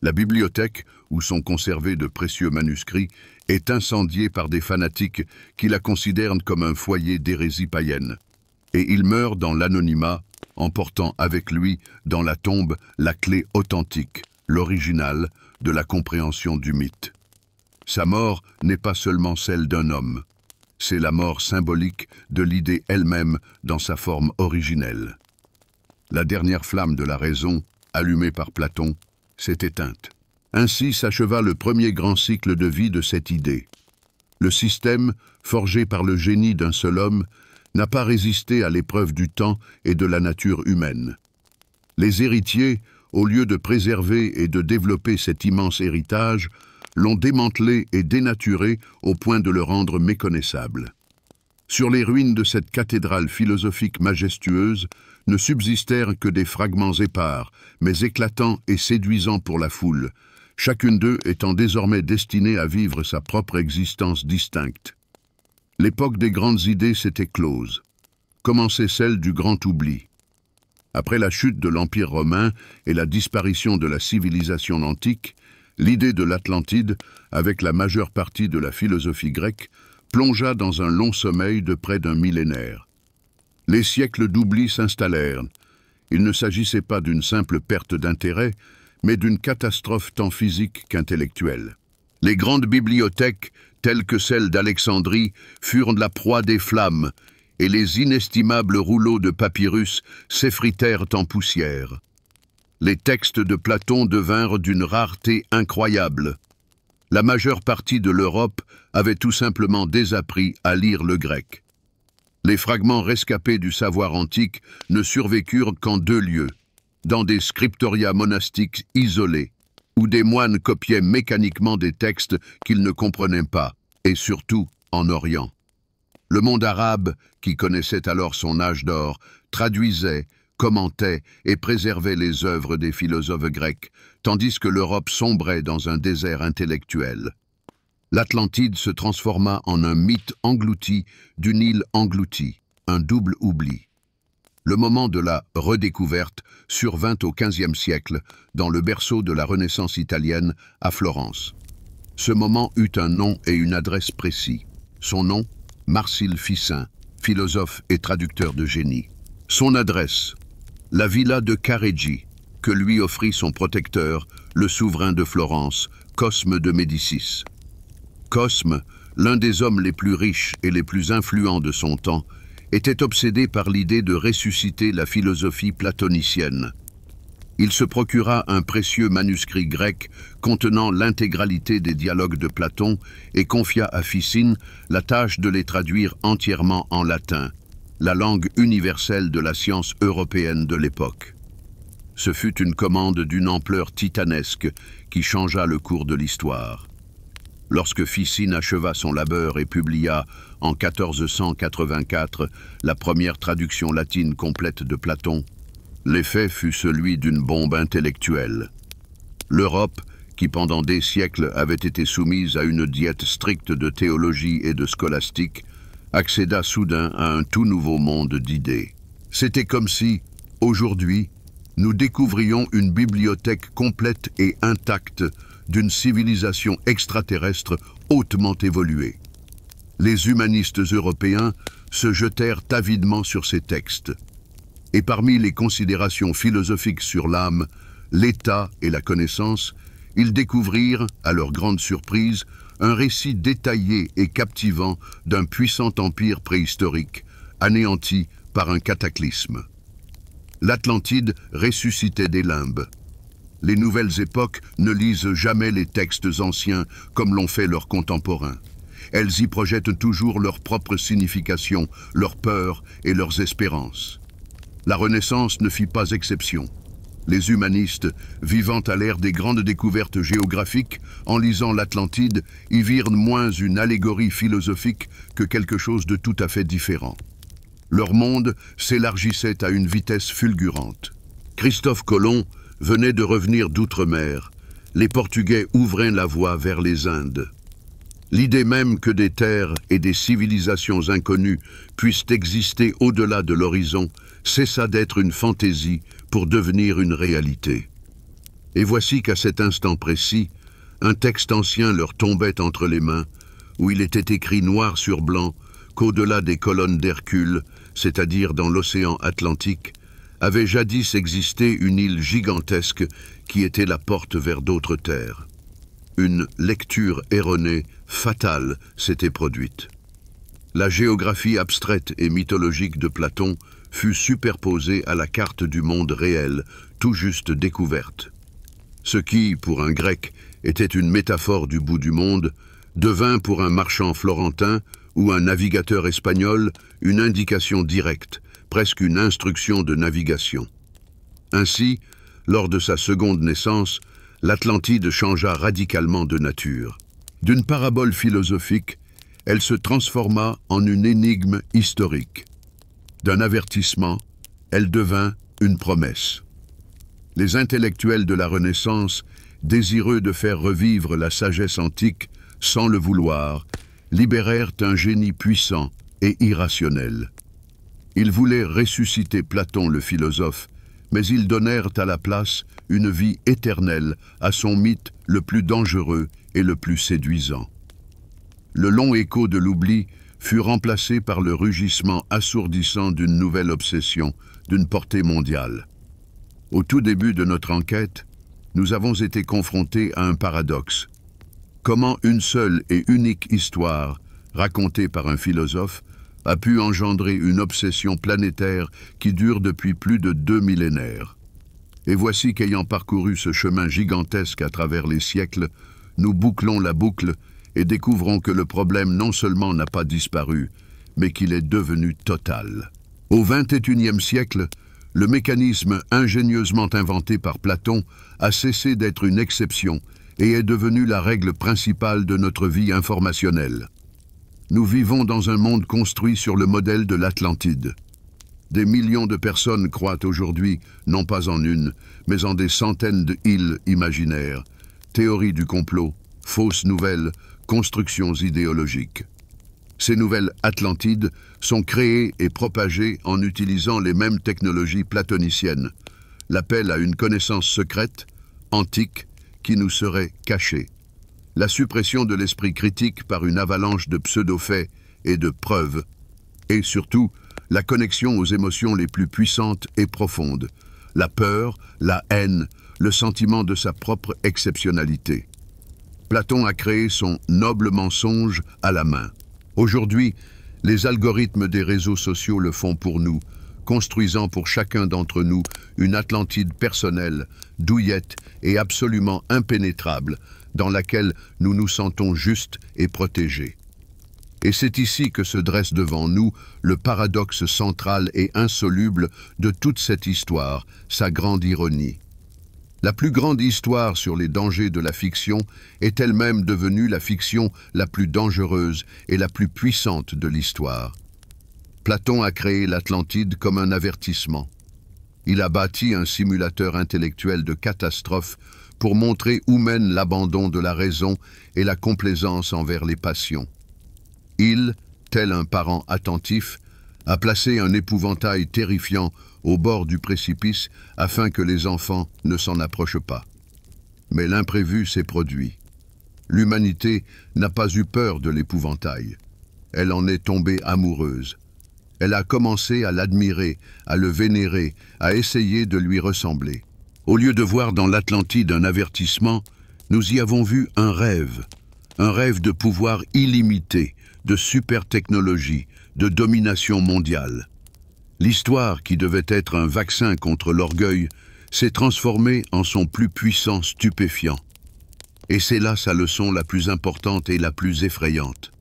La bibliothèque, où sont conservés de précieux manuscrits, est incendiée par des fanatiques qui la considèrent comme un foyer d'hérésie païenne. Et il meurt dans l'anonymat, emportant avec lui, dans la tombe, la clé authentique, l'original, de la compréhension du mythe. Sa mort n'est pas seulement celle d'un homme, c'est la mort symbolique de l'idée elle-même dans sa forme originelle. La dernière flamme de la raison, allumée par Platon, s'est éteinte. Ainsi s'acheva le premier grand cycle de vie de cette idée. Le système, forgé par le génie d'un seul homme, n'a pas résisté à l'épreuve du temps et de la nature humaine. Les héritiers, au lieu de préserver et de développer cet immense héritage, l'ont démantelé et dénaturé au point de le rendre méconnaissable. Sur les ruines de cette cathédrale philosophique majestueuse ne subsistèrent que des fragments épars, mais éclatants et séduisants pour la foule, chacune d'eux étant désormais destinée à vivre sa propre existence distincte. L'époque des grandes idées s'était close. Commençait celle du grand oubli. Après la chute de l'Empire romain et la disparition de la civilisation antique, l'idée de l'Atlantide, avec la majeure partie de la philosophie grecque, plongea dans un long sommeil de près d'un millénaire. Les siècles d'oubli s'installèrent. Il ne s'agissait pas d'une simple perte d'intérêt, mais d'une catastrophe tant physique qu'intellectuelle. Les grandes bibliothèques, telles que celle d'Alexandrie, furent la proie des flammes, et les inestimables rouleaux de papyrus s'effritèrent en poussière. Les textes de Platon devinrent d'une rareté incroyable. La majeure partie de l'Europe avait tout simplement désappris à lire le grec. Les fragments rescapés du savoir antique ne survécurent qu'en 2 lieux, dans des scriptoria monastiques isolés, où des moines copiaient mécaniquement des textes qu'ils ne comprenaient pas, et surtout en Orient. Le monde arabe, qui connaissait alors son âge d'or, traduisait, commentait et préservait les œuvres des philosophes grecs, tandis que l'Europe sombrait dans un désert intellectuel. L'Atlantide se transforma en un mythe englouti d'une île engloutie, un double oubli. Le moment de la redécouverte survint au XVe siècle, dans le berceau de la Renaissance italienne, à Florence. Ce moment eut un nom et une adresse précis. Son nom, Marsile Ficin, philosophe et traducteur de génie. Son adresse, la villa de Careggi, que lui offrit son protecteur, le souverain de Florence, Cosme de Médicis. Cosme, l'un des hommes les plus riches et les plus influents de son temps, était obsédé par l'idée de ressusciter la philosophie platonicienne. Il se procura un précieux manuscrit grec contenant l'intégralité des dialogues de Platon et confia à Ficine la tâche de les traduire entièrement en latin, la langue universelle de la science européenne de l'époque. Ce fut une commande d'une ampleur titanesque qui changea le cours de l'histoire. Lorsque Ficine acheva son labeur et publia, en 1484, la première traduction latine complète de Platon, l'effet fut celui d'une bombe intellectuelle. L'Europe, qui pendant des siècles avait été soumise à une diète stricte de théologie et de scolastique, accéda soudain à un tout nouveau monde d'idées. C'était comme si, aujourd'hui, nous découvrions une bibliothèque complète et intacte d'une civilisation extraterrestre hautement évoluée. Les humanistes européens se jetèrent avidement sur ces textes. Et parmi les considérations philosophiques sur l'âme, l'état et la connaissance, ils découvrirent, à leur grande surprise, un récit détaillé et captivant d'un puissant empire préhistorique, anéanti par un cataclysme. L'Atlantide ressuscitait des limbes. Les nouvelles époques ne lisent jamais les textes anciens comme l'ont fait leurs contemporains. Elles y projettent toujours leur propre signification, leurs peurs et leurs espérances. La Renaissance ne fit pas exception. Les humanistes, vivant à l'ère des grandes découvertes géographiques, en lisant l'Atlantide, y virent moins une allégorie philosophique que quelque chose de tout à fait différent. Leur monde s'élargissait à une vitesse fulgurante. Christophe Colomb venait de revenir d'outre-mer. Les Portugais ouvraient la voie vers les Indes. L'idée même que des terres et des civilisations inconnues puissent exister au-delà de l'horizon cessa d'être une fantaisie pour devenir une réalité. Et voici qu'à cet instant précis, un texte ancien leur tombait entre les mains, où il était écrit noir sur blanc qu'au-delà des colonnes d'Hercule, c'est-à-dire dans l'océan Atlantique, avait jadis existé une île gigantesque qui était la porte vers d'autres terres. Une lecture erronée, fatale, s'était produite. La géographie abstraite et mythologique de Platon fut superposée à la carte du monde réel, tout juste découverte. Ce qui, pour un grec, était une métaphore du bout du monde, devint pour un marchand florentin ou un navigateur espagnol une indication directe, presque une instruction de navigation. Ainsi, lors de sa seconde naissance, l'Atlantide changea radicalement de nature. D'une parabole philosophique, elle se transforma en une énigme historique. D'un avertissement, elle devint une promesse. Les intellectuels de la Renaissance, désireux de faire revivre la sagesse antique, sans le vouloir, libérèrent un génie puissant et irrationnel. Ils voulaient ressusciter Platon le philosophe, mais ils donnèrent à la place une vie éternelle à son mythe le plus dangereux et le plus séduisant. Le long écho de l'oubli fut remplacé par le rugissement assourdissant d'une nouvelle obsession, d'une portée mondiale. Au tout début de notre enquête, nous avons été confrontés à un paradoxe. Comment une seule et unique histoire, racontée par un philosophe, a pu engendrer une obsession planétaire qui dure depuis plus de 2 millénaires. Et voici qu'ayant parcouru ce chemin gigantesque à travers les siècles, nous bouclons la boucle et découvrons que le problème non seulement n'a pas disparu, mais qu'il est devenu total. Au XXIe siècle, le mécanisme ingénieusement inventé par Platon a cessé d'être une exception et est devenu la règle principale de notre vie informationnelle. Nous vivons dans un monde construit sur le modèle de l'Atlantide. Des millions de personnes croient aujourd'hui, non pas en une, mais en des centaines d'îles imaginaires, théories du complot, fausses nouvelles, constructions idéologiques. Ces nouvelles Atlantides sont créées et propagées en utilisant les mêmes technologies platoniciennes, l'appel à une connaissance secrète, antique, qui nous serait cachée, la suppression de l'esprit critique par une avalanche de pseudo-faits et de preuves, et surtout, la connexion aux émotions les plus puissantes et profondes, la peur, la haine, le sentiment de sa propre exceptionnalité. Platon a créé son noble mensonge à la main. Aujourd'hui, les algorithmes des réseaux sociaux le font pour nous, construisant pour chacun d'entre nous une Atlantide personnelle, douillette et absolument impénétrable, dans laquelle nous nous sentons justes et protégés. Et c'est ici que se dresse devant nous le paradoxe central et insoluble de toute cette histoire, sa grande ironie. La plus grande histoire sur les dangers de la fiction est elle-même devenue la fiction la plus dangereuse et la plus puissante de l'histoire. Platon a créé l'Atlantide comme un avertissement. Il a bâti un simulateur intellectuel de catastrophe pour montrer où mène l'abandon de la raison et la complaisance envers les passions. Il, tel un parent attentif, a placé un épouvantail terrifiant au bord du précipice afin que les enfants ne s'en approchent pas. Mais l'imprévu s'est produit. L'humanité n'a pas eu peur de l'épouvantail. Elle en est tombée amoureuse. Elle a commencé à l'admirer, à le vénérer, à essayer de lui ressembler. Au lieu de voir dans l'Atlantide un avertissement, nous y avons vu un rêve de pouvoir illimité, de super technologie, de domination mondiale. L'histoire, qui devait être un vaccin contre l'orgueil, s'est transformée en son plus puissant stupéfiant. Et c'est là sa leçon la plus importante et la plus effrayante.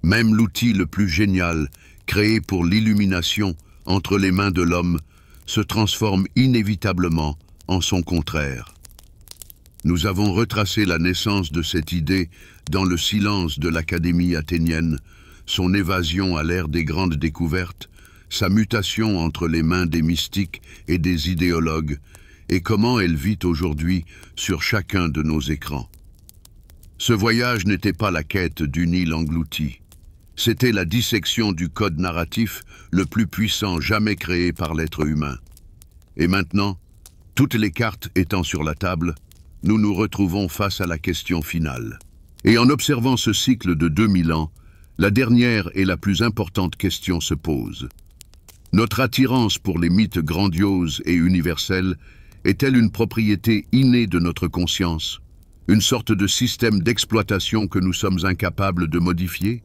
Même l'outil le plus génial, créé pour l'illumination entre les mains de l'homme, se transforme inévitablement en son contraire. Nous avons retracé la naissance de cette idée dans le silence de l'Académie athénienne, son évasion à l'ère des grandes découvertes, sa mutation entre les mains des mystiques et des idéologues, et comment elle vit aujourd'hui sur chacun de nos écrans. Ce voyage n'était pas la quête d'une île engloutie. C'était la dissection du code narratif le plus puissant jamais créé par l'être humain. Et maintenant, toutes les cartes étant sur la table, nous nous retrouvons face à la question finale. Et en observant ce cycle de 2000 ans, la dernière et la plus importante question se pose. Notre attirance pour les mythes grandioses et universels est-elle une propriété innée de notre conscience, une sorte de système d'exploitation que nous sommes incapables de modifier?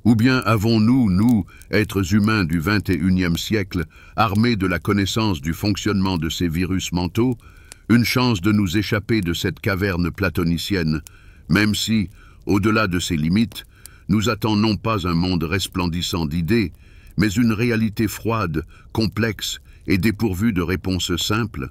Ou bien avons-nous, nous, êtres humains du XXIe siècle, armés de la connaissance du fonctionnement de ces virus mentaux, une chance de nous échapper de cette caverne platonicienne, même si, au-delà de ses limites, nous attend non pas un monde resplendissant d'idées, mais une réalité froide, complexe et dépourvue de réponses simples?